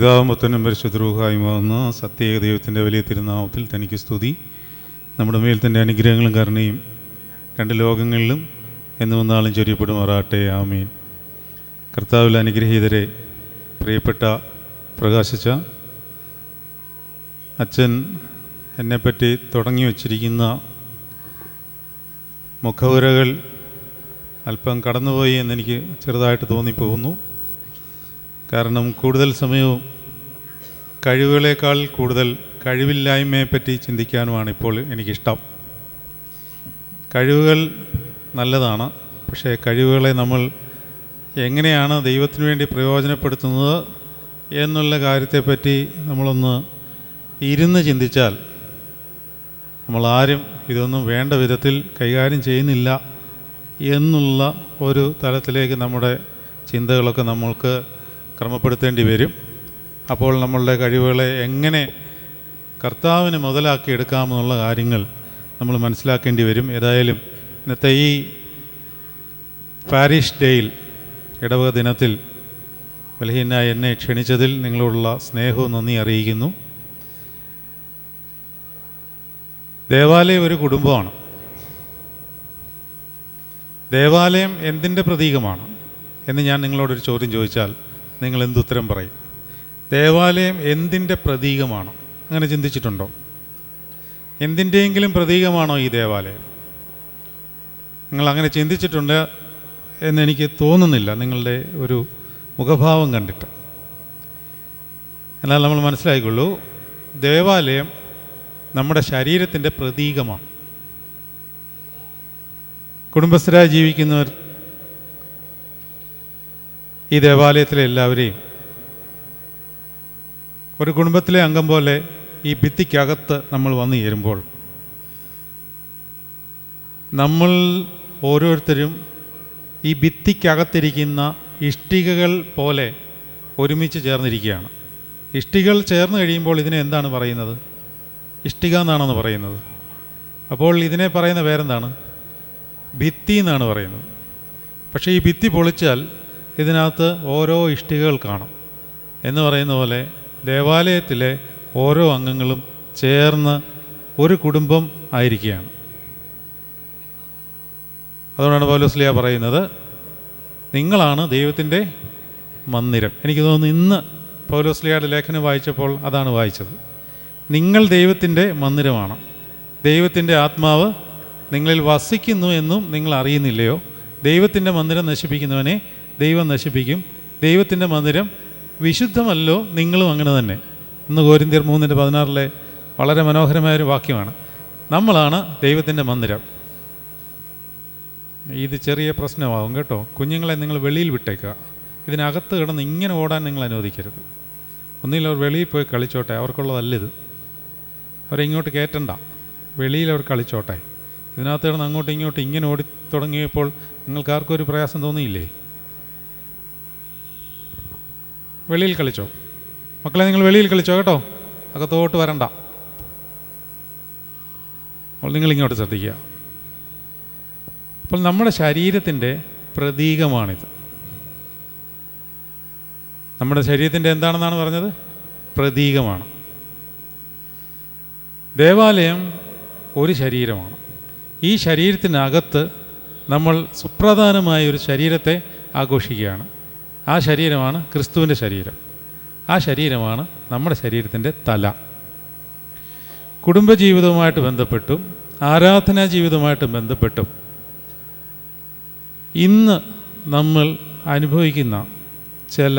പിതാവും പുത്രനും പരിശുദ്ധ റൂഹായുമാകുന്ന സത്യേക ദൈവത്തിൻ്റെ വലിയ തിരുനാമത്തിൽ തനിക്ക് സ്തുതി. നമ്മുടെ മേൽ തൻ്റെ അനുഗ്രഹങ്ങളും കരുണയും രണ്ട് ലോകങ്ങളിലും എന്നും ഒന്നാളും ചൊരിയപ്പെടുമാറാട്ടെ. ആമീൻ. കർത്താവിൽ അനുഗ്രഹീതരെ, പ്രിയപ്പെട്ട പ്രകാശിച്ച അച്ഛൻ എന്നെപ്പറ്റി തുടങ്ങി വച്ചിരിക്കുന്ന മുഖവുരകൾ അല്പം കടന്നുപോയി എന്നെനിക്ക് ചെറുതായിട്ട് തോന്നിപ്പോകുന്നു. കാരണം കൂടുതൽ സമയവും കഴിവുകളേക്കാൾ കൂടുതൽ കഴിവില്ലായ്മയെപ്പറ്റി ചിന്തിക്കാനുമാണ് ഇപ്പോൾ എനിക്കിഷ്ടം. കഴിവുകൾ നല്ലതാണ്, പക്ഷേ കഴിവുകളെ നമ്മൾ എങ്ങനെയാണ് ദൈവത്തിന് വേണ്ടി പ്രയോജനപ്പെടുത്തുന്നത് എന്നുള്ള കാര്യത്തെപ്പറ്റി നമ്മളൊന്ന് ഇരുന്ന് ചിന്തിച്ചാൽ നമ്മളാരും ഇതൊന്നും വേണ്ട വിധത്തിൽ കൈകാര്യം ചെയ്യുന്നില്ല എന്നുള്ള ഒരു തലത്തിലേക്ക് നമ്മുടെ ചിന്തകളൊക്കെ നമ്മൾക്ക് ക്രമപ്പെടുത്തേണ്ടി വരും. അപ്പോൾ നമ്മളുടെ കഴിവുകളെ എങ്ങനെ കർത്താവിന് മുതലാക്കിയെടുക്കാമെന്നുള്ള കാര്യങ്ങൾ നമ്മൾ മനസ്സിലാക്കേണ്ടി വരും. ഏതായാലും ഇന്നത്തെ ഈ പാരിഷ് ഡേയിൽ, ഇടവക ദിനത്തിൽ ബലഹീനായി എന്നെ ക്ഷണിച്ചതിൽ നിങ്ങളോടുള്ള സ്നേഹവും നന്ദി അറിയിക്കുന്നു. ദേവാലയം ഒരു കുടുംബമാണ്. ദേവാലയം എന്തിൻ്റെ പ്രതീകമാണ് എന്ന് ഞാൻ നിങ്ങളോടൊരു ചോദ്യം ചോദിച്ചാൽ നിങ്ങൾ എന്തുത്തരം പറയും? ദേവാലയം എന്തിൻ്റെ പ്രതീകമാണ്? അങ്ങനെ ചിന്തിച്ചിട്ടുണ്ടോ? എന്തിൻ്റെയെങ്കിലും പ്രതീകമാണോ ഈ ദേവാലയം? നിങ്ങൾ അങ്ങനെ ചിന്തിച്ചിട്ടുണ്ട് എന്നെനിക്ക് തോന്നുന്നില്ല നിങ്ങളുടെ ഒരു മുഖഭാവം കണ്ടിട്ട്. എന്നാൽ നമ്മൾ മനസ്സിലാക്കിക്കൊള്ളൂ, ദേവാലയം നമ്മുടെ ശരീരത്തിൻ്റെ പ്രതീകമാണ്. കുടുംബസ്ഥരായി ജീവിക്കുന്നവർ ഈ ദേവാലയത്തിലെ എല്ലാവരെയും ഒരു കുടുംബത്തിലെ അംഗം പോലെ ഈ ഭിത്തിക്കകത്ത് നമ്മൾ വന്നു ചേരുമ്പോൾ നമ്മൾ ഓരോരുത്തരും ഈ ഭിത്തിക്കകത്തിരിക്കുന്ന ഇഷ്ടികകൾ പോലെ ഒരുമിച്ച് ചേർന്നിരിക്കുകയാണ്. ഇഷ്ടികൾ ചേർന്ന് കഴിയുമ്പോൾ ഇതിനെ എന്താണ് പറയുന്നത്? ഇഷ്ടിക എന്നാണെന്ന് പറയുന്നത്. അപ്പോൾ ഇതിനെ പറയുന്ന പേരെന്താണ്? ഭിത്തി എന്നാണ് പറയുന്നത്. പക്ഷേ ഈ ഭിത്തി പൊളിച്ചാൽ ഇതിനകത്ത് ഓരോ ഇഷ്ടികകൾ കാണും. എന്ന് പറയുന്ന പോലെ ദേവാലയത്തിലെ ഓരോ അംഗങ്ങളും ചേർന്ന് ഒരു കുടുംബം ആയിരിക്കുകയാണ്. അതുകൊണ്ടാണ് പൗലോസ്ലീഹ പറയുന്നത്, നിങ്ങളാണ് ദൈവത്തിൻ്റെ മന്ദിരം. എനിക്ക് തോന്നുന്നു ഇന്ന് പൗലോസ്ലീഹയുടെ ലേഖനം വായിച്ചപ്പോൾ അതാണ് വായിച്ചത്. നിങ്ങൾ ദൈവത്തിൻ്റെ മന്ദിരമാണ്, ദൈവത്തിൻ്റെ ആത്മാവ് നിങ്ങളിൽ വസിക്കുന്നു എന്നും നിങ്ങൾ അറിയുന്നില്ലയോ? ദൈവത്തിൻ്റെ മന്ദിരം നശിപ്പിക്കുന്നവനെ ദൈവം നശിപ്പിക്കും. ദൈവത്തിൻ്റെ മന്ദിരം വിശുദ്ധമല്ലോ, നിങ്ങളും അങ്ങനെ തന്നെ. 1 കൊരിന്ത്യർ 3:16 വളരെ മനോഹരമായൊരു വാക്യമാണ്. നമ്മളാണ് ദൈവത്തിൻ്റെ മന്ദിരം. ഇത് ചെറിയ പ്രശ്നമാകും കേട്ടോ. കുഞ്ഞുങ്ങളെ നിങ്ങൾ വെളിയിൽ വിട്ടേക്കുക. ഇതിനകത്ത് കിടന്ന് ഇങ്ങനെ ഓടാൻ നിങ്ങൾ അനുവദിക്കരുത്. ഒന്നുകിൽ അവർ വെളിയിൽ പോയി കളിച്ചോട്ടെ, അവർക്കുള്ളതല്ലിത്. അവരെ ഇങ്ങോട്ട് കയറ്റണ്ട, വെളിയിൽ അവർ കളിച്ചോട്ടെ. ഇതിനകത്ത് കിടന്ന് അങ്ങോട്ടും ഇങ്ങോട്ടും ഇങ്ങനെ ഓടി തുടങ്ങിയപ്പോൾ നിങ്ങൾക്കാർക്കും ഒരു പ്രയാസം തോന്നിയില്ലേ? വെളിയിൽ കളിച്ചോ മക്കളെ, നിങ്ങൾ വെളിയിൽ കളിച്ചോ കേട്ടോ, അകത്തോട്ട് വരണ്ട. അപ്പോൾ നിങ്ങളിങ്ങോട്ട് ശ്രദ്ധിക്കുക. അപ്പോൾ നമ്മുടെ ശരീരത്തിൻ്റെ പ്രതീകമാണിത്. നമ്മുടെ ശരീരത്തിൻ്റെ എന്താണെന്നാണ് പറഞ്ഞത്? പ്രതീകമാണ്. ദേവാലയം ഒരു ശരീരമാണ്. ഈ ശരീരത്തിനകത്ത് നമ്മൾ സുപ്രധാനമായ ഒരു ശരീരത്തെ ആഘോഷിക്കുകയാണ്. ആ ശരീരമാണ് ക്രിസ്തുവിൻ്റെ ശരീരം. ആ ശരീരമാണ് നമ്മുടെ ശരീരത്തിൻ്റെ തല. കുടുംബജീവിതവുമായിട്ട് ബന്ധപ്പെട്ടും ആരാധനാ ജീവിതവുമായിട്ട് ബന്ധപ്പെട്ടും ഇന്ന് നമ്മൾ അനുഭവിക്കുന്ന ചില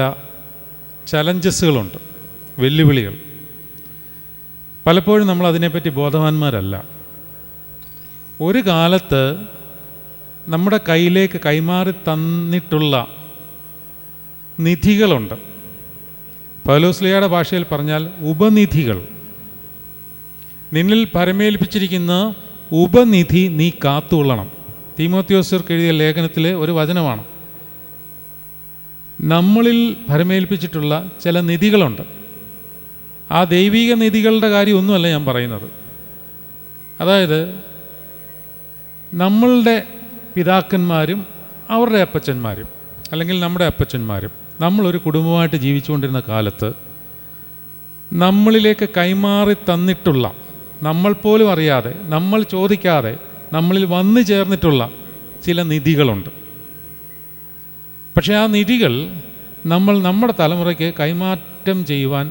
ചലഞ്ചസുകളുണ്ട്, വെല്ലുവിളികൾ. പലപ്പോഴും നമ്മൾ അതിനെപ്പറ്റി ബോധവാന്മാരല്ല. ഒരു കാലത്ത് നമ്മുടെ കയ്യിലേക്ക് കൈമാറി തന്നിട്ടുള്ള നിധികളുണ്ട്. പൗലോസ്ലീഹയുടെ ഭാഷയിൽ പറഞ്ഞാൽ ഉപനിധികൾ. നിന്നിൽ പരമേൽപ്പിച്ചിരിക്കുന്ന ഉപനിധി നീ കാത്തുകൊള്ളണം. തീമോത്തിയോസ്യർക്ക് എഴുതിയ ലേഖനത്തിലെ ഒരു വചനമാണ്. നമ്മളിൽ പരമേൽപ്പിച്ചിട്ടുള്ള ചില നിധികളുണ്ട്. ആ ദൈവിക നിധികളുടെ കാര്യമൊന്നുമല്ല ഞാൻ പറയുന്നത്. അതായത് നമ്മളുടെ പിതാക്കന്മാരും അവരുടെ അപ്പച്ചന്മാരും അല്ലെങ്കിൽ നമ്മുടെ അപ്പച്ചന്മാരും നമ്മളൊരു കുടുംബമായിട്ട് ജീവിച്ചുകൊണ്ടിരുന്ന കാലത്ത് നമ്മളിലേക്ക് കൈമാറി തന്നിട്ടുള്ള, നമ്മൾ പോലും അറിയാതെ, നമ്മൾ ചോദിക്കാതെ നമ്മളിൽ വന്നു ചേർന്നിട്ടുള്ള ചില നിധികളുണ്ട്. പക്ഷേ ആ നിധികൾ നമ്മൾ നമ്മുടെ തലമുറയ്ക്ക് കൈമാറ്റം ചെയ്യുവാൻ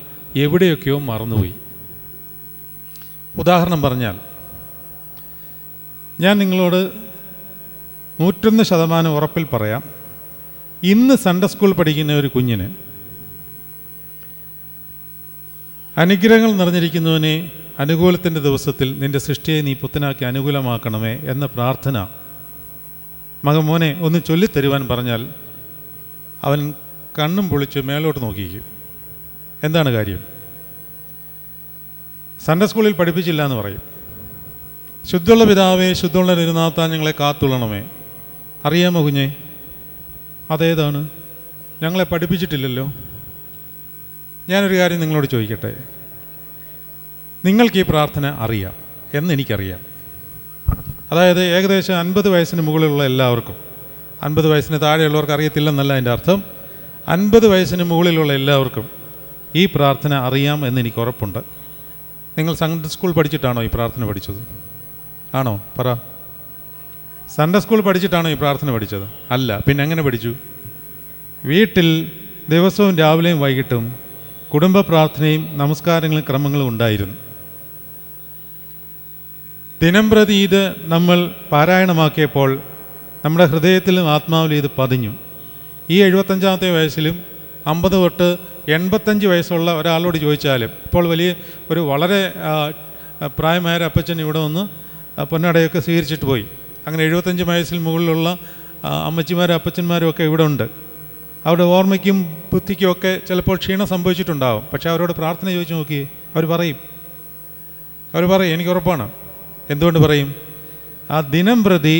എവിടെയൊക്കെയോ മറന്നുപോയി. ഉദാഹരണം പറഞ്ഞാൽ, ഞാൻ നിങ്ങളോട് 101% ഉറപ്പിൽ പറയാം, ഇന്ന് സൺഡേ സ്കൂൾ പഠിക്കുന്ന ഒരു കുഞ്ഞിന് അനുഗ്രഹങ്ങൾ നിറഞ്ഞിരിക്കുന്നവനെ അനുകൂലത്തിൻ്റെ ദിവസത്തിൽ നിൻ്റെ സൃഷ്ടിയെ നീ പുത്തനാക്കി അനുകൂലമാക്കണമേ എന്ന പ്രാർത്ഥന മോനെ ഒന്ന് ചൊല്ലിത്തരുവാൻ പറഞ്ഞാൽ അവൻ കണ്ണും പൊളിച്ച് മേലോട്ട് നോക്കിയിരിക്കും. എന്താണ് കാര്യം? സൺഡേ സ്കൂളിൽ പഠിപ്പിച്ചില്ല എന്ന് പറയും. ശുദ്ധമുള്ള പിതാവേ, ശുദ്ധമുള്ള തിരുനാമത്താൽ ഞങ്ങളെ കാത്തുള്ളണമേ. അറിയാമോ കുഞ്ഞെ, അതേതാണ്? ഞങ്ങളെ പഠിപ്പിച്ചിട്ടില്ലല്ലോ. ഞാനൊരു കാര്യം നിങ്ങളോട് ചോദിക്കട്ടെ, നിങ്ങൾക്ക് ഈ പ്രാർത്ഥന അറിയാം എന്നെനിക്കറിയാം. അതായത് ഏകദേശം 50 വയസ്സിന് മുകളിലുള്ള എല്ലാവർക്കും, 50 വയസ്സിന് താഴെയുള്ളവർക്ക് അറിയത്തില്ലെന്നല്ല എൻ്റെ അർത്ഥം, 50 വയസ്സിന് മുകളിലുള്ള എല്ലാവർക്കും ഈ പ്രാർത്ഥന അറിയാം എന്നെനിക്ക് ഉറപ്പുണ്ട്. നിങ്ങൾ സൺഡേ സ്കൂൾ പഠിച്ചിട്ടാണോ ഈ പ്രാർത്ഥന പഠിച്ചത്? ആണോ? പറ. സൺഡേ സ്കൂൾ പഠിച്ചിട്ടാണോ ഈ പ്രാർത്ഥന പഠിച്ചത്? അല്ല. പിന്നെ എങ്ങനെ പഠിച്ചു? വീട്ടിൽ ദിവസവും രാവിലെയും വൈകിട്ടും കുടുംബ പ്രാർത്ഥനയും നമസ്കാരങ്ങളും ക്രമങ്ങളും ഉണ്ടായിരുന്നു. ദിനംപ്രതി ഇത് നമ്മൾ പാരായണമാക്കിയപ്പോൾ നമ്മുടെ ഹൃദയത്തിലും ആത്മാവിലും ഇത് പതിഞ്ഞു. ഈ 75-ാമത്തെ വയസ്സിലും 50 തൊട്ട് 85 വയസ്സുള്ള ഒരാളോട് ചോദിച്ചാലും, ഇപ്പോൾ വലിയ ഒരു വളരെ പ്രായമായ അപ്പച്ചൻ ഇവിടെ വന്ന് പൊന്നടയൊക്കെ സ്വീകരിച്ചിട്ട് പോയി. അങ്ങനെ 75 വയസ്സിൽ മുകളിലുള്ള അമ്മച്ചിമാരും അപ്പച്ചന്മാരും ഒക്കെ ഇവിടെ ഉണ്ട്. അവരുടെ ഓർമ്മയ്ക്കും ബുദ്ധിക്കും ഒക്കെ ചിലപ്പോൾ ക്ഷീണം സംഭവിച്ചിട്ടുണ്ടാകും. പക്ഷേ അവരോട് പ്രാർത്ഥന ചോദിച്ചു നോക്കി, അവർ പറയും, എനിക്ക് ഉറപ്പാണ്. എന്തുകൊണ്ട് പറയും? ആ ദിനം പ്രതി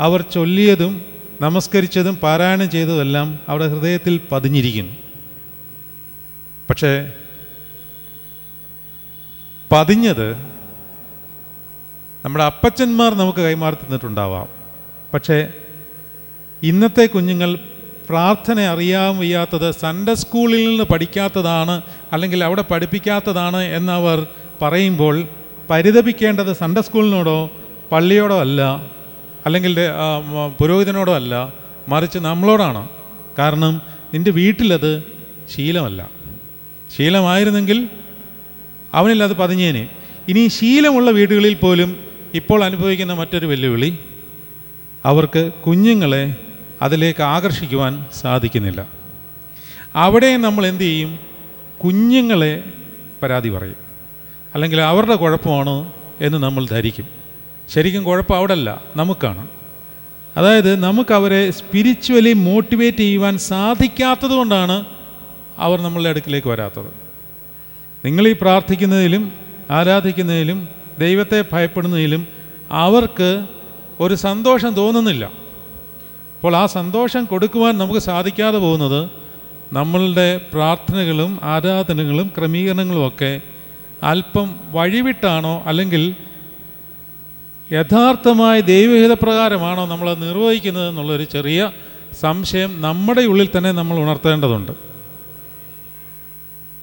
അവർ ചൊല്ലിയതും നമസ്കരിച്ചതും പാരായണം ചെയ്തതെല്ലാം അവരുടെ ഹൃദയത്തിൽ പതിഞ്ഞിരിക്കുന്നു. പക്ഷേ പതിഞ്ഞത് നമ്മുടെ അപ്പച്ചന്മാർ നമുക്ക് കൈമാറി തന്നിട്ടുണ്ടാവാം. പക്ഷേ ഇന്നത്തെ കുഞ്ഞുങ്ങൾ പ്രാർത്ഥന അറിയാൻ വയ്യാത്തത് സൺഡേ സ്കൂളിൽ നിന്ന് പഠിക്കാത്തതാണ്, അല്ലെങ്കിൽ അവിടെ പഠിപ്പിക്കാത്തതാണ് എന്നവർ പറയുമ്പോൾ പരിതപിക്കേണ്ടത് സൺഡേ സ്കൂളിനോടോ പള്ളിയോടോ അല്ല, അല്ലെങ്കിൽ പുരോഹിതനോടോ അല്ല, മറിച്ച് നമ്മളോടാണ്. കാരണം നിൻ്റെ വീട്ടിലത് ശീലമല്ല. ശീലമായിരുന്നെങ്കിൽ അവനിലത് പതിഞ്ഞേനെ. ഇനി ശീലമുള്ള വീടുകളിൽ പോലും ഇപ്പോൾ അനുഭവിക്കുന്ന മറ്റൊരു വെല്ലുവിളി, അവർക്ക് കുഞ്ഞുങ്ങളെ അതിലേക്ക് ആകർഷിക്കുവാൻ സാധിക്കുന്നില്ല. അവിടെ നമ്മൾ എന്തു ചെയ്യും? കുഞ്ഞുങ്ങളെ പരാതി പറയും, അല്ലെങ്കിൽ അവരുടെ കുഴപ്പമാണോ എന്ന് നമ്മൾ ധരിക്കും. ശരിക്കും കുഴപ്പം അവിടെ അല്ല, നമുക്കാണ്. അതായത് നമുക്കവരെ സ്പിരിച്വലി മോട്ടിവേറ്റ് ചെയ്യുവാൻ സാധിക്കാത്തത് കൊണ്ടാണ് അവർ നമ്മളുടെ അടുക്കിലേക്ക് വരാത്തത്. നിങ്ങളീ പ്രാർത്ഥിക്കുന്നതിലും ആരാധിക്കുന്നതിലും ദൈവത്തെ ഭയപ്പെടുന്നതിലും അവർക്ക് ഒരു സന്തോഷം തോന്നുന്നില്ല. അപ്പോൾ ആ സന്തോഷം കൊടുക്കുവാൻ നമുക്ക് സാധിക്കാതെ പോകുന്നത് നമ്മളുടെ പ്രാർത്ഥനകളും ആരാധനകളും ക്രമീകരണങ്ങളും ഒക്കെ അല്പം വഴിവിട്ടാണോ, അല്ലെങ്കിൽ യഥാർത്ഥമായ ദൈവഹിതപ്രകാരമാണോ നമ്മൾ നിർവഹിക്കുന്നത് എന്നുള്ളൊരു ചെറിയ സംശയം നമ്മുടെ ഉള്ളിൽ തന്നെ നമ്മൾ ഉണർത്തേണ്ടതുണ്ട്.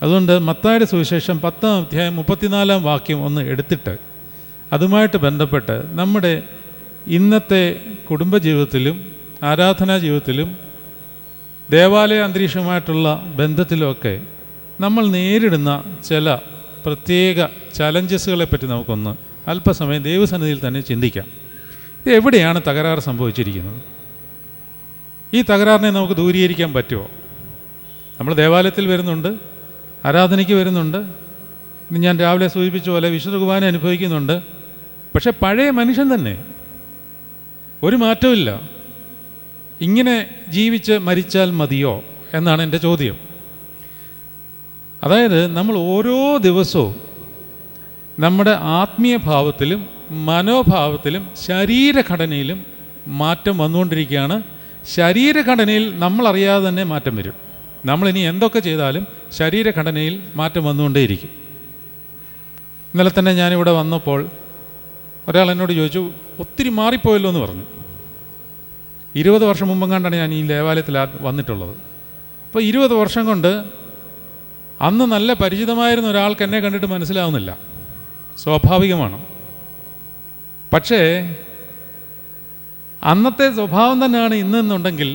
അതുകൊണ്ട് മത്തായിയുടെ സുവിശേഷം 10-ാം അധ്യായം 34-ാം വാക്യം ഒന്ന് എടുത്തിട്ട് അതുമായിട്ട് ബന്ധപ്പെട്ട് നമ്മുടെ ഇന്നത്തെ കുടുംബജീവിതത്തിലും ആരാധനാ ജീവിതത്തിലും ദേവാലയ അന്തരീക്ഷമായിട്ടുള്ള ബന്ധത്തിലുമൊക്കെ നമ്മൾ നേരിടുന്ന ചില പ്രത്യേക ചലഞ്ചസുകളെപ്പറ്റി നമുക്കൊന്ന് അല്പസമയം ദൈവസന്നിധിയിൽ തന്നെ ചിന്തിക്കാം. ഇത് എവിടെയാണ് തകരാറ് സംഭവിച്ചിരിക്കുന്നത്? ഈ തകരാറിനെ നമുക്ക് ദൂരീകരിക്കാൻ പറ്റുമോ? നമ്മൾ ദേവാലയത്തിൽ വരുന്നുണ്ട്, ആരാധനയ്ക്ക് വരുന്നുണ്ട്, ഇനി ഞാൻ രാവിലെ സൂചിപ്പിച്ച പോലെ വിശുദ്ധ കുർബാന അനുഭവിക്കുന്നുണ്ട്. പക്ഷെ പഴയ മനുഷ്യൻ തന്നെ, ഒരു മാറ്റമില്ല. ഇങ്ങനെ ജീവിച്ച് മരിച്ചാൽ മതിയോ എന്നാണ് എൻ്റെ ചോദ്യം. അതായത് നമ്മൾ ഓരോ ദിവസവും നമ്മുടെ ആത്മീയ ഭാവത്തിലും മനോഭാവത്തിലും ശരീരഘടനയിലും മാറ്റം വന്നുകൊണ്ടിരിക്കുകയാണ്. ശരീരഘടനയിൽ നമ്മളറിയാതെ തന്നെ മാറ്റം വരും. നമ്മളിനി എന്തൊക്കെ ചെയ്താലും ശരീരഘടനയിൽ മാറ്റം വന്നുകൊണ്ടേയിരിക്കും. ഇന്നലെ തന്നെ ഞാനിവിടെ വന്നപ്പോൾ ഒരാൾ എന്നോട് ചോദിച്ചു, ഒത്തിരി മാറിപ്പോയല്ലോ എന്ന് പറഞ്ഞു. 20 വർഷം മുമ്പെങ്ങാണ്ടാണ് ഞാൻ ഈ ദേവാലയത്തിൽ വന്നിട്ടുള്ളത്. അപ്പോൾ 20 വർഷം കൊണ്ട് അന്ന് നല്ല പരിചിതമായിരുന്ന ഒരാൾക്ക് എന്നെ കണ്ടിട്ട് മനസ്സിലാവുന്നില്ല, സ്വാഭാവികമാണ്. പക്ഷേ അന്നത്തെ സ്വഭാവം തന്നെയാണ് ഇന്നെന്നുണ്ടെങ്കിൽ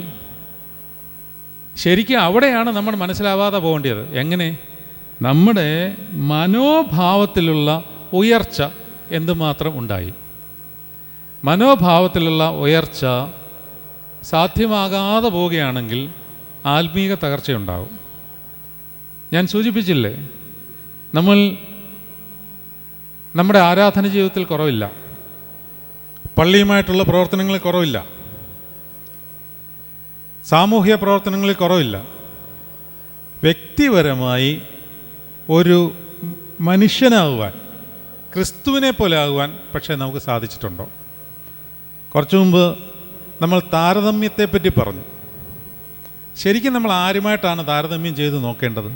ശരിക്കും അവിടെയാണ് നമ്മൾ മനസ്സിലാവാതെ പോകേണ്ടത്. എങ്ങനെ? നമ്മുടെ മനോഭാവത്തിലുള്ള ഉയർച്ച എന്തുമാത്രം ഉണ്ടായി. മനോഭാവത്തിലുള്ള ഉയർച്ച സാധ്യമാകാതെ പോവുകയാണെങ്കിൽ ആത്മീക തകർച്ചയുണ്ടാകും. ഞാൻ സൂചിപ്പിച്ചില്ലേ, നമ്മുടെ ആരാധന ജീവിതത്തിൽ കുറവില്ല, പള്ളിയുമായിട്ടുള്ള പ്രവർത്തനങ്ങളിൽ കുറവില്ല, സാമൂഹ്യ പ്രവർത്തനങ്ങളിൽ കുറവില്ല. വ്യക്തിപരമായി ഒരു മനുഷ്യനാകുവാൻ, ക്രിസ്തുവിനെ പോലെ ആകുവാൻ പക്ഷേ നമുക്ക് സാധിച്ചിട്ടുണ്ടോ? കുറച്ചു മുമ്പ് നമ്മൾ താരതമ്യത്തെപ്പറ്റി പറഞ്ഞു. ശരിക്കും നമ്മൾ ആരുമായിട്ടാണ് താരതമ്യം ചെയ്ത് നോക്കേണ്ടത്?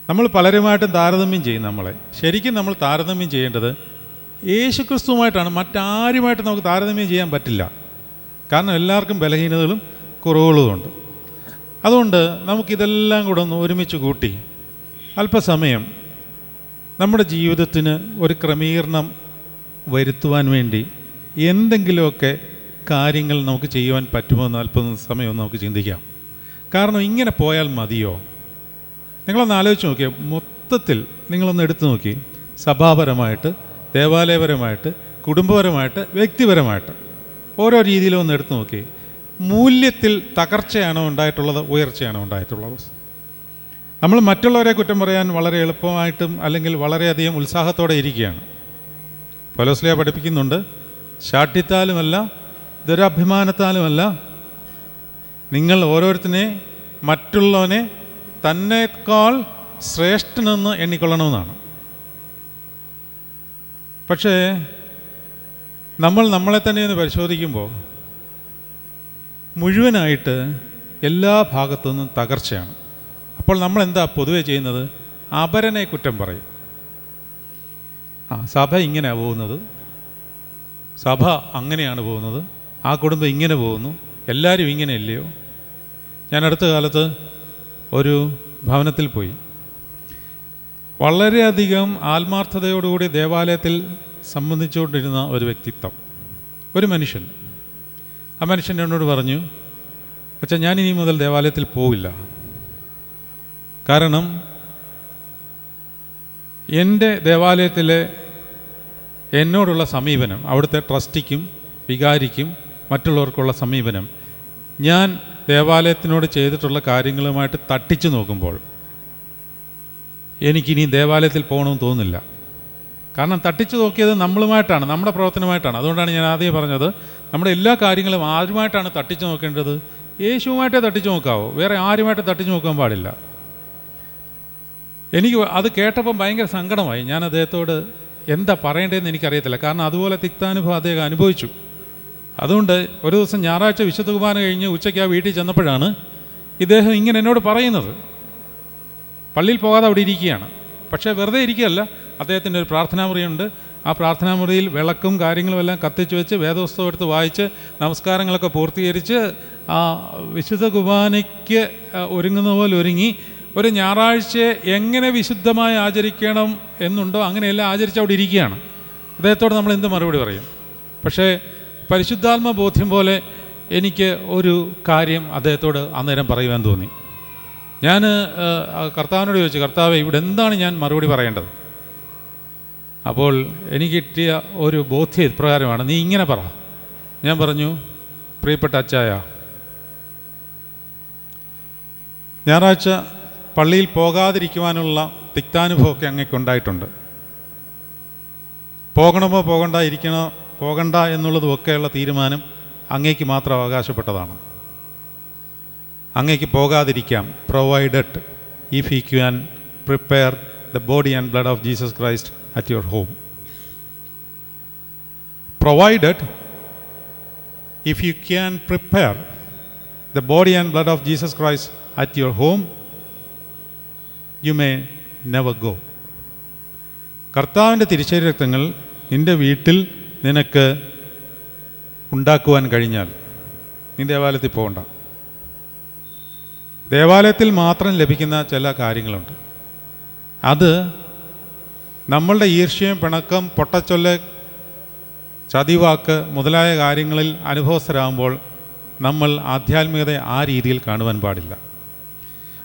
നമ്മൾ പലരുമായിട്ടും താരതമ്യം ചെയ്യും. ശരിക്കും നമ്മൾ താരതമ്യം ചെയ്യേണ്ടത് യേശുക്രിസ്തുവുമായിട്ടാണ്. മറ്റാരുമായിട്ട് നമുക്ക് താരതമ്യം ചെയ്യാൻ പറ്റില്ല. കാരണം എല്ലാവർക്കും ബലഹീനതകളും കുറവുകളുമുണ്ട്. അതുകൊണ്ട് നമുക്കിതെല്ലാം കൂടെ ഒന്ന് ഒരുമിച്ച് കൂട്ടി അല്പസമയം നമ്മുടെ ജീവിതത്തിന് ഒരു ക്രമീകരണം വരുത്തുവാൻ വേണ്ടി എന്തെങ്കിലുമൊക്കെ കാര്യങ്ങൾ നമുക്ക് ചെയ്യുവാൻ പറ്റുമോ എന്ന് അല്പം സമയം നമുക്ക് ചിന്തിക്കാം. കാരണം ഇങ്ങനെ പോയാൽ മതിയോ? നിങ്ങളൊന്ന് ആലോചിച്ച് നോക്കിയേ. മൊത്തത്തിൽ നിങ്ങളൊന്ന് എടുത്തു നോക്കി, സഭാപരമായിട്ട്, ദേവാലയപരമായിട്ട്, കുടുംബപരമായിട്ട്, വ്യക്തിപരമായിട്ട് ഓരോ രീതിയിലും ഒന്ന് എടുത്തു നോക്കി. മൂല്യത്തിൽ തകർച്ചയാണോ ഉണ്ടായിട്ടുള്ളത്, ഉയർച്ചയാണോ ഉണ്ടായിട്ടുള്ളത്? നമ്മൾ മറ്റുള്ളവരെ കുറ്റം പറയാൻ വളരെ എളുപ്പമായിട്ടും അല്ലെങ്കിൽ വളരെയധികം ഉത്സാഹത്തോടെ ഇരിക്കുകയാണ്. പൗലോസ്ലീഹ പഠിപ്പിക്കുന്നുണ്ട്, ശാഠ്യത്താലുമല്ല ദുരഭിമാനത്താലുമല്ല നിങ്ങൾ ഓരോരുത്തരെ മറ്റുള്ളവനെ തന്നേക്കാൾ ശ്രേഷ്ഠനെന്ന് എണ്ണിക്കൊള്ളണമെന്നാണ്. പക്ഷേ നമ്മളെ തന്നെ ഒന്ന് പരിശോധിക്കുമ്പോൾ മുഴുവനായിട്ട് എല്ലാ ഭാഗത്തു നിന്നും തകർച്ചയാണ്. അപ്പോൾ നമ്മളെന്താ പൊതുവെ ചെയ്യുന്നത്? അപരനെ കുറ്റം പറയും. സഭ ഇങ്ങനെയാണ് പോകുന്നത്, സഭ അങ്ങനെയാണ് പോകുന്നത്, ആ കുടുംബം ഇങ്ങനെ പോകുന്നു, എല്ലാവരും ഇങ്ങനെയല്ലയോ? ഞാൻ അടുത്ത കാലത്ത് ഒരു ഭവനത്തിൽ പോയി. വളരെയധികം ആത്മാർത്ഥതയോടുകൂടി ദേവാലയത്തിൽ സംബന്ധിച്ചുകൊണ്ടിരുന്ന ഒരു വ്യക്തിത്വം, ഒരു മനുഷ്യൻ. ആ മനുഷ്യൻ എന്നോട് പറഞ്ഞു, അച്ഛാ, ഞാനിനി മുതൽ ദേവാലയത്തിൽ പോവില്ല. കാരണം എൻ്റെ ദേവാലയത്തിലെ എന്നോടുള്ള സമീപനം, അവിടുത്തെ ട്രസ്റ്റിക്കും വികാരിക്കും മറ്റുള്ളവർക്കുള്ള സമീപനം ഞാൻ ദേവാലയത്തിനോട് ചെയ്തിട്ടുള്ള കാര്യങ്ങളുമായിട്ട് തട്ടിച്ചു നോക്കുമ്പോൾ എനിക്കിനി ദേവാലയത്തിൽ പോകണമെന്ന് തോന്നുന്നില്ല. കാരണം തട്ടിച്ചു നോക്കിയത് നമ്മളുമായിട്ടാണ്, നമ്മുടെ പ്രവർത്തനമായിട്ടാണ്. അതുകൊണ്ടാണ് ഞാൻ ആദ്യം പറഞ്ഞത്, നമ്മുടെ എല്ലാ കാര്യങ്ങളും ആരുമായിട്ടാണ് തട്ടിച്ചു നോക്കേണ്ടത്? യേശുവുമായിട്ടേ തട്ടിച്ചു നോക്കാവോ, വേറെ ആരുമായിട്ട് തട്ടിച്ചു നോക്കാൻ പാടില്ല. എനിക്ക് അത് കേട്ടപ്പം ഭയങ്കര സങ്കടമായി. ഞാൻ അദ്ദേഹത്തോട് എന്താ പറയേണ്ടതെന്ന് എനിക്കറിയത്തില്ല. കാരണം അതുപോലെ തിക്താനുഭവം അദ്ദേഹം അനുഭവിച്ചു. അതുകൊണ്ട് ഒരു ദിവസം ഞായറാഴ്ച വിശുദ്ധ കുർബാന കഴിഞ്ഞ് ഉച്ചയ്ക്ക് ആ വീട്ടിൽ ചെന്നപ്പോഴാണ് ഇദ്ദേഹം ഇങ്ങനെ എന്നോട് പറയുന്നത്. പള്ളിയിൽ പോകാതെ അവിടെ ഇരിക്കുകയാണ്. പക്ഷേ വെറുതെ ഇരിക്കുകയല്ല, അദ്ദേഹത്തിൻ്റെ ഒരു പ്രാർത്ഥനാമുറിയുണ്ട്. ആ പ്രാർത്ഥനാമുറിയിൽ വിളക്കും കാര്യങ്ങളും എല്ലാം കത്തിച്ച് വെച്ച് വേദപുസ്തകം എടുത്ത് വായിച്ച് നമസ്കാരങ്ങളൊക്കെ പൂർത്തീകരിച്ച് ആ വിശുദ്ധ കുർബാനയ്ക്ക് ഒരുങ്ങുന്ന പോലെ ഒരുങ്ങി ഒരു ഞായറാഴ്ച എങ്ങനെ വിശുദ്ധമായി ആചരിക്കണം എന്നുണ്ടോ അങ്ങനെയെല്ലാം ആചരിച്ച് അവിടെ ഇരിക്കുകയാണ്. അദ്ദേഹത്തോട് നമ്മൾ എന്ത് മറുപടി പറയും? പക്ഷേ പരിശുദ്ധാത്മ ബോധ്യം പോലെ എനിക്ക് ഒരു കാര്യം അദ്ദേഹത്തോട് അന്നേരം പറയുവാൻ തോന്നി. ഞാൻ കർത്താവിനോട് ചോദിച്ചു, കർത്താവേ, ഇവിടെ എന്താണ് ഞാൻ മറുപടി പറയേണ്ടത്? അപ്പോൾ എനിക്ക് കിട്ടിയ ഒരു ബോധ്യം ഇപ്രകാരമാണ്, നീ ഇങ്ങനെ പറ. ഞാൻ പറഞ്ഞു, പ്രിയപ്പെട്ട അച്ചായ, ഞായറാഴ്ച പള്ളിയിൽ പോകാതിരിക്കുവാനുള്ള തിക്താനുഭവമൊക്കെ അങ്ങേക്കുണ്ടായിട്ടുണ്ട്. പോകണമോ പോകണ്ട എന്നുള്ളതുമൊക്കെയുള്ള തീരുമാനം അങ്ങേക്ക് മാത്രം അവകാശപ്പെട്ടതാണ്. അങ്ങേക്ക് പോകാതിരിക്കാം, provided if you can prepare the body and blood of Jesus Christ at your home. Provided if you can prepare the body and blood of Jesus Christ at your home, you may never go. കർത്താവിൻ്റെ തിരുശരീരരക്തങ്ങൾ നിൻ്റെ വീട്ടിൽ നിനക്ക് ഉണ്ടാക്കുവാൻ കഴിഞ്ഞാൽ നീ ദേവാലയത്തിൽ പോകണ്ട. ദേവാലയത്തിൽ മാത്രം ലഭിക്കുന്ന ചില കാര്യങ്ങളുണ്ട്. അത് നമ്മളുടെ ഈർഷ്യം, പിണക്കം, പൊട്ടച്ചൊല്ല്, ചതിവാക്ക് മുതലായ കാര്യങ്ങളിൽ അനുഭവസ്ഥരാകുമ്പോൾ നമ്മൾ ആധ്യാത്മികതയെ ആ രീതിയിൽ കാണുവാൻ പാടില്ല.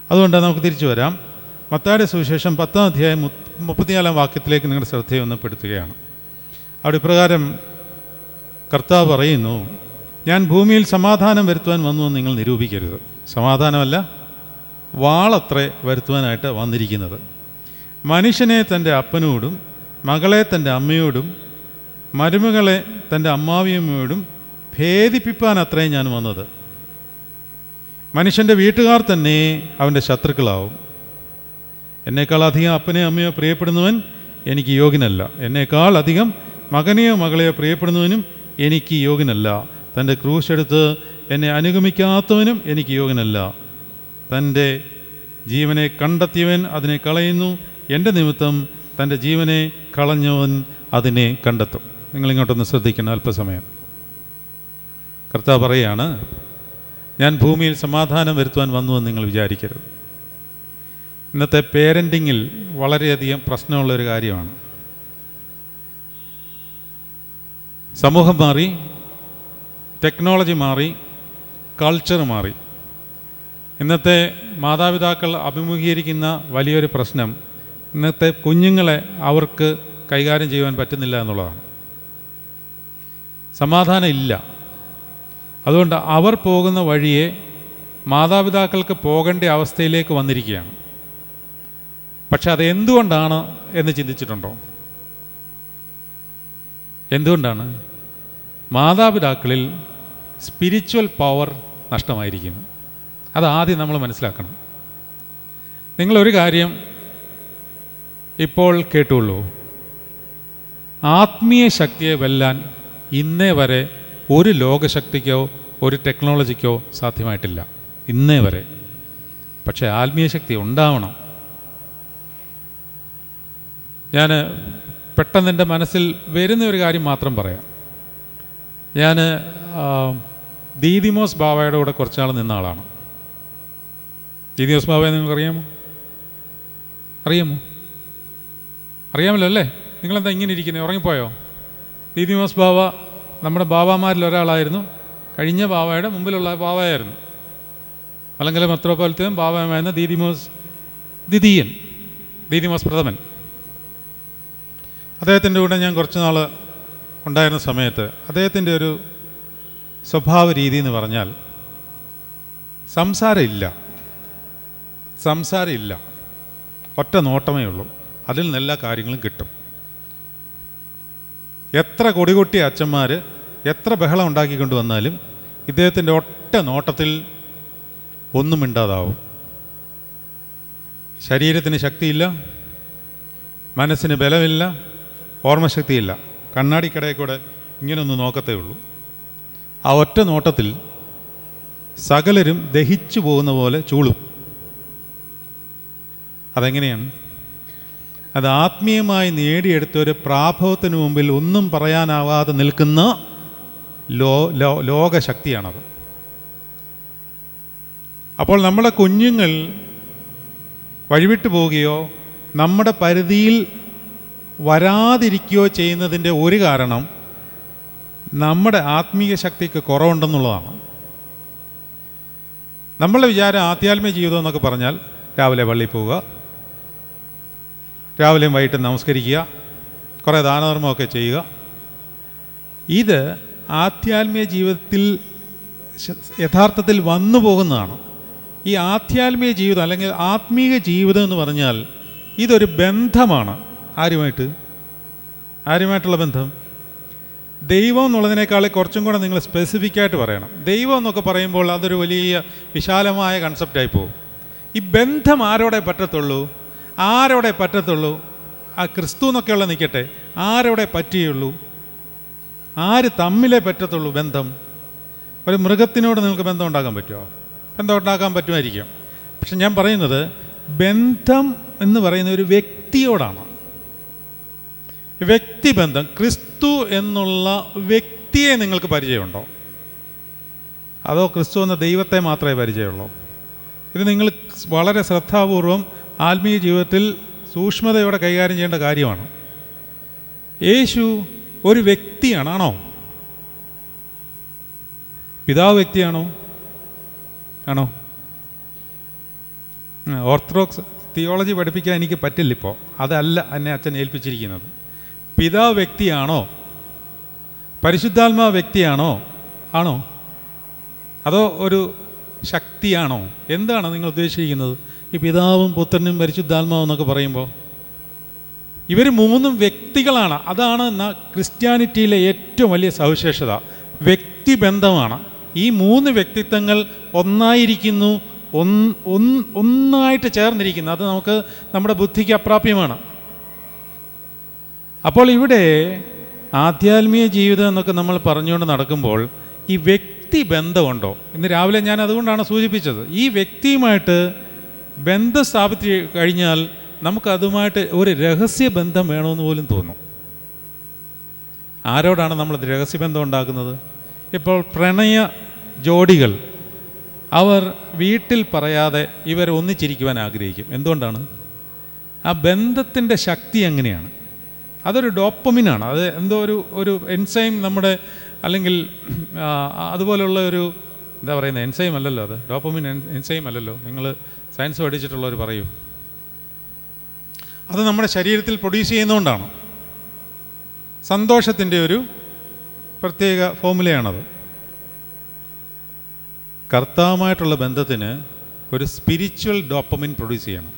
അതുകൊണ്ട് നമുക്ക് തിരിച്ചു വരാം. മത്തായിയുടെ സുവിശേഷം 10-ാം അധ്യായം 34-ാം വാക്യത്തിലേക്ക് നിങ്ങളുടെ ശ്രദ്ധയെ ഒന്ന് പെടുത്തുകയാണ്. അവിടെ ഇപ്രകാരം കർത്താവ് പറയുന്നു, ഞാൻ ഭൂമിയിൽ സമാധാനം വരുത്തുവാൻ വന്നുവെന്ന് നിങ്ങൾ നിരൂപിക്കരുത്. സമാധാനമല്ല, വാളത്രേ വരുത്തുവാനായിട്ട് വന്നിരിക്കുന്നത്. മനുഷ്യനെ തൻ്റെ അപ്പനോടും മകളെ തൻ്റെ അമ്മയോടും മരുമകളെ തൻ്റെ അമ്മാവിയമ്മയോടും ഭേദിപ്പിപ്പാൻ അത്രേ ഞാൻ വന്നത്. മനുഷ്യൻ്റെ വീട്ടുകാർ തന്നെ അവൻ്റെ ശത്രുക്കളാവും. എന്നേക്കാൾ അധികം അപ്പനെയോ അമ്മയോ പ്രിയപ്പെടുന്നവൻ എനിക്ക് യോഗ്യനല്ല. എന്നേക്കാൾ അധികം മകനെയോ മകളെയോ പ്രിയപ്പെടുന്നവനും എനിക്ക് യോഗ്യനല്ല. തൻ്റെ ക്രൂശെടുത്ത് എന്നെ അനുഗമിക്കാത്തവനും എനിക്ക് യോഗ്യനല്ല. തൻ്റെ ജീവനെ കണ്ടെത്തിയവൻ അതിനെ കളയുന്നു. എൻ്റെ നിമിത്തം തൻ്റെ ജീവനെ കളഞ്ഞവൻ അതിനെ കണ്ടെത്തും. നിങ്ങളിങ്ങോട്ടൊന്ന് ശ്രദ്ധിക്കണം അല്പസമയം. കർത്താവ് പറയുകയാണ്, ഞാൻ ഭൂമിയിൽ സമാധാനം വരുത്തുവാൻ വന്നുവെന്ന് നിങ്ങൾ വിചാരിക്കരുത്. ഇന്നത്തെ പേരൻറ്റിങ്ങിൽ വളരെയധികം പ്രശ്നമുള്ളൊരു കാര്യമാണ്. സമൂഹം മാറി, ടെക്നോളജി മാറി, കൾച്ചർ മാറി. ഇന്നത്തെ മാതാപിതാക്കൾ അഭിമുഖീകരിക്കുന്ന വലിയൊരു പ്രശ്നം ഇന്നത്തെ കുഞ്ഞുങ്ങളെ അവർക്ക് കൈകാര്യം ചെയ്യുവാൻ പറ്റുന്നില്ല എന്നുള്ളതാണ്. സമാധാനം ഇല്ല. അതുകൊണ്ട് അവർ പോകുന്ന വഴിയെ മാതാപിതാക്കൾക്ക് പോകേണ്ട അവസ്ഥയിലേക്ക് വന്നിരിക്കുകയാണ്. പക്ഷെ അത് എന്തുകൊണ്ടാണ് എന്ന് ചിന്തിച്ചിട്ടുണ്ടോ? എന്തുകൊണ്ടാണ്? മാതാപിതാക്കളിൽ സ്പിരിച്വൽ പവർ നഷ്ടമായിരിക്കുന്നു. അതാദ്യം നമ്മൾ മനസ്സിലാക്കണം. നിങ്ങളൊരു കാര്യം ഇപ്പോൾ കേട്ടുള്ളൂ, ആത്മീയ ശക്തിയെ വെല്ലാൻ ഇന്നേ വരെ ഒരു ലോകശക്തിക്കോ ഒരു ടെക്നോളജിക്കോ സാധ്യമായിട്ടില്ല, ഇന്നേ വരെ. പക്ഷേ ആത്മീയ ശക്തി ഉണ്ടാവണം. ഞാൻ പെട്ടെന്ന് എൻ്റെ മനസ്സിൽ വരുന്ന ഒരു കാര്യം മാത്രം പറയാം. ഞാൻ ദീദിമോസ് ബാവയുടെ കൂടെ കുറച്ചാൾ നിന്ന ആളാണ്. ദീദിമോസ് ബാവയെ നിങ്ങൾക്കറിയാമോ? അറിയാമോ? അറിയാമല്ലോ അല്ലേ? നിങ്ങളെന്താ ഇങ്ങനെ ഇരിക്കുന്നത്? ഉറങ്ങിപ്പോയോ? ദീദിമോസ് ബാവ നമ്മുടെ ബാവാമാരിൽ ഒരാളായിരുന്നു. കഴിഞ്ഞ ബാവയുടെ മുമ്പിലുള്ള ബാവയായിരുന്നു. മലങ്കര മെത്രോപൊലിത്തൻ ബാവയായിരുന്ന ദീദിമോസ് പ്രഥമൻ. അദ്ദേഹത്തിൻ്റെ കൂടെ ഞാൻ കുറച്ച് നാൾ ഉണ്ടായിരുന്ന സമയത്ത് അദ്ദേഹത്തിൻ്റെ ഒരു സ്വഭാവ രീതി എന്ന് പറഞ്ഞാൽ സംസാരമില്ല, ഒറ്റ നോട്ടമേ ഉള്ളൂ. അതിൽ നിന്ന് എല്ലാ കാര്യങ്ങളും കിട്ടും. എത്ര കൊടികൊട്ടിയ അച്ഛന്മാർ എത്ര ബഹളം ഉണ്ടാക്കിക്കൊണ്ട് വന്നാലും ഇദ്ദേഹത്തിൻ്റെ ഒറ്റ നോട്ടത്തിൽ ഒന്നും മിണ്ടാതാവും. ശരീരത്തിന് ശക്തിയില്ല, മനസ്സിന് ബലമില്ല, ഓർമ്മശക്തിയില്ല. കണ്ണാടിക്കടയിൽ കൂടെ ഇങ്ങനൊന്ന് നോക്കത്തേ ഉള്ളൂ. ആ ഒറ്റ നോട്ടത്തിൽ സകലരും ദഹിച്ചു പോകുന്ന പോലെ ചൂളും. അതെങ്ങനെയാണ്? അത് ആത്മീയമായി നേടിയെടുത്ത ഒരു പ്രാഭവത്തിന് മുമ്പിൽ ഒന്നും പറയാനാവാതെ നിൽക്കുന്ന ലോകശക്തിയാണത്. അപ്പോൾ നമ്മുടെ കുഞ്ഞുങ്ങൾ വഴിവിട്ടു പോവുകയോ നമ്മുടെ പരിധിയിൽ വരാതിരിക്കുകയോ ചെയ്യുന്നതിൻ്റെ ഒരു കാരണം നമ്മുടെ ആത്മീയ ശക്തിക്ക് കുറവുണ്ടെന്നുള്ളതാണ്. നമ്മളുടെ വിചാരം ആധ്യാത്മിക ജീവിതം എന്നൊക്കെ പറഞ്ഞാൽ രാവിലെ പള്ളിയിൽ പോവുക, രാവിലെയും വൈകിട്ട് നമസ്കരിക്കുക, കുറേ ദാനധർമ്മമൊക്കെ ചെയ്യുക. ഇത് ആധ്യാത്മിക ജീവിതത്തിൽ യഥാർത്ഥത്തിൽ വന്നു പോകുന്നതാണ്. ഈ ആധ്യാത്മിക ജീവിതം അല്ലെങ്കിൽ ആത്മീക ജീവിതം എന്ന് പറഞ്ഞാൽ ഇതൊരു ബന്ധമാണ്. ആരുമായിട്ടുള്ള ബന്ധം? ദൈവം എന്നുള്ളതിനേക്കാൾ കുറച്ചും കൂടെ നിങ്ങൾ സ്പെസിഫിക്കായിട്ട് പറയണം. ദൈവം എന്നൊക്കെ പറയുമ്പോൾ അതൊരു വലിയ വിശാലമായ കൺസെപ്റ്റായി പോകും. ഈ ബന്ധം ആരോടെ പറ്റത്തുള്ളൂ? ആ ക്രിസ്തു എന്നൊക്കെയുള്ള നിൽക്കട്ടെ, ആരോടെ പറ്റുകയുള്ളൂ? ആര് തമ്മിലേ പറ്റത്തുള്ളൂ ബന്ധം? ഒരു മൃഗത്തിനോട് നിങ്ങൾക്ക് ബന്ധം ഉണ്ടാക്കാൻ പറ്റുമോ? ബന്ധം ഉണ്ടാക്കാൻ പറ്റുമായിരിക്കും. പക്ഷെ ഞാൻ പറയുന്നത് ബന്ധം എന്ന് പറയുന്ന ഒരു വ്യക്തിയോടാണ്. വ്യക്തിബന്ധം. ക്രിസ്തു എന്നുള്ള വ്യക്തിയെ നിങ്ങൾക്ക് പരിചയമുണ്ടോ? അതോ ക്രിസ്തു എന്ന ദൈവത്തെ മാത്രമേ പരിചയമുള്ളൂ? ഇത് നിങ്ങൾ വളരെ ശ്രദ്ധാപൂർവം ആത്മീയ ജീവിതത്തിൽ സൂക്ഷ്മതയോടെ കൈകാര്യം ചെയ്യേണ്ട കാര്യമാണ്. യേശു ഒരു വ്യക്തിയാണ്. ആണോ? പിതാവ് വ്യക്തിയാണോ? ആണോ? ഓർത്തഡോക്സ് തിയോളജി പഠിപ്പിക്കാൻ എനിക്ക് പറ്റില്ലിപ്പോൾ. അതല്ല എന്നെ അച്ഛൻ ഏൽപ്പിച്ചിരിക്കുന്നത്. പിതാവ് വ്യക്തിയാണോ? പരിശുദ്ധാത്മാവ് വ്യക്തിയാണോ? ആണോ? അതോ ഒരു ശക്തിയാണോ? എന്താണ് നിങ്ങൾ ഉദ്ദേശിക്കുന്നത്? ഈ പിതാവും പുത്രനും പരിശുദ്ധാത്മാവും എന്നൊക്കെ പറയുമ്പോൾ ഇവർ മൂന്നും വ്യക്തികളാണ്. അതാണ് ക്രിസ്ത്യാനിറ്റിയിലെ ഏറ്റവും വലിയ സവിശേഷത. വ്യക്തിബന്ധമാണ്. ഈ മൂന്ന് വ്യക്തിത്വങ്ങൾ ഒന്നായിരിക്കുന്നു, ഒന്നായിട്ട് ചേർന്നിരിക്കുന്നു. അത് നമ്മുടെ ബുദ്ധിക്ക് അപ്രാപ്യമാണ്. അപ്പോൾ ഇവിടെ ആധ്യാത്മിക ജീവിതം എന്നൊക്കെ നമ്മൾ പറഞ്ഞുകൊണ്ട് നടക്കുമ്പോൾ ഈ വ്യക്തിബന്ധമുണ്ടോ? ഇന്ന് രാവിലെ ഞാൻ അതുകൊണ്ടാണ് സൂചിപ്പിച്ചത്. ഈ വ്യക്തിയുമായിട്ട് ബന്ധം സ്ഥാപിച്ച് കഴിഞ്ഞാൽ നമുക്കതുമായിട്ട് ഒരു രഹസ്യബന്ധം വേണമെന്ന് പോലും തോന്നും. ആരോടാണ് നമ്മൾ രഹസ്യബന്ധം ഉണ്ടാക്കുന്നത്? ഇപ്പോൾ പ്രണയ ജോഡികൾ അവർ വീട്ടിൽ പറയാതെ ഇവർ ഒന്നിച്ചിരിക്കുവാൻ ആഗ്രഹിക്കും. എന്തുകൊണ്ടാണ്? ആ ബന്ധത്തിൻ്റെ ശക്തി എങ്ങനെയാണ്? അതൊരു ഡോപ്പമിനാണ്. അത് എന്തോ ഒരു എൻസൈം നമ്മുടെ, അല്ലെങ്കിൽ അതുപോലുള്ള ഒരു എന്താ പറയുന്നത്, എൻസൈം അല്ലല്ലോ അത്. ഡോപ്പമിൻ എൻസൈം അല്ലല്ലോ. നിങ്ങൾ സയൻസ് പഠിച്ചിട്ടുള്ളവർ പറയൂ. അത് നമ്മുടെ ശരീരത്തിൽ പ്രൊഡ്യൂസ് ചെയ്യുന്നതുകൊണ്ടാണ്. സന്തോഷത്തിൻ്റെ ഒരു പ്രത്യേക ഫോമുലയാണത്. കർത്താവുമായിട്ടുള്ള ബന്ധത്തിന് ഒരു സ്പിരിച്വൽ ഡോപ്പമിൻ പ്രൊഡ്യൂസ് ചെയ്യണം.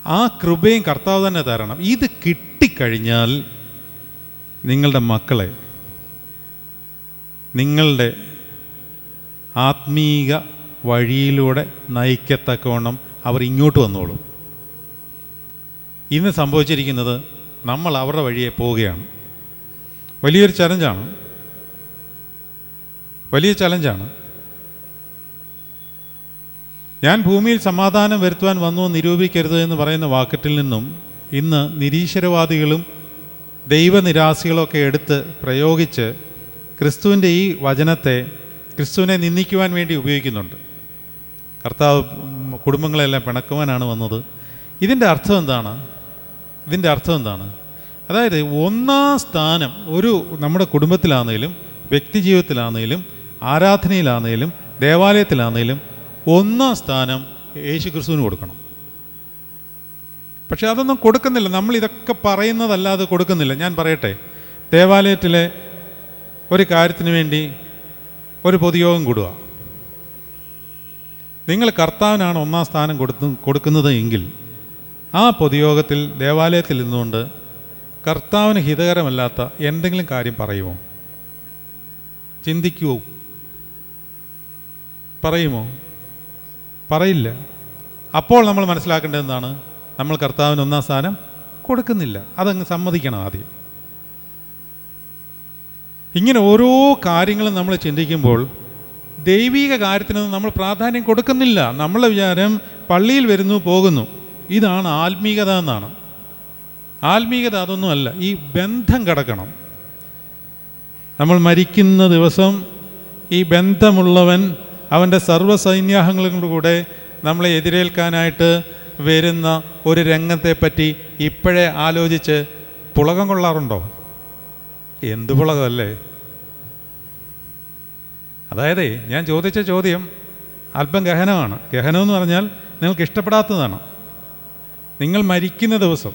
ആ കൃപയും കർത്താവ് തന്നെ തരണം. ഇത് കിട്ടിക്കഴിഞ്ഞാൽ നിങ്ങളുടെ മക്കളെ നിങ്ങളുടെ ആത്മീക വഴിയിലൂടെ നയിക്കത്തക്കവണ്ണം അവർ ഇങ്ങോട്ട് വന്നോളും. ഇന്ന് സംഭവിച്ചിരിക്കുന്നത് നമ്മൾ അവരുടെ വഴിയെ പോവുകയാണ്. വലിയൊരു ചലഞ്ചാണ്. ഞാൻ ഭൂമിയിൽ സമാധാനം വരുത്തുവാൻ വന്നു നിരൂപിക്കരുത് എന്ന് പറയുന്ന വാക്കറ്റിൽ നിന്നും ഇന്ന് നിരീശ്വരവാദികളും ദൈവനിരാസികളൊക്കെ എടുത്ത് പ്രയോഗിച്ച് ക്രിസ്തുവിൻ്റെ ഈ വചനത്തെ ക്രിസ്തുവിനെ നിന്ദിക്കുവാൻ വേണ്ടി ഉപയോഗിക്കുന്നുണ്ട്. കർത്താവ് കുടുംബങ്ങളെല്ലാം പിണക്കുവാനാണ് വന്നത്. ഇതിൻ്റെ അർത്ഥം എന്താണ്? അതായത് ഒന്നാം സ്ഥാനം നമ്മുടെ കുടുംബത്തിലാണെങ്കിലും വ്യക്തി ജീവിതത്തിലാണെങ്കിലും ആരാധനയിലാണെങ്കിലും ദേവാലയത്തിലാണെങ്കിലും ഒന്നാം സ്ഥാനം യേശു ക്രിസ്തുവിന് കൊടുക്കണം. പക്ഷെ അതൊന്നും കൊടുക്കുന്നില്ല. നമ്മൾ ഇതൊക്കെ പറയുന്നതല്ലാതെ കൊടുക്കുന്നില്ല. ഞാൻ പറയട്ടെ, ദേവാലയത്തിലെ ഒരു കാര്യത്തിന് വേണ്ടി ഒരു പൊതുയോഗം കൂടുക. നിങ്ങൾ കർത്താവിനാണ് ഒന്നാം സ്ഥാനം കൊടുക്കുന്നത് എങ്കിൽ ആ പൊതുയോഗത്തിൽ ദേവാലയത്തിൽ നിന്നുകൊണ്ട് കർത്താവിന് ഹിതകരമല്ലാത്ത എന്തെങ്കിലും കാര്യം പറയുമോ? ചിന്തിക്കുമോ? പറയുമോ? പറയില്ല. അപ്പോൾ നമ്മൾ മനസ്സിലാക്കേണ്ടത് എന്താണ്? നമ്മൾ കർത്താവിന് ഒന്നാം സ്ഥാനം കൊടുക്കുന്നില്ല. അതങ്ങ് സമ്മതിക്കണം ആദ്യം. ഇങ്ങനെ ഓരോ കാര്യങ്ങളും നമ്മൾ ചിന്തിക്കുമ്പോൾ ദൈവിക കാര്യത്തിനൊന്നും നമ്മൾ പ്രാധാന്യം കൊടുക്കുന്നില്ല. നമ്മളെ വിചാരം പള്ളിയിൽ വരുന്നു പോകുന്നു, ഇതാണ് ആത്മീകത എന്നാണ്. ആത്മീകത അതൊന്നുമല്ല. ഈ ബന്ധം കിടക്കണം. നമ്മൾ മരിക്കുന്ന ദിവസം ഈ ബന്ധമുള്ളവൻ അവൻ്റെ സർവ്വസൈന്യാഹങ്ങളുടെ കൂടെ നമ്മളെ എതിരേൽക്കാനായിട്ട് വരുന്ന ഒരു രംഗത്തെപ്പറ്റി ഇപ്പോഴേ ആലോചിച്ച് പുളകം കൊള്ളാറുണ്ടോ? എന്ത് പുളകമല്ലേ! അതായത് ഞാൻ ചോദിച്ച ചോദ്യം അല്പം ഗഹനമാണ്. ഗഹനമെന്ന് പറഞ്ഞാൽ നിങ്ങൾക്ക് ഇഷ്ടപ്പെടാത്തതാണ്. നിങ്ങൾ മരിക്കുന്ന ദിവസം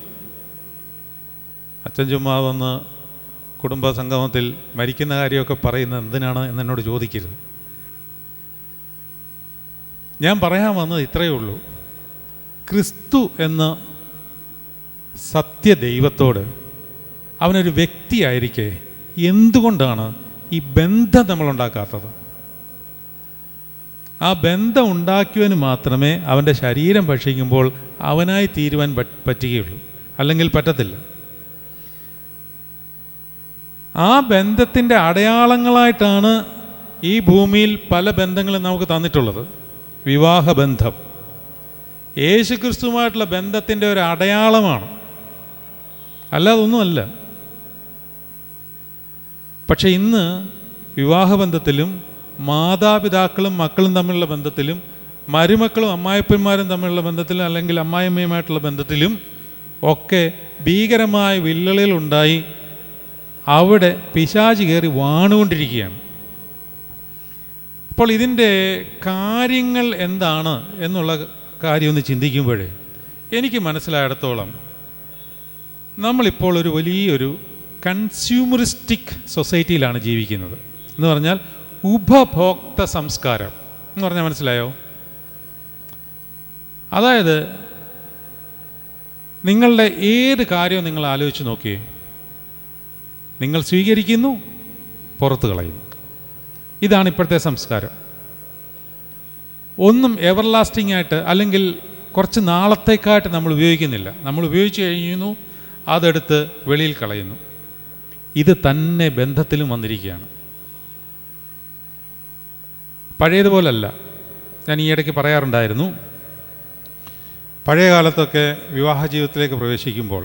അച്ഛൻ ചുമ്മാ വന്ന് കുടുംബ സംഗമത്തിൽ മരിക്കുന്ന കാര്യമൊക്കെ പറയുന്നത് എന്തിനാണ് എന്നോട് ചോദിക്കരുത്. ഞാൻ പറയാൻ വന്നത് ഇത്രയേ ഉള്ളൂ. ക്രിസ്തു എന്ന സത്യദൈവത്തോട് അവനൊരു വ്യക്തിയായിരിക്കെ എന്തുകൊണ്ടാണ് ഈ ബന്ധം നമ്മളുണ്ടാക്കാത്തത്? ആ ബന്ധം ഉണ്ടാക്കിയവന് മാത്രമേ അവൻ്റെ ശരീരം ഭക്ഷിക്കുമ്പോൾ അവനായി തീരുവാൻ പറ്റുകയുള്ളൂ, അല്ലെങ്കിൽ പറ്റത്തില്ല. ആ ബന്ധത്തിൻ്റെ അടയാളങ്ങളായിട്ടാണ് ഈ ഭൂമിയിൽ പല ബന്ധങ്ങളും നമുക്ക് തന്നിട്ടുള്ളത്. വിവാഹബന്ധം യേശുക്രിസ്തുവുമായിട്ടുള്ള ബന്ധത്തിൻ്റെ ഒരു അടയാളമാണ്, അല്ലാതൊന്നുമല്ല. പക്ഷെ ഇന്ന് വിവാഹബന്ധത്തിലും മാതാപിതാക്കളും മക്കളും തമ്മിലുള്ള ബന്ധത്തിലും, മരുമക്കളും അമ്മായിപ്പന്മാരും തമ്മിലുള്ള ബന്ധത്തിലും, അല്ലെങ്കിൽ അമ്മായിയമ്മയുമായിട്ടുള്ള ബന്ധത്തിലും ഒക്കെ ഭീകരമായ വിള്ളലുകളുണ്ടായി അവിടെ പിശാച് കയറി വാണുകൊണ്ടിരിക്കുകയാണ്. അപ്പോൾ ഇതിൻ്റെ കാര്യങ്ങൾ എന്താണ് എന്നുള്ള കാര്യം ഒന്ന് ചിന്തിക്കുമ്പോഴേ എനിക്ക് മനസ്സിലായിടത്തോളം നമ്മളിപ്പോൾ ഒരു വലിയൊരു കൺസ്യൂമറിസ്റ്റിക് സൊസൈറ്റിയിലാണ് ജീവിക്കുന്നത്. എന്ന് പറഞ്ഞാൽ ഉപഭോക്ത സംസ്കാരം എന്ന് പറഞ്ഞാൽ മനസ്സിലായോ? അതായത് നിങ്ങളുടെ ഏത് കാര്യവും നിങ്ങൾ ആലോചിച്ച് നോക്കിയേ, നിങ്ങൾ സ്വീകരിക്കുന്നു, പുറത്ത് കളയുന്നു. ഇതാണ് ഇപ്പോഴത്തെ സംസ്കാരം. ഒന്നും എവർലാസ്റ്റിംഗ് ആയിട്ട് അല്ലെങ്കിൽ കുറച്ച് നാളത്തേക്കായിട്ട് നമ്മൾ ഉപയോഗിക്കുന്നില്ല. നമ്മൾ ഉപയോഗിച്ച് കഴിഞ്ഞു, അതെടുത്ത് വെളിയിൽ കളയുന്നു. ഇത് തന്നെ ബന്ധത്തിലും വന്നിരിക്കുകയാണ്. പഴയതുപോലല്ല. ഞാൻ ഈ ഇടയ്ക്ക് പറയാറുണ്ടായിരുന്നു, പഴയ കാലത്തൊക്കെ വിവാഹ ജീവിതത്തിലേക്ക് പ്രവേശിക്കുമ്പോൾ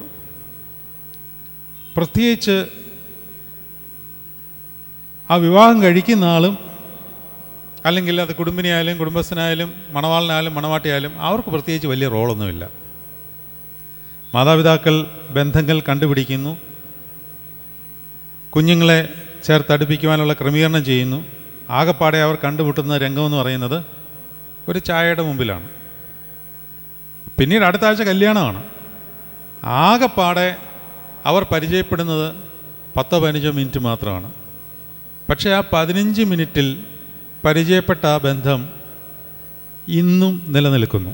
പ്രത്യേകിച്ച് ആ വിവാഹം കഴിക്കുന്ന ആളും അല്ലെങ്കിൽ അത് കുടുംബിനിയായാലും കുടുംബസ്ഥനായാലും മണവാളനായാലും മണവാട്ടിയായാലും അവർക്ക് പ്രത്യേകിച്ച് വലിയ റോളൊന്നുമില്ല. മാതാപിതാക്കൾ ബന്ധങ്ങൾ കണ്ടുപിടിക്കുന്നു, കുഞ്ഞുങ്ങളെ ചേർത്തടുപ്പിക്കുവാനുള്ള ക്രമീകരണം ചെയ്യുന്നു. ആകപ്പാടെ അവർ കണ്ടുമുട്ടുന്ന രംഗമെന്ന് പറയുന്നത് ഒരു ചായയുടെ മുമ്പിലാണ്. പിന്നീട് അടുത്ത ആഴ്ച കല്യാണമാണ്. ആകപ്പാടെ അവർ പരിചയപ്പെടുന്നത് 10-15 മിനിറ്റ് മാത്രമാണ്. പക്ഷേ ആ 15 മിനിറ്റിൽ പരിചയപ്പെട്ട ആ ബന്ധം ഇന്നും നിലനിൽക്കുന്നു.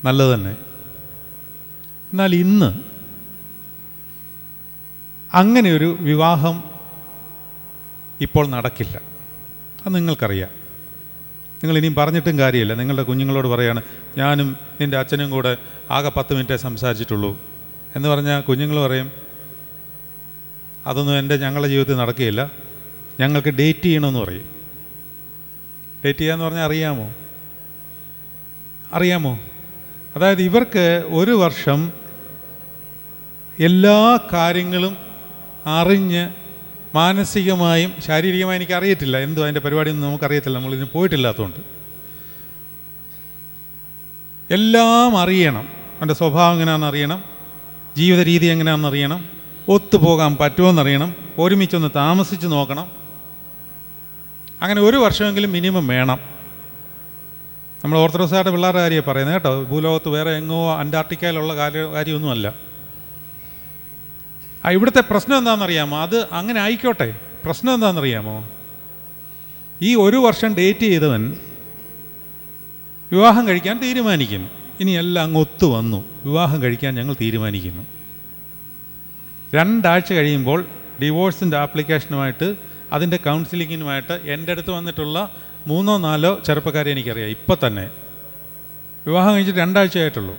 നല്ലത് തന്നെ. എന്നാൽ ഇന്ന് അങ്ങനെയൊരു വിവാഹം ഇപ്പോൾ നടക്കില്ല. അത് നിങ്ങൾക്കറിയാം. നിങ്ങൾ ഇനിയും പറഞ്ഞിട്ടും കാര്യമില്ല. നിങ്ങളുടെ കുഞ്ഞുങ്ങളോട് പറയാണ്, ഞാനും നിൻ്റെ അച്ഛനും കൂടെ ആകെ 10 മിനിറ്റേ സംസാരിച്ചിട്ടുള്ളൂ എന്ന് പറഞ്ഞാൽ കുഞ്ഞുങ്ങൾ പറയും, അതൊന്നും ഞങ്ങളുടെ ജീവിതത്തിൽ നടക്കുകയില്ല, ഞങ്ങൾക്ക് ഡേറ്റ് ചെയ്യണമെന്ന് പറയും. ഡേറ്റ് ചെയ്യാന്ന് പറഞ്ഞാൽ അറിയാമോ? അതായത് ഇവർക്ക് ഒരു വർഷം എല്ലാ കാര്യങ്ങളും അറിഞ്ഞ് മാനസികമായും ശാരീരികമായും എനിക്കറിയത്തില്ല, എന്തോ അതിൻ്റെ പരിപാടിയൊന്നും നമുക്കറിയത്തില്ല, നമ്മളിതിന് പോയിട്ടില്ലാത്തതുകൊണ്ട്. എല്ലാം അറിയണം. അവൻ്റെ സ്വഭാവം എങ്ങനെയാണെന്ന് അറിയണം, ജീവിത രീതി എങ്ങനെയാണെന്ന് അറിയണം, ഒത്തുപോകാൻ പറ്റുമോയെന്നറിയണം, ഒരുമിച്ചൊന്ന് താമസിച്ച് നോക്കണം. അങ്ങനെ ഒരു വർഷമെങ്കിലും മിനിമം വേണം. നമ്മൾ ഓർത്തഡോക്സായിട്ട് പിള്ളേരുടെ കാര്യമാണ് പറയുന്നത് കേട്ടോ. ഭൂലോകത്ത് വേറെ എങ്ങോ അന്റാർട്ടിക്കയിലുള്ള കാര്യമൊന്നുമല്ല. ഇവിടുത്തെ പ്രശ്നം എന്താണെന്നറിയാമോ? അത് അങ്ങനെ ആയിക്കോട്ടെ. പ്രശ്നം എന്താണെന്നറിയാമോ? ഈ ഒരു വർഷം ഡേറ്റ് ചെയ്തവൻ വിവാഹം കഴിക്കാൻ തീരുമാനിക്കുന്നു. ഇനി എല്ലാം അങ്ങ് ഒത്തു വന്നു, വിവാഹം കഴിക്കാൻ ഞങ്ങൾ തീരുമാനിക്കുന്നു. 2 ആഴ്ച കഴിയുമ്പോൾ ഡിവോഴ്സിൻ്റെ ആപ്ലിക്കേഷനുമായിട്ട് അതിൻ്റെ കൗൺസിലിങ്ങിനുമായിട്ട് എൻ്റെ അടുത്ത് വന്നിട്ടുള്ള 3-4 ചെറുപ്പക്കാരെ എനിക്കറിയാം. ഇപ്പം തന്നെ വിവാഹം കഴിച്ചിട്ട് 2 ആഴ്ചയായിട്ടുള്ളൂ.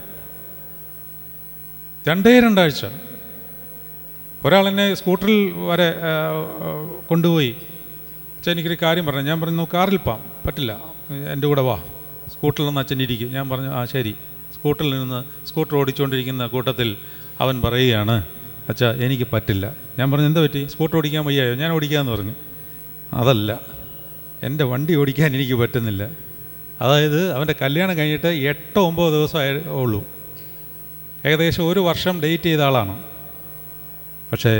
2 ആഴ്ച. ഒരാൾ എന്നെ സ്കൂട്ടറിൽ വരെ കൊണ്ടുപോയി. അച്ഛൻ എനിക്കൊരു കാര്യം പറഞ്ഞു. ഞാൻ പറഞ്ഞു, കാറിൽ പോകാം. പറ്റില്ല, എൻ്റെ കൂടെ വാ, സ്കൂട്ടറിൽ നിന്ന് അച്ഛൻ ഇരിക്കും. ഞാൻ പറഞ്ഞു, ആ ശരി. സ്കൂട്ടറിൽ നിന്ന് സ്കൂട്ടർ ഓടിച്ചുകൊണ്ടിരിക്കുന്ന കൂട്ടത്തിൽ അവൻ പറയുകയാണ്, അച്ഛാ എനിക്ക് പറ്റില്ല. ഞാൻ പറഞ്ഞു, എന്താ പറ്റി? സ്കൂട്ടർ ഓടിക്കാൻ വയ്യായോ? ഞാൻ ഓടിക്കാമെന്ന് പറഞ്ഞു. അതല്ല, എൻ്റെ വണ്ടി ഓടിക്കാൻ എനിക്ക് പറ്റുന്നില്ല. അതായത് അവൻ്റെ കല്യാണം കഴിഞ്ഞിട്ട് 8-9 ദിവസമേ ഉള്ളൂ. ഏകദേശം 1 വർഷം ഡേറ്റ് ചെയ്ത ആളാണ്. പക്ഷേ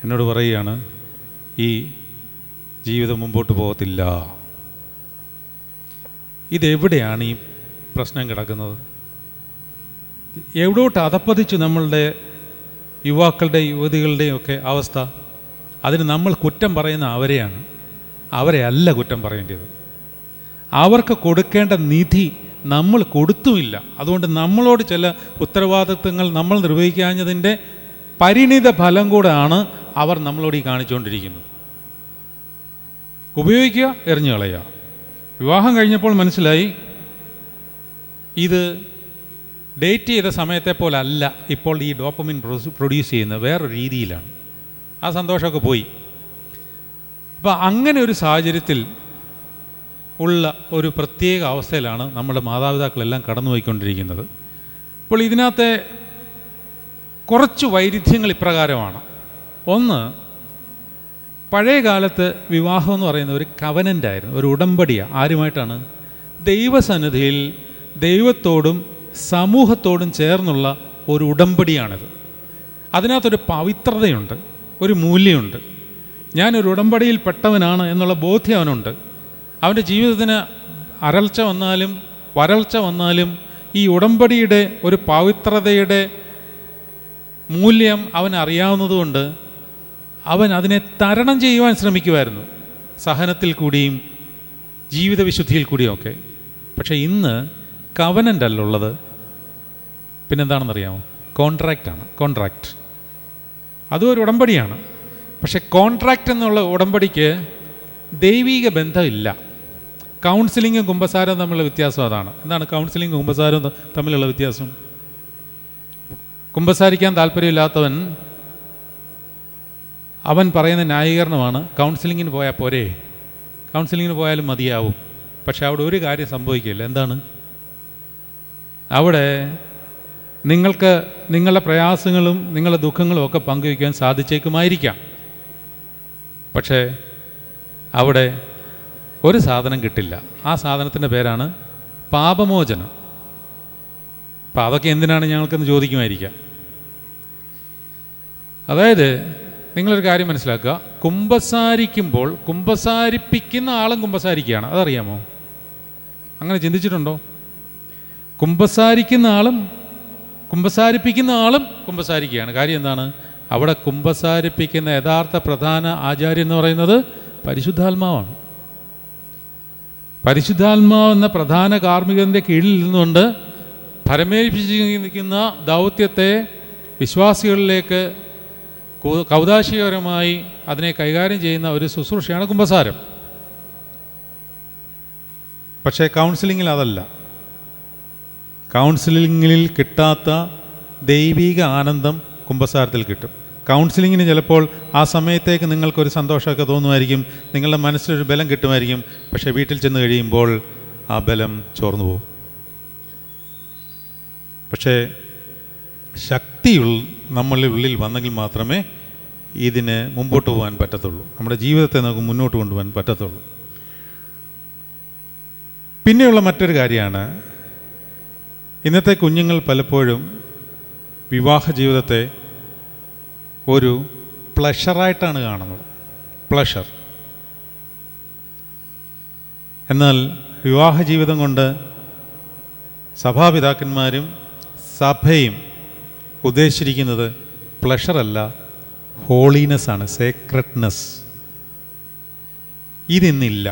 എന്നോട് പറയുകയാണ്, ഈ ജീവിതം മുമ്പോട്ട് പോകത്തില്ല. ഇതെവിടെയാണ് ഈ പ്രശ്നം കിടക്കുന്നത്? എവിടോട്ട് അധപ്പതിച്ചു നമ്മളുടെ യുവാക്കളുടെ യുവതികളുടെയും ഒക്കെ അവസ്ഥ? അതിന് നമ്മൾ കുറ്റം പറയുന്ന അവരെയാണ്, അവരെ അല്ല കുറ്റം പറയേണ്ടത്. അവർക്ക് കൊടുക്കേണ്ട നിധി നമ്മൾ കൊടുത്തുമില്ല. അതുകൊണ്ട് നമ്മളോട് ചില ഉത്തരവാദിത്വങ്ങൾ നമ്മൾ നിർവഹിക്കാഞ്ഞതിൻ്റെ പരിണിത ഫലം കൂടെയാണ് അവർ നമ്മളോട് ഈ കാണിച്ചുകൊണ്ടിരിക്കുന്നത്. ഉപയോഗിക്കുക, എറിഞ്ഞു കളയുക. വിവാഹം കഴിഞ്ഞപ്പോൾ മനസ്സിലായി ഇത് ഡേറ്റ് ചെയ്ത സമയത്തെ പോലെ അല്ല ഇപ്പോൾ ഈ ഡോപ്പമിൻ പ്രൊഡ്യൂസ് ചെയ്യുന്നത്, വേറൊരു രീതിയിലാണ്. ആ സന്തോഷമൊക്കെ പോയി. അപ്പോൾ അങ്ങനെ ഒരു സാഹചര്യത്തിൽ ഉള്ള ഒരു പ്രത്യേക അവസ്ഥയിലാണ് നമ്മുടെ മാതാപിതാക്കളെല്ലാം കടന്നുപോയിക്കൊണ്ടിരിക്കുന്നത്. അപ്പോൾ ഇതിനകത്തെ കുറച്ച് വൈരുദ്ധ്യങ്ങൾ ഇപ്രകാരമാണ്. ഒന്ന്, പഴയ കാലത്ത് വിവാഹം എന്ന് പറയുന്ന ഒരു കവനൻ്റായിരുന്നു, ഒരു ഉടമ്പടിയാണ്. ആരുമായിട്ടാണ്? ദൈവസന്നിധിയിൽ ദൈവത്തോടും സമൂഹത്തോടും ചേർന്നുള്ള ഒരു ഉടമ്പടിയാണിത്. അതിനകത്തൊരു പവിത്രതയുണ്ട്, ഒരു മൂല്യമുണ്ട്. ഞാനൊരു ഉടമ്പടിയിൽ പെട്ടവനാണ് എന്നുള്ള ബോധ്യം അവനുണ്ട്. അവൻ്റെ ജീവിതത്തിന് അരൾച്ച വന്നാലും വരൾച്ച വന്നാലും ഈ ഉടമ്പടിയുടെ ഒരു പവിത്രതയുടെ മൂല്യം അവൻ അറിയാവുന്നതുകൊണ്ട് അവൻ അതിനെ തരണം ചെയ്യുവാൻ ശ്രമിക്കുമായിരുന്നു, സഹനത്തിൽ കൂടിയും ജീവിത വിശുദ്ധിയിൽ കൂടിയും ഒക്കെ. പക്ഷേ ഇന്ന് കവനൻ്റ് അല്ല ഉള്ളത്, പിന്നെന്താണെന്നറിയാമോ? കോൺട്രാക്റ്റാണ്. കോൺട്രാക്റ്റ് അതും ഒരു ഉടമ്പടിയാണ്. പക്ഷേ കോൺട്രാക്റ്റ് എന്നുള്ള ഉടമ്പടിക്ക് ദൈവീക ബന്ധമില്ല. കൗൺസിലിങ്ങും കുമ്പസാരവും തമ്മിലുള്ള വ്യത്യാസം അതാണ്. എന്താണ് കൗൺസിലിങ്ങും കുമ്പസാരവും തമ്മിലുള്ള വ്യത്യാസം? കുമ്പസാരിക്കാൻ താല്പര്യമില്ലാത്തവൻ അവൻ പറയുന്ന ന്യായീകരണമാണ്, കൗൺസിലിങ്ങിന് പോയാൽ പോരെ, കൗൺസിലിങ്ങിന് പോയാലും മതിയാവും. പക്ഷെ അവിടെ ഒരു കാര്യം സംഭവിക്കില്ല. എന്താണ്? അവിടെ നിങ്ങൾക്ക് നിങ്ങളുടെ പ്രയാസങ്ങളും നിങ്ങളുടെ ദുഃഖങ്ങളും ഒക്കെ പങ്കുവയ്ക്കാൻ സാധിച്ചേക്കുമായിരിക്കാം. പക്ഷേ അവിടെ ഒരു സാധനം കിട്ടില്ല. ആ സാധനത്തിൻ്റെ പേരാണ് പാപമോചനം. അപ്പം അതൊക്കെ എന്തിനാണ് ഞങ്ങൾക്കെന്ന് ചോദിക്കുമായിരിക്കാം. അതായത് നിങ്ങളൊരു കാര്യം മനസ്സിലാക്കുക, കുമ്പസാരിക്കുമ്പോൾ കുമ്പസാരിപ്പിക്കുന്ന ആളും കുമ്പസാരിക്കുകയാണ്. അതറിയാമോ? അങ്ങനെ ചിന്തിച്ചിട്ടുണ്ടോ? കുമ്പസാരിക്കുന്ന ആളും കുമ്പസാരിപ്പിക്കുന്ന ആളും കുമ്പസാരിക്കുകയാണ്. കാര്യം എന്താണ്? അവിടെ കുമ്പസാരിപ്പിക്കുന്ന യഥാർത്ഥ പ്രധാന ആചാര്യൻ എന്ന് പറയുന്നത് പരിശുദ്ധാത്മാവാണ്. പരിശുദ്ധാത്മാവ് എന്ന പ്രധാന കാർമ്മികൻ്റെ കീഴിൽ നിന്നുകൊണ്ട് ഫലമേൽപ്പിച്ചിരിക്കുന്ന ദൗത്യത്തെ വിശ്വാസികളിലേക്ക് കൗദാശികപരമായി അതിനെ കൈകാര്യം ചെയ്യുന്ന ഒരു ശുശ്രൂഷയാണ് കുമ്പസാരം. പക്ഷേ കൗൺസിലിങ്ങിൽ അതല്ല. കൗൺസിലിങ്ങിൽ കിട്ടാത്ത ദൈവിക ആനന്ദം കുമ്പസാരത്തിൽ കിട്ടും. കൗൺസിലിങ്ങിന് ചിലപ്പോൾ ആ സമയത്തേക്ക് നിങ്ങൾക്കൊരു സന്തോഷമൊക്കെ തോന്നുമായിരിക്കും, നിങ്ങളുടെ മനസ്സിലൊരു ബലം കിട്ടുമായിരിക്കും. പക്ഷേ വീട്ടിൽ ചെന്ന് കഴിയുമ്പോൾ ആ ബലം ചോർന്നു പോകും. പക്ഷേ ശക്തി നമ്മളുടെ ഉള്ളിൽ വന്നെങ്കിൽ മാത്രമേ ഇതിന് മുമ്പോട്ട് പോകാൻ പറ്റത്തുള്ളൂ, നമ്മുടെ ജീവിതത്തെ നമുക്ക് മുന്നോട്ട് കൊണ്ടുപോകാൻ പറ്റത്തുള്ളൂ. പിന്നെയുള്ള മറ്റൊരു കാര്യമാണ്, ഇന്നത്തെ കുഞ്ഞുങ്ങൾ പലപ്പോഴും വിവാഹ ജീവിതത്തെ ഒരു പ്ലഷറായിട്ടാണ് കാണുന്നത്. പ്ലഷർ. എന്നാൽ വിവാഹ ജീവിതം കൊണ്ട് സഭാപിതാക്കന്മാരും സഭയും ഉദ്ദേശിച്ചിരിക്കുന്നത് പ്ലഷറല്ല, ഹോളിനെസ്സാണ്, സേക്രഡ്നെസ്. ഇതിന്നില്ല.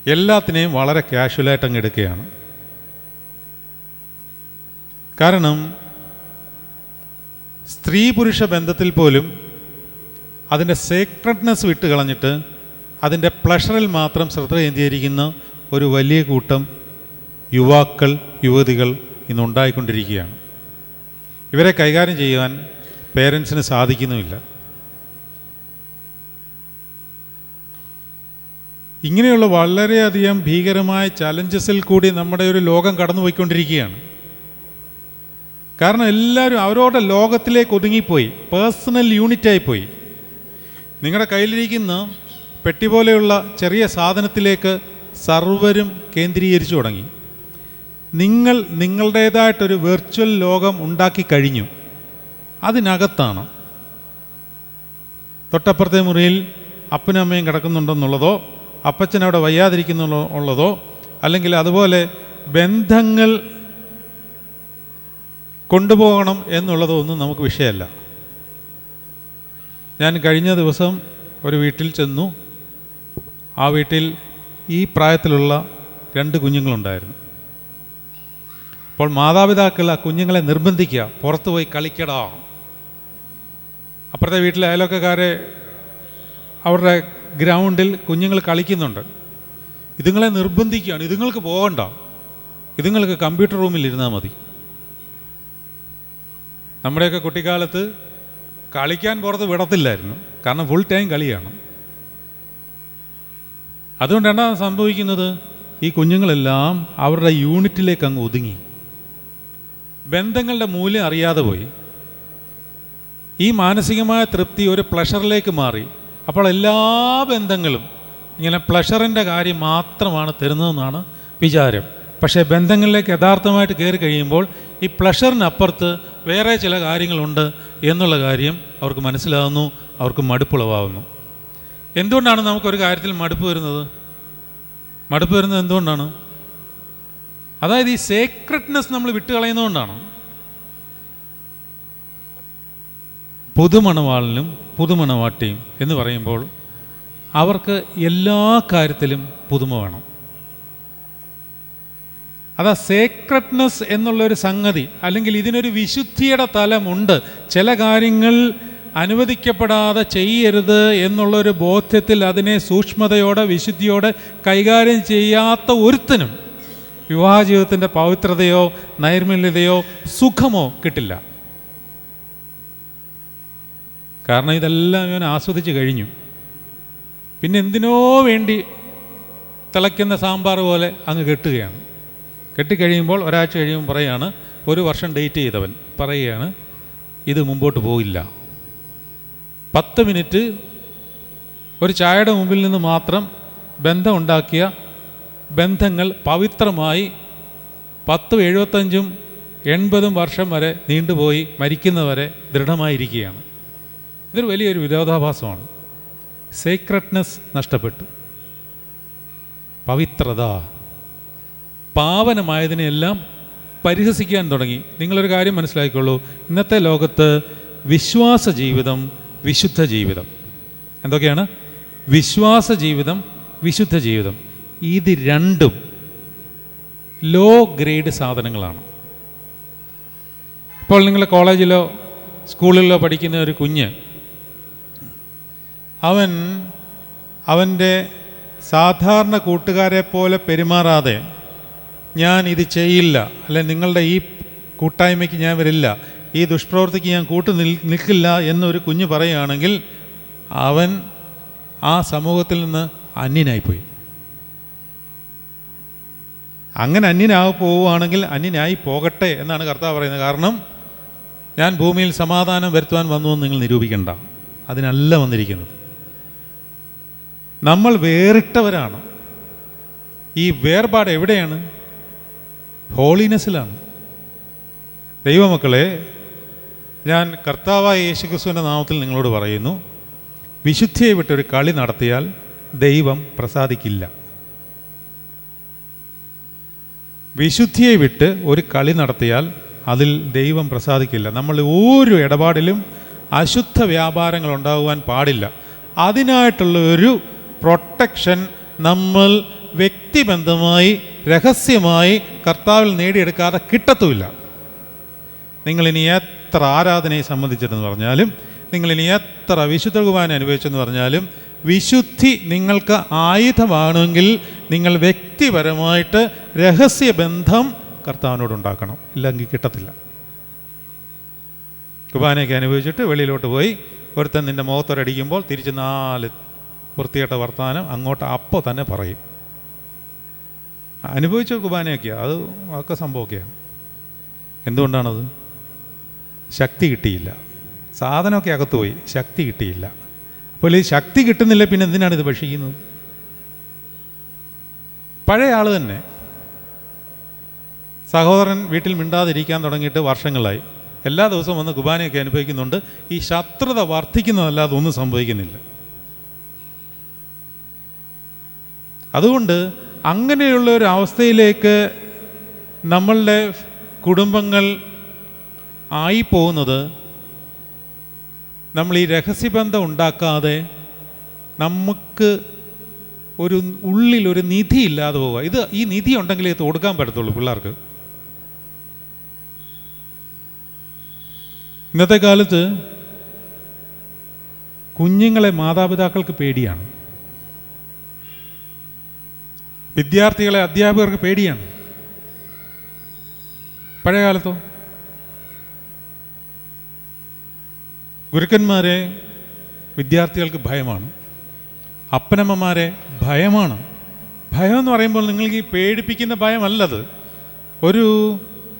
എല്ലാത്തിനെയും വളരെ കാഷ്വലായിട്ട് അങ്ങ് എടുക്കുകയാണ്. കാരണം സ്ത്രീ പുരുഷ ബന്ധത്തിൽ പോലും അതിൻ്റെ സേക്രഡ്നെസ് വിട്ട് കളഞ്ഞിട്ട് അതിൻ്റെ പ്ലഷറിൽ മാത്രം ശ്രദ്ധ കേന്ദ്രീകരിക്കുന്ന ഒരു വലിയ കൂട്ടം യുവാക്കൾ യുവതികൾ ഇന്നുണ്ടായിക്കൊണ്ടിരിക്കുകയാണ്. ഇവരെ കൈകാര്യം ചെയ്യാൻ പേരൻസിന് സാധിക്കുന്നുമില്ല. ഇങ്ങനെയുള്ള വളരെയധികം ഭീകരമായ ചലഞ്ചസിൽ കൂടി നമ്മുടെ ഒരു ലോകം കടന്നുപോയിക്കൊണ്ടിരിക്കുകയാണ്. കാരണം എല്ലാവരും അവരവരുടെ ലോകത്തിലേക്ക് ഒതുങ്ങിപ്പോയി, പേഴ്സണൽ യൂണിറ്റായിപ്പോയി. നിങ്ങളുടെ കയ്യിലിരിക്കുന്ന പെട്ടി പോലെയുള്ള ചെറിയ സാധനത്തിലേക്ക് സർവരും കേന്ദ്രീകരിച്ചു തുടങ്ങി. നിങ്ങൾ നിങ്ങളുടേതായിട്ടൊരു വെർച്വൽ ലോകം ഉണ്ടാക്കി കഴിഞ്ഞു. അതിനകത്താണ്. തൊട്ടപ്പുറത്തെ മുറിയിൽ അപ്പനും അമ്മയും കിടക്കുന്നുണ്ടെന്നുള്ളതോ അപ്പച്ചൻ അവിടെ വയ്യാതിരിക്കുന്നുള്ളതോ അല്ലെങ്കിൽ അതുപോലെ ബന്ധങ്ങൾ കൊണ്ടുപോകണം എന്നുള്ളതോ ഒന്നും നമുക്ക് വിഷയമല്ല. ഞാൻ കഴിഞ്ഞ ദിവസം ഒരു വീട്ടിൽ ചെന്നു. ആ വീട്ടിൽ ഈ പ്രായത്തിലുള്ള 2 കുഞ്ഞുങ്ങളുണ്ടായിരുന്നു. അപ്പോൾ മാതാപിതാക്കൾ ആ കുഞ്ഞുങ്ങളെ നിർബന്ധിക്കുക, പുറത്തു പോയി കളിക്കടാ. അപ്പുറത്തെ വീട്ടിലെ അയൽവക്കക്കാരെ അവരുടെ ഗ്രൗണ്ടിൽ കുഞ്ഞുങ്ങൾ കളിക്കുന്നുണ്ട്. ഇതുങ്ങളെ നിർബന്ധിക്കുകയാണ്, ഇതുങ്ങൾക്ക് പോകണ്ട, ഇതുങ്ങൾക്ക് കമ്പ്യൂട്ടർ റൂമിൽ ഇരുന്നാൽ മതി. നമ്മുടെയൊക്കെ കുട്ടിക്കാലത്ത് കളിക്കാൻ പുറത്ത് വിടത്തില്ലായിരുന്നു, കാരണം ഫുൾ ടൈം കളിയാണ്. അതുകൊണ്ടാണ് സംഭവിക്കുന്നത്, ഈ കുഞ്ഞുങ്ങളെല്ലാം അവരുടെ യൂണിറ്റിലേക്ക് അങ്ങ് ഒതുങ്ങി, ബന്ധങ്ങളുടെ മൂല്യം അറിയാതെ പോയി. ഈ മാനസികമായ തൃപ്തി ഒരു പ്ലഷറിലേക്ക് മാറി. അപ്പോൾ എല്ലാ ബന്ധങ്ങളും ഇങ്ങനെ പ്ലഷറിൻ്റെ കാര്യം മാത്രമാണ് തരുന്നതെന്നാണ് വിചാരം. പക്ഷേ ബന്ധങ്ങളിലേക്ക് യഥാർത്ഥമായിട്ട് കയറി കഴിയുമ്പോൾ ഈ പ്ലഷറിനപ്പുറത്ത് വേറെ ചില കാര്യങ്ങളുണ്ട് എന്നുള്ള കാര്യം അവർക്ക് മനസ്സിലാകുന്നു, അവർക്ക് മടുപ്പുളവാകുന്നു. എന്തുകൊണ്ടാണ് നമുക്കൊരു കാര്യത്തിൽ മടുപ്പ് വരുന്നത്? മടുപ്പ് വരുന്നത് എന്തുകൊണ്ടാണ്? അതായത് ഈ സേക്രഡ്നെസ് നമ്മൾ വിട്ടുകളയുന്നതുകൊണ്ടാണ്. പുതുമണവാളനും പുതുമണവാട്ടിയും എന്ന് പറയുമ്പോൾ അവർക്ക് എല്ലാ കാര്യത്തിലും പുതുമ വേണം. അതാ സേക്രഡ്നെസ് എന്നുള്ളൊരു സംഗതി, അല്ലെങ്കിൽ ഇതിനൊരു വിശുദ്ധിയുടെ തലമുണ്ട്. ചില കാര്യങ്ങൾ അനുവദിക്കപ്പെടാതെ ചെയ്യരുത് എന്നുള്ളൊരു ബോധ്യത്തിൽ അതിനെ സൂക്ഷ്മതയോടെ വിശുദ്ധിയോടെ കൈകാര്യം ചെയ്യാത്ത ഒരുത്തനും വിവാഹ ജീവിതത്തിൻ്റെ പവിത്രതയോ നൈർമല്യതയോ സുഖമോ കിട്ടില്ല. കാരണം ഇതെല്ലാം ഇവൻ ആസ്വദിച്ച് കഴിഞ്ഞു. പിന്നെ എന്തിനോ വേണ്ടി തിളയ്ക്കുന്ന സാമ്പാർ പോലെ അങ്ങ് കെട്ടുകയാണ്. കെട്ടിക്കഴിയുമ്പോൾ ഒരാഴ്ച കഴിയുമ്പോൾ പറയുകയാണ്, 1 വർഷം ഡേറ്റ് ചെയ്തവൻ പറയുകയാണ്, ഇത് മുമ്പോട്ട് പോകില്ല. 10 മിനിറ്റ് ഒരു ചായയുടെ മുമ്പിൽ നിന്ന് മാത്രം ബന്ധം ഉണ്ടാക്കിയ ബന്ധങ്ങൾ പവിത്രമായി 10, 75, 80 വർഷം വരെ നീണ്ടുപോയി മരിക്കുന്നവരെ ദൃഢമായിരിക്കുകയാണ്. ഇതൊരു വലിയൊരു വിരോധാഭാസമാണ്. സേക്രഡ്നെസ് നഷ്ടപ്പെട്ടു. പവിത്രത, പാവനമായതിനെല്ലാം പരിഹസിക്കാൻ തുടങ്ങി. നിങ്ങളൊരു കാര്യം മനസ്സിലാക്കിക്കോളൂ, ഇന്നത്തെ ലോകത്ത് വിശ്വാസ ജീവിതം, വിശുദ്ധ ജീവിതം, എന്തൊക്കെയാണ്? വിശ്വാസ ജീവിതം, വിശുദ്ധ ജീവിതം, ഇത് രണ്ടും ലോ ഗ്രേഡ് സാധനങ്ങളാണ്. ഇപ്പോൾ നിങ്ങൾ കോളേജിലോ സ്കൂളിലോ പഠിക്കുന്ന ഒരു കുഞ്ഞ്, അവൻ്റെ സാധാരണ കൂട്ടുകാരെ പോലെ പെരുമാറാതെ ഞാൻ ഇത് ചെയ്യില്ല, അല്ലെ നിങ്ങളുടെ ഈ കൂട്ടായ്മയ്ക്ക് ഞാൻ വരില്ല, ഈ ദുഷ്പ്രവൃത്തിക്ക് ഞാൻ നിൽക്കില്ല എന്നൊരു കുഞ്ഞ് പറയുകയാണെങ്കിൽ അവൻ ആ സമൂഹത്തിൽ നിന്ന് അന്യനായിപ്പോയി. അങ്ങനെ അന്യനായി പോവുകയാണെങ്കിൽ അന്യനായി പോകട്ടെ എന്നാണ് കർത്താവ് പറയുന്നത്. കാരണം ഞാൻ ഭൂമിയിൽ സമാധാനം വരുത്തുവാൻ വന്നു എന്ന് നിങ്ങൾ നിരൂപിക്കണ്ട, അതിനല്ല വന്നിരിക്കുന്നത്. നമ്മൾ വേറിട്ടവരാണ്. ഈ വേർപാട് എവിടെയാണ്? ഹോളിനെസ്സിലാണ്. ദൈവമക്കളെ, ഞാൻ കർത്താവായ യേശുക്രിസ്തുവിൻ്റെ നാമത്തിൽ നിങ്ങളോട് പറയുന്നു, വിശുദ്ധിയെ വിട്ടൊരു കളി നടത്തിയാൽ ദൈവം പ്രസാദിക്കില്ല. വിശുദ്ധിയെ വിട്ട് ഒരു കളി നടത്തിയാൽ അതിൽ ദൈവം പ്രസാദിക്കില്ല. നമ്മൾ ഓരോ ഇടപാടിലും അശുദ്ധ വ്യാപാരങ്ങൾ ഉണ്ടാകുവാൻ പാടില്ല. അതിനായിട്ടുള്ള ഒരു പ്രൊട്ടക്ഷൻ നമ്മൾ വ്യക്തിബന്ധമായി രഹസ്യമായി കർത്താവിൽ നേടിയെടുക്കാതെ കിട്ടത്തുമില്ല. നിങ്ങളിനി എത്ര ആരാധനയെ സംബന്ധിച്ചിട്ടെന്ന് പറഞ്ഞാലും, നിങ്ങളിനി എത്ര വിശുദ്ധ കുർബാന അനുഭവിച്ചെന്ന് പറഞ്ഞാലും, വിശുദ്ധി നിങ്ങൾക്ക് ആയുധമാണെങ്കിൽ നിങ്ങൾ വ്യക്തിപരമായിട്ട് രഹസ്യബന്ധം കർത്താവിനോടുണ്ടാക്കണം. ഇല്ലെങ്കിൽ കിട്ടത്തില്ല. കുർബാനയൊക്കെ അനുഭവിച്ചിട്ട് വെളിയിലോട്ട് പോയി ഒരുത്തൻ നിൻ്റെ മുഖത്തൊരടിക്കുമ്പോൾ തിരിച്ച് 4 വൃത്തികെട്ട വർത്തമാനം അങ്ങോട്ട് അപ്പോൾ തന്നെ പറയും. അനുഭവിച്ച കുർബാനയൊക്കെയാണ്, അത് ഒക്കെ സംഭവമൊക്കെയാണ്. എന്തുകൊണ്ടാണത്? ശക്തി കിട്ടിയില്ല. സാധനമൊക്കെ അകത്ത് പോയി, ശക്തി കിട്ടിയില്ല. അപ്പോൾ ഈ ശക്തി കിട്ടുന്നില്ല, പിന്നെ എന്തിനാണ് ഇത് ഭക്ഷിക്കുന്നത്? പഴയ ആൾ തന്നെ. സഹോദരൻ വീട്ടിൽ മിണ്ടാതിരിക്കാൻ തുടങ്ങിയിട്ട് വർഷങ്ങളായി. എല്ലാ ദിവസവും വന്ന് കുർബാനയൊക്കെ അനുഭവിക്കുന്നുണ്ട്. ഈ ശത്രുത വർദ്ധിക്കുന്നതല്ലാതെ ഒന്നും സംഭവിക്കുന്നില്ല. അതുകൊണ്ട് അങ്ങനെയുള്ള ഒരു അവസ്ഥയിലേക്ക് നമ്മളുടെ കുടുംബങ്ങൾ ആയിപ്പോകുന്നത് നമ്മൾ ഈ രഹസ്യബന്ധം ഉണ്ടാക്കാതെ നമുക്ക് ഒരു ഉള്ളിലൊരു നിധി ഇല്ലാതെ പോവുക. ഈ നിധി ഉണ്ടെങ്കിലേ ഇത് കൊടുക്കാൻ പറ്റത്തുള്ളൂ പിള്ളേർക്ക്. ഇന്നത്തെ കാലത്ത് കുഞ്ഞുങ്ങളെ മാതാപിതാക്കൾക്ക് പേടിയാണ്, വിദ്യാർത്ഥികളെ അധ്യാപകർക്ക് പേടിയാണ്. പഴയ കാലത്തോ ഗുരുക്കന്മാരെ വിദ്യാർത്ഥികൾക്ക് ഭയമാണ്, അപ്പനമ്മമാരെ ഭയമാണ്. ഭയം എന്ന് പറയുമ്പോൾ നിങ്ങൾക്ക് ഈ പേടിപ്പിക്കുന്ന ഭയമല്ലത്, ഒരു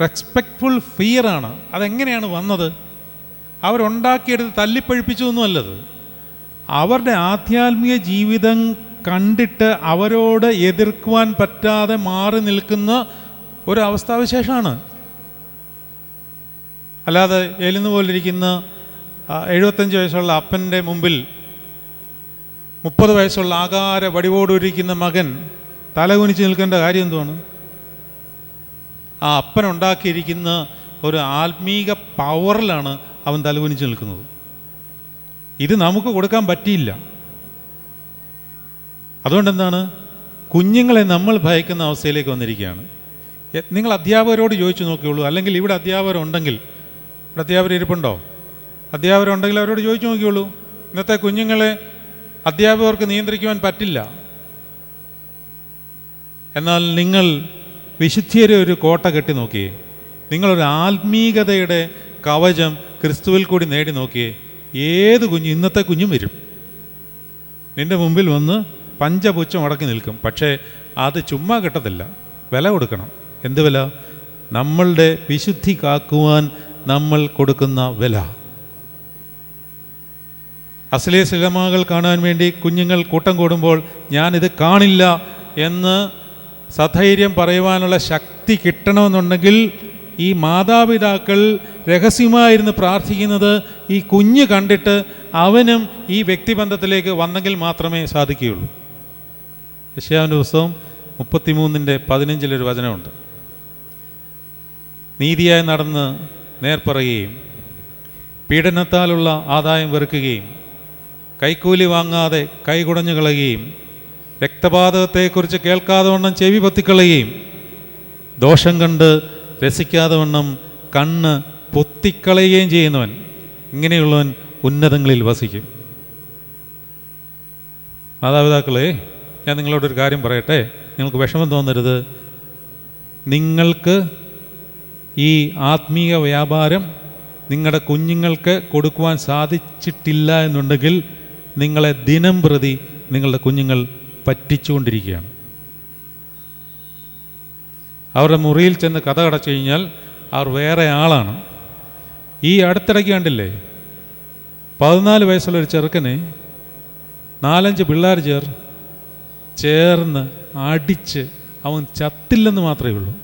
റെസ്പെക്റ്റ്ഫുൾ ഫിയറാണ്. അതെങ്ങനെയാണ് വന്നത്? അവരുണ്ടാക്കിയെടുത്ത് തല്ലിപ്പഴിപ്പിച്ചതൊന്നും അല്ലത്. അവരുടെ ആധ്യാത്മിക ജീവിതം കണ്ടിട്ട് അവരോട് എതിർക്കുവാൻ പറ്റാതെ മാറി നിൽക്കുന്ന ഒരു അവസ്ഥാവിശേഷമാണ്. അല്ലാതെ എലിന്ന് പോലിരിക്കുന്ന 75 വയസ്സുള്ള അപ്പൻ്റെ മുമ്പിൽ 30 വയസ്സുള്ള ആകാര വടിവോടൊരിക്കുന്ന മകൻ തലകുനിച്ച് നിൽക്കേണ്ട കാര്യം എന്തുവാണ്? ആ അപ്പനുണ്ടാക്കിയിരിക്കുന്ന ഒരു ആത്മീക പവറിലാണ് അവൻ തലകുനിച്ച് നിൽക്കുന്നത്. ഇത് നമുക്ക് കൊടുക്കാൻ പറ്റിയില്ല. അതുകൊണ്ടെന്താണ്, കുഞ്ഞുങ്ങളെ നമ്മൾ ഭയക്കുന്ന അവസ്ഥയിലേക്ക് വന്നിരിക്കുകയാണ്. നിങ്ങൾ അധ്യാപകരോട് ചോദിച്ചു നോക്കിയുള്ളൂ, അല്ലെങ്കിൽ ഇവിടെ അധ്യാപകരുണ്ടെങ്കിൽ, ഇവിടെ അധ്യാപകർ ഇരിപ്പുണ്ടോ? അധ്യാപകരുണ്ടെങ്കിൽ അവരോട് ചോദിച്ചു നോക്കിയുള്ളൂ. ഇന്നത്തെ കുഞ്ഞുങ്ങളെ അധ്യാപകർക്ക് നിയന്ത്രിക്കുവാൻ പറ്റില്ല. എന്നാൽ നിങ്ങൾ വിശുദ്ധിയുടെ ഒരു കോട്ട കെട്ടി നോക്കിയേ, നിങ്ങളൊരു ആത്മീകതയുടെ കവചം ക്രിസ്തുവിൽ കൂടി നേടി നോക്കിയേ, ഏത് കുഞ്ഞും, ഇന്നത്തെ കുഞ്ഞും വരും നിൻ്റെ മുമ്പിൽ വന്ന് പഞ്ചപുച്ഛം അടക്കി നിൽക്കും. പക്ഷേ അത് ചുമ്മാ കിട്ടത്തില്ല, വില കൊടുക്കണം. എന്ത് വില? നമ്മളുടെ വിശുദ്ധി കാക്കുവാൻ നമ്മൾ കൊടുക്കുന്ന വില. അസ്ലീയ സിനിമകൾ കാണാൻ വേണ്ടി കുഞ്ഞുങ്ങൾ കൂട്ടം കൂടുമ്പോൾ ഞാനിത് കാണില്ല എന്ന് സധൈര്യം പറയുവാനുള്ള ശക്തി കിട്ടണമെന്നുണ്ടെങ്കിൽ ഈ മാതാപിതാക്കൾ രഹസ്യമായിരുന്ന് പ്രാർത്ഥിക്കുന്നത് ഈ കുഞ്ഞ് കണ്ടിട്ട് അവനും ഈ വ്യക്തിബന്ധത്തിലേക്ക് വന്നെങ്കിൽ മാത്രമേ സാധിക്കുകയുള്ളൂ. യെശയ്യാവിൻ്റെ പുസ്തകം 33:15 വചനമുണ്ട്. നീതിയായി നടന്ന് നേർപ്പറയുകയും പീഡനത്താലുള്ള ആദായം വെറുക്കുകയും കൈക്കൂലി വാങ്ങാതെ കൈകുടഞ്ഞു കളയുകയും രക്തപാതകത്തെക്കുറിച്ച് കേൾക്കാതെ വണ്ണം ചെവി പൊത്തിക്കളയുകയും ദോഷം കണ്ട് രസിക്കാതെ വണ്ണം കണ്ണ് പൊത്തിക്കളയുകയും ചെയ്യുന്നവൻ, ഇങ്ങനെയുള്ളവൻ ഉന്നതങ്ങളിൽ വസിക്കും. മാതാപിതാക്കളെ, ഞാൻ നിങ്ങളോടൊരു കാര്യം പറയട്ടെ, നിങ്ങൾക്ക് വിഷമം തോന്നരുത്. നിങ്ങൾക്ക് ഈ ആത്മീയ വ്യാപാരം നിങ്ങളുടെ കുഞ്ഞുങ്ങൾക്ക് കൊടുക്കുവാൻ സാധിച്ചിട്ടില്ല എന്നുണ്ടെങ്കിൽ നിങ്ങളെ ദിനം പ്രതി നിങ്ങളുടെ കുഞ്ഞുങ്ങൾ പറ്റിച്ചുകൊണ്ടിരിക്കുകയാണ്. അവരുടെ മുറിയിൽ ചെന്ന് കഥ അടച്ചു കഴിഞ്ഞാൽ അവർ വേറെ ആളാണ്. ഈ അടുത്തിടയ്ക്ക് കണ്ടില്ലേ, 14 വയസ്സുള്ളൊരു ചെറുക്കനെ 4-5 പിള്ളേർ ചേർന്ന് അടിച്ച് അവൻ ചത്തില്ലെന്ന് മാത്രമേ ഉള്ളൂ.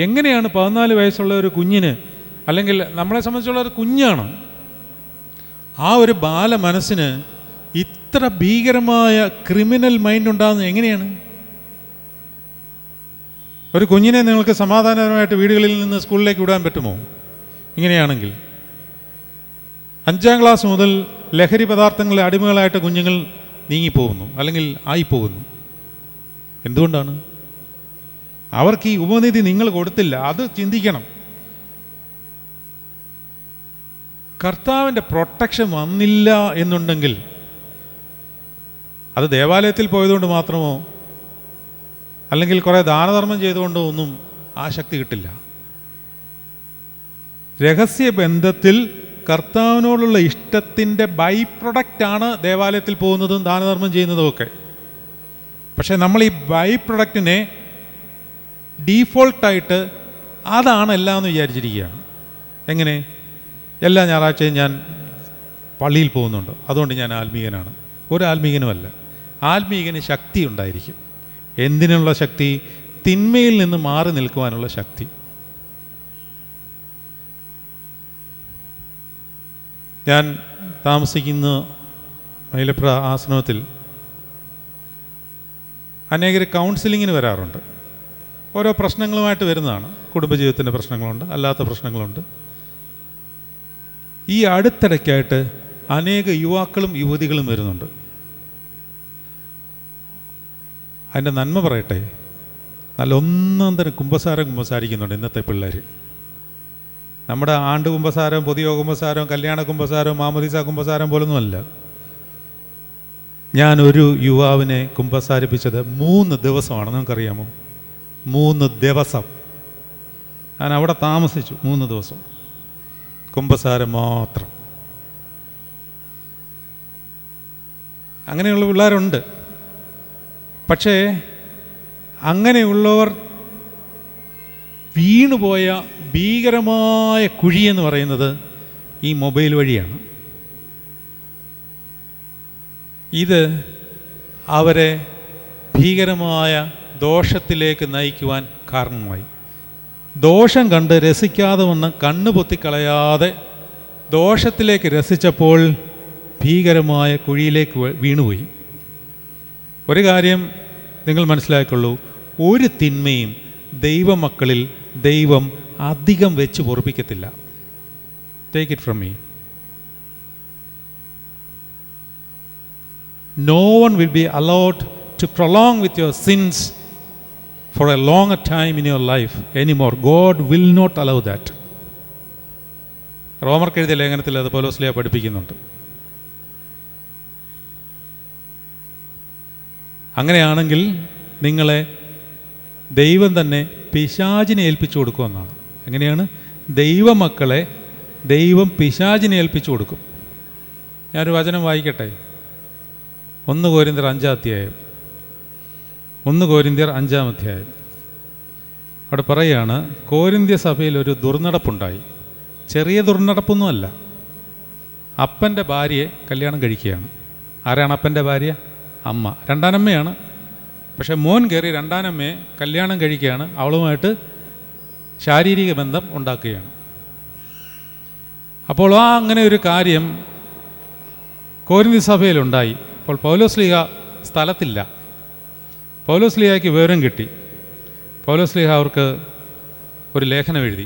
എങ്ങനെയാണ് 14 വയസ്സുള്ള ഒരു കുഞ്ഞിന്, അല്ലെങ്കിൽ നമ്മളെ സംബന്ധിച്ചുള്ള ഒരു കുഞ്ഞാണ്, ആ ഒരു ബാല മനസ്സിന് ഇത്ര ഭീകരമായ ക്രിമിനൽ മൈൻഡ് ഉണ്ടാകുന്നത് എങ്ങനെയാണ്? ഒരു കുഞ്ഞിനെ നിങ്ങൾക്ക് സമാധാനപരമായിട്ട് വീടുകളിൽ നിന്ന് സ്കൂളിലേക്ക് വിടാൻ പറ്റുമോ ഇങ്ങനെയാണെങ്കിൽ? 5ാം ക്ലാസ് മുതൽ ലഹരി പദാർത്ഥങ്ങളുടെ അടിമകളായിട്ട് കുഞ്ഞുങ്ങൾ നീങ്ങിപ്പോകുന്നു, അല്ലെങ്കിൽ ആയിപ്പോകുന്നു. എന്തുകൊണ്ടാണ്? അവർക്ക് ഈ ഉപനിധി നിങ്ങൾ കൊടുത്തില്ല. അത് ചിന്തിക്കണം. കർത്താവിൻ്റെ പ്രൊട്ടക്ഷൻ വന്നില്ല എന്നുണ്ടെങ്കിൽ അത് ദേവാലയത്തിൽ പോയതുകൊണ്ട് മാത്രമോ അല്ലെങ്കിൽ കുറേ ദാനധർമ്മം ചെയ്തുകൊണ്ടോ ഒന്നും ആ ശക്തി കിട്ടില്ല. രഹസ്യ ബന്ധത്തിൽ കർത്താവിനോടുള്ള ഇഷ്ടത്തിൻ്റെ ബൈ പ്രൊഡക്റ്റാണ് ദേവാലയത്തിൽ പോകുന്നതും ദാനധർമ്മം ചെയ്യുന്നതും ഒക്കെ. പക്ഷേ നമ്മൾ ഈ ബൈ പ്രൊഡക്റ്റിനെ ഡീഫോൾട്ടായിട്ട് അതാണ് എല്ലാം എന്ന് വിചാരിച്ചിരിക്കുകയാണ്. എങ്ങനെ? എല്ലാ ഞായറാഴ്ചയും ഞാൻ പള്ളിയിൽ പോകുന്നുണ്ട്, അതുകൊണ്ട് ഞാൻ ആത്മീയനാണ്. ഒരു ആത്മീയനുമല്ല. ആത്മീയന് ശക്തി ഉണ്ടായിരിക്കും. എന്തിനുള്ള ശക്തി? തിന്മയിൽ നിന്ന് മാറി നിൽക്കുവാനുള്ള ശക്തി. ഞാൻ താമസിക്കുന്ന മൈലപ്ര ആശ്രമത്തിൽ അനേകർ കൗൺസിലിങ്ങിന് വരാറുണ്ട്. ഓരോ പ്രശ്നങ്ങളുമായിട്ട് വരുന്നതാണ്. കുടുംബജീവിതത്തിൻ്റെ പ്രശ്നങ്ങളുണ്ട്, അല്ലാത്ത പ്രശ്നങ്ങളുണ്ട്. ഈ അടുത്തിടയ്ക്കായിട്ട് അനേക യുവാക്കളും യുവതികളും വരുന്നുണ്ട്. അതിൻ്റെ നന്മ പറയട്ടെ, നല്ല ഒന്നാം തരം കുമ്പസാരിക്കുന്നുണ്ട് ഇന്നത്തെ പിള്ളേർ. നമ്മുടെ ആണ്ട് കുമ്പസാരം, പൊതുയോഗ കുമ്പസാരം, കല്യാണ കുമ്പസാരം, മാമോദീസ കുമ്പസാരം പോലൊന്നുമല്ല. ഞാനൊരു യുവാവിനെ കുമ്പസാരിപ്പിച്ചത് 3 ദിവസമാണ്. നിങ്ങൾക്കറിയാമോ? 3 ദിവസം ഞാൻ അവിടെ താമസിച്ചു. 3 ദിവസം കുമ്പസാരം മാത്രം. അങ്ങനെയുള്ള പിള്ളേരുണ്ട്. പക്ഷേ അങ്ങനെയുള്ളവർ വീണുപോയ ഭീകരമായ കുഴിയെന്ന് പറയുന്നത് ഈ മൊബൈൽ വഴിയാണ്. ഇത് അവരെ ഭീകരമായ ദോഷത്തിലേക്ക് നയിക്കുവാൻ കാരണമായി. ദോഷം കണ്ട് രസിക്കാതെ വണ്ണം കണ്ണു പൊത്തിക്കളയാതെ ദോഷത്തിലേക്ക് രസിച്ചപ്പോൾ ഭീകരമായ കുഴിയിലേക്ക് വീണുപോയി. ഒരു കാര്യം നിങ്ങൾ മനസ്സിലാക്കുള്ളൂ, ഒരു തിന്മയും ദൈവമക്കളിൽ ദൈവം അധികം വെച്ച് പൊറുപ്പിക്കത്തില്ല. Take it from me. No one will be allowed to prolong with your sins for a longer time in your life anymore. God will not allow that. റോമർക്ക് എഴുതിയ ലേഖനത്തിൽ അത് പൗലോസ് പഠിപ്പിക്കുന്നുണ്ട്. അങ്ങനെയാണെങ്കിൽ നിങ്ങളെ ദൈവം തന്നെ പിശാചിനെ ഏൽപ്പിച്ചു കൊടുക്കുമെന്നാണ്. എങ്ങനെയാണ്? ദൈവമക്കളെ ദൈവം പിശാചിനെ ഏൽപ്പിച്ചു കൊടുക്കും. ഞാനൊരു വചനം വായിക്കട്ടെ. 1 കൊരിന്ത്യർ 5-ാം അധ്യായം. 1 കൊരിന്ത്യർ 5-ാം അധ്യായം. അവിടെ പറയുകയാണ്, കോരിന്ത്യ സഭയിൽ ഒരു ദുർനടപ്പുണ്ടായി. ചെറിയ ദുർനടപ്പൊന്നുമല്ല. അപ്പൻ്റെ ഭാര്യയെ കല്യാണം കഴിക്കുകയാണ്. ആരാണ് അപ്പൻ്റെ ഭാര്യ? അമ്മ. രണ്ടാനമ്മയാണ്. പക്ഷേ മോൻ കയറി രണ്ടാനമ്മയെ കല്യാണം കഴിക്കുകയാണ്. അവളുമായിട്ട് ശാരീരിക ബന്ധം ഉണ്ടാക്കുകയാണ്. അപ്പോൾ അങ്ങനെ ഒരു കാര്യം കോരിന്ത്യ സഭയിലുണ്ടായി. അപ്പോൾ പൗലോസ്ലീഹ സ്ഥലത്തില്ല. പൗലോസ്ലീഹയ്ക്ക് വിവരം കിട്ടി. പൗലോസ്ലീഹ അവർക്ക് ഒരു ലേഖനം എഴുതി.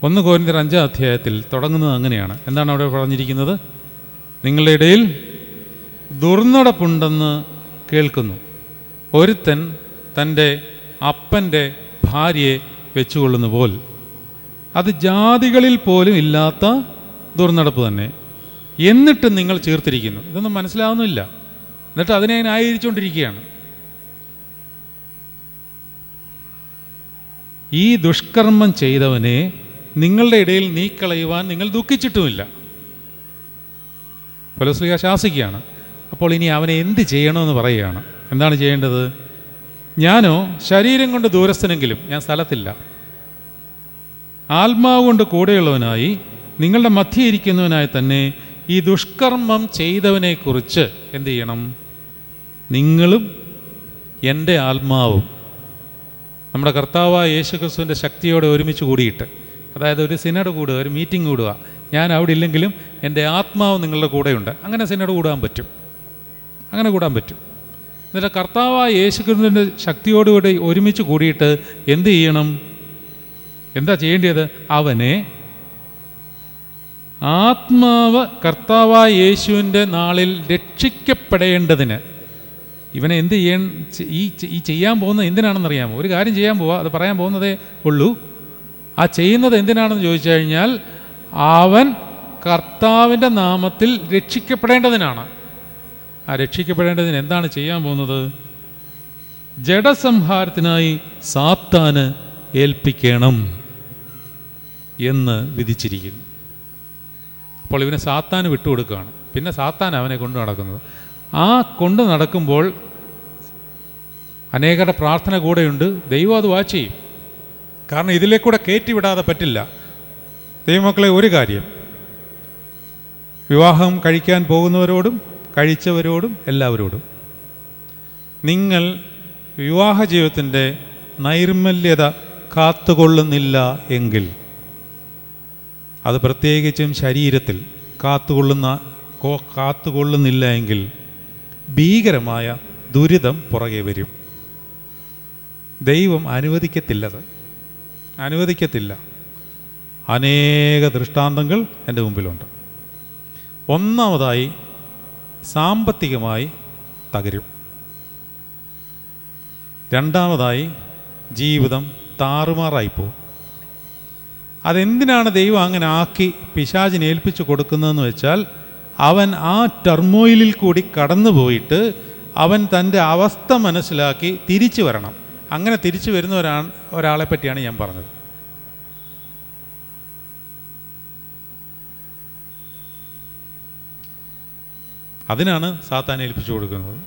1 കൊരിന്ത്യർ 5-ാം അധ്യായത്തിൽ തുടങ്ങുന്നത് അങ്ങനെയാണ്. എന്താണ് അവിടെ പറഞ്ഞിരിക്കുന്നത്? നിങ്ങളുടെ ഇടയിൽ ദുർനടപ്പുണ്ടെന്ന് കേൾക്കുന്നു. ഒരുത്തൻ തൻ്റെ അപ്പൻ്റെ ഭാര്യയെ വെച്ചുകൊള്ളുന്ന പോൽ. അത് ജാതികളിൽ പോലും ഇല്ലാത്ത ദുർനടപ്പ് തന്നെ. എന്നിട്ട് നിങ്ങൾ ചേർത്തിരിക്കുന്നു. ഇതൊന്നും മനസ്സിലാവുന്നില്ല. എന്നിട്ട് അതിനെ ന്യായീകരിച്ചുകൊണ്ടിരിക്കുകയാണ്. ഈ ദുഷ്കർമ്മം ചെയ്തവനെ നിങ്ങളുടെ ഇടയിൽ നീക്കളയുവാൻ നിങ്ങൾ ദുഃഖിച്ചിട്ടുമില്ല. പൗലോസ് ശാസിക്കുകയാണ്. അപ്പോൾ ഇനി അവനെ എന്ത് ചെയ്യണമെന്ന് പറയുകയാണ്. എന്താണ് ചെയ്യേണ്ടത്? ഞാനോ ശരീരം കൊണ്ട് ദൂരസ്ഥനെങ്കിലും ഞാൻ സ്ഥലത്തില്ല, ആത്മാവ് കൊണ്ട് കൂടെയുള്ളവനായി നിങ്ങളുടെ മധ്യേ ഇരിക്കുന്നവനായി തന്നെ ഈ ദുഷ്കർമ്മം ചെയ്തവനെക്കുറിച്ച് എന്ത് ചെയ്യണം? നിങ്ങളും എൻ്റെ ആത്മാവും നമ്മുടെ കർത്താവായ യേശുക്രിസ്തുവിൻ്റെ ശക്തിയോടെ ഒരുമിച്ച് കൂടിയിട്ട്, അതായത് ഒരു സിനഡ് കൂടുക, ഒരു മീറ്റിംഗ് കൂടുക. ഞാൻ അവിടെ ഇല്ലെങ്കിലും എൻ്റെ ആത്മാവ് നിങ്ങളുടെ കൂടെയുണ്ട്. അങ്ങനെ സിനഡ് കൂടാൻ പറ്റും. അങ്ങനെ കൂടാൻ പറ്റും. എന്നിട്ട് കർത്താവായ യേശുക്രിസ്തുവിൻ്റെ ശക്തിയോടുകൂടി ഒരുമിച്ച് കൂടിയിട്ട് എന്ത് ചെയ്യണം? എന്താ ചെയ്യേണ്ടത്? അവനെ ആത്മാവ് കർത്താവായ യേശുവിൻ്റെ നാളിൽ രക്ഷിക്കപ്പെടേണ്ടതിന് ഇവനെ എന്ത് ഈ ചെയ്യാൻ പോകുന്നത് എന്തിനാണെന്നറിയാമോ? ഒരു കാര്യം ചെയ്യാൻ പോവാ, അത് പറയാൻ പോകുന്നതേ ഉള്ളൂ. ആ ചെയ്യുന്നത് എന്തിനാണെന്ന് ചോദിച്ചു കഴിഞ്ഞാൽ അവൻ കർത്താവിൻ്റെ നാമത്തിൽ രക്ഷിക്കപ്പെടേണ്ടതിനാണ്. ആ രക്ഷിക്കപ്പെടേണ്ടതിന് എന്താണ് ചെയ്യാൻ പോകുന്നത്? ജഡസംഹാരത്തിനായി സാത്താന് ഏൽപ്പിക്കണം എന്ന് വിധിച്ചിരിക്കുന്നു. അപ്പോൾ ഇവനെ സാത്താന് വിട്ടുകൊടുക്കുകയാണ്. പിന്നെ സാത്താൻ അവനെ കൊണ്ടു നടക്കുന്നത്. ആ കൊണ്ടു നടക്കുമ്പോൾ അനേകരുടെ പ്രാർത്ഥന കൂടെയുണ്ട്. ദൈവം അത് വാച്ച് ചെയ്യും. കാരണം ഇതിലേക്കൂടെ കയറ്റിവിടാതെ പറ്റില്ല. ദൈവമക്കളെ, ഒരു കാര്യം, വിവാഹം കഴിക്കാൻ പോകുന്നവരോടും കഴിച്ചവരോടും എല്ലാവരോടും, നിങ്ങൾ വിവാഹ ജീവിതത്തിൻ്റെ നൈർമല്യത കാത്തുകൊള്ളുന്നില്ല എങ്കിൽ, അത് പ്രത്യേകിച്ചും ശരീരത്തിൽ കാത്തുകൊള്ളുന്നില്ല എങ്കിൽ ഭീകരമായ ദുരിതം പുറകെ വരും. ദൈവം അനുവദിക്കത്തില്ല. അനേക ദൃഷ്ടാന്തങ്ങൾ എൻ്റെ മുമ്പിലുണ്ട്. ഒന്നാമതായി സാമ്പത്തികമായി തകരും. രണ്ടാമതായി ജീവിതം താറുമാറായിപ്പോവും. അതെന്തിനാണ് ദൈവം അങ്ങനെ ആക്കി പിശാചിനെ ഏൽപ്പിച്ചു കൊടുക്കുന്നതെന്ന് വെച്ചാൽ, അവൻ ആ ടർമോയിലിൽ കൂടി കടന്നു പോയിട്ട് അവൻ തൻ്റെ അവസ്ഥ മനസ്സിലാക്കി തിരിച്ചു വരണം. അങ്ങനെ തിരിച്ചു വരുന്ന ഒരാളെ പറ്റിയാണ് ഞാൻ പറഞ്ഞത്. അതിനാണ് സാത്താനെ ഏൽപ്പിച്ചു കൊടുക്കുന്നത്.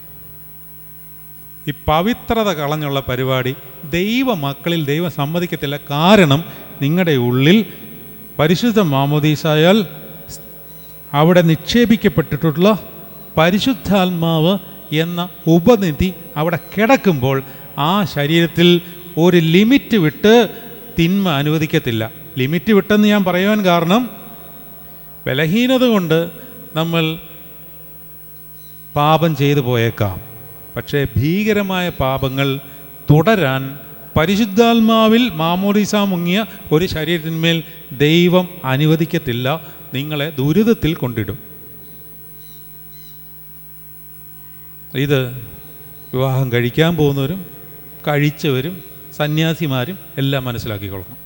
ഈ പവിത്രത കളഞ്ഞുള്ള പരിപാടി ദൈവമക്കളിൽ ദൈവം സമ്മതിക്കത്തില്ല. കാരണം നിങ്ങളുടെ ഉള്ളിൽ പരിശുദ്ധ മാമോദീസായാൽ അവിടെ നിക്ഷേപിക്കപ്പെട്ടിട്ടുള്ള പരിശുദ്ധാത്മാവ് എന്ന ഉപനിധി അവിടെ കിടക്കുമ്പോൾ ആ ശരീരത്തിൽ ഒരു ലിമിറ്റ് വിട്ട് തിന്മ അനുവദിക്കത്തില്ല. ലിമിറ്റ് വിട്ടെന്ന് ഞാൻ പറയുവാൻ കാരണം, ബലഹീനത കൊണ്ട് നമ്മൾ പാപം ചെയ്തു പോയേക്കാം. പക്ഷേ ഭീകരമായ പാപങ്ങൾ തുടരാൻ പരിശുദ്ധാത്മാവിൽ മാമോദീസ മുങ്ങിയ ഒരു ശരീരത്തിന്മേൽ ദൈവം അനുവദിക്കത്തില്ല. നിങ്ങളെ ദുരിതത്തിൽ കൊണ്ടിടും. ഇത് വിവാഹം കഴിക്കാൻ പോകുന്നവരും കഴിച്ചവരും സന്യാസിമാരും എല്ലാം മനസ്സിലാക്കിക്കൊള്ളണം.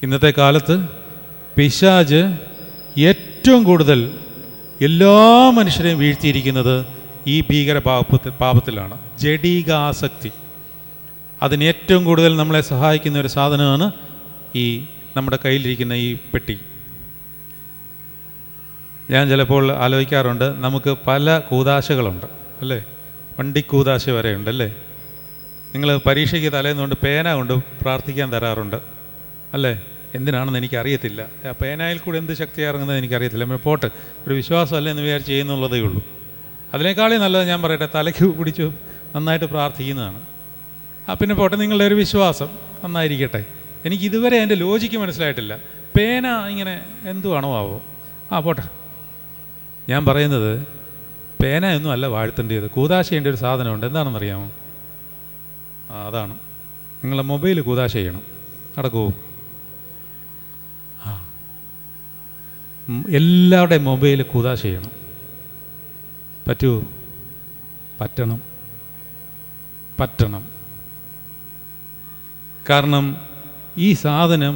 ഇന്നത്തെ കാലത്ത് പിശാച് ഏറ്റവും കൂടുതൽ എല്ലാ മനുഷ്യരെയും വീഴ്ത്തിയിരിക്കുന്നത് ഈ ഭീകര പാപത്തിലാണ്. ജഡിക ആസക്തി. അതിന് ഏറ്റവും കൂടുതൽ നമ്മളെ സഹായിക്കുന്ന ഒരു സാധനമാണ് ഈ നമ്മുടെ കയ്യിലിരിക്കുന്ന ഈ പെട്ടി. ഞാൻ ചിലപ്പോൾ ആലോചിക്കാറുണ്ട്, നമുക്ക് പല കൂതാശകളുണ്ട് അല്ലേ? വണ്ടിക്കൂതാശ വരെ ഉണ്ടല്ലേ? നിങ്ങൾ പരീക്ഷയ്ക്ക് തലേന്നുകൊണ്ട് പേന കൊണ്ട് പ്രാർത്ഥിക്കാൻ തരാറുണ്ട് അല്ലേ? എന്തിനാണെന്ന് എനിക്കറിയത്തില്ല. ആ പേനായിൽ കൂടെ എന്ത് ശക്തി ഇറങ്ങുന്നത് എനിക്കറിയത്തില്ല. പോട്ട്, ഒരു വിശ്വാസമല്ല എന്ന് വിചാരിച്ച് ചെയ്യുന്നുള്ളതേ ഉള്ളൂ. അതിനേക്കാളും നല്ലത് ഞാൻ പറയട്ടെ, തലയ്ക്ക് പിടിച്ച് നന്നായിട്ട് പ്രാർത്ഥിക്കുന്നതാണ്. പിന്നെ പോട്ടെ, നിങ്ങളുടെ ഒരു വിശ്വാസം നന്നായിരിക്കട്ടെ. എനിക്കിതുവരെ എൻ്റെ ലോജിക്ക് മനസ്സിലായിട്ടില്ല. പേന ഇങ്ങനെ എന്തുവാണോ ആവോ. പോട്ടെ, ഞാൻ പറയുന്നത് പേന ഒന്നും അല്ല വാഴ്ത്തേണ്ടത്. കൂതാശ ചെയ്യേണ്ട ഒരു സാധനമുണ്ട്. എന്താണെന്നറിയാമോ? അതാണ് നിങ്ങളെ മൊബൈൽ കൂതാശ ചെയ്യണം. നടക്കുമോ? എല്ലാവരുടെയും മൊബൈൽ കൂതാശ ചെയ്യണം. പറ്റുമോ? പറ്റണം. കാരണം ഈ സാധനം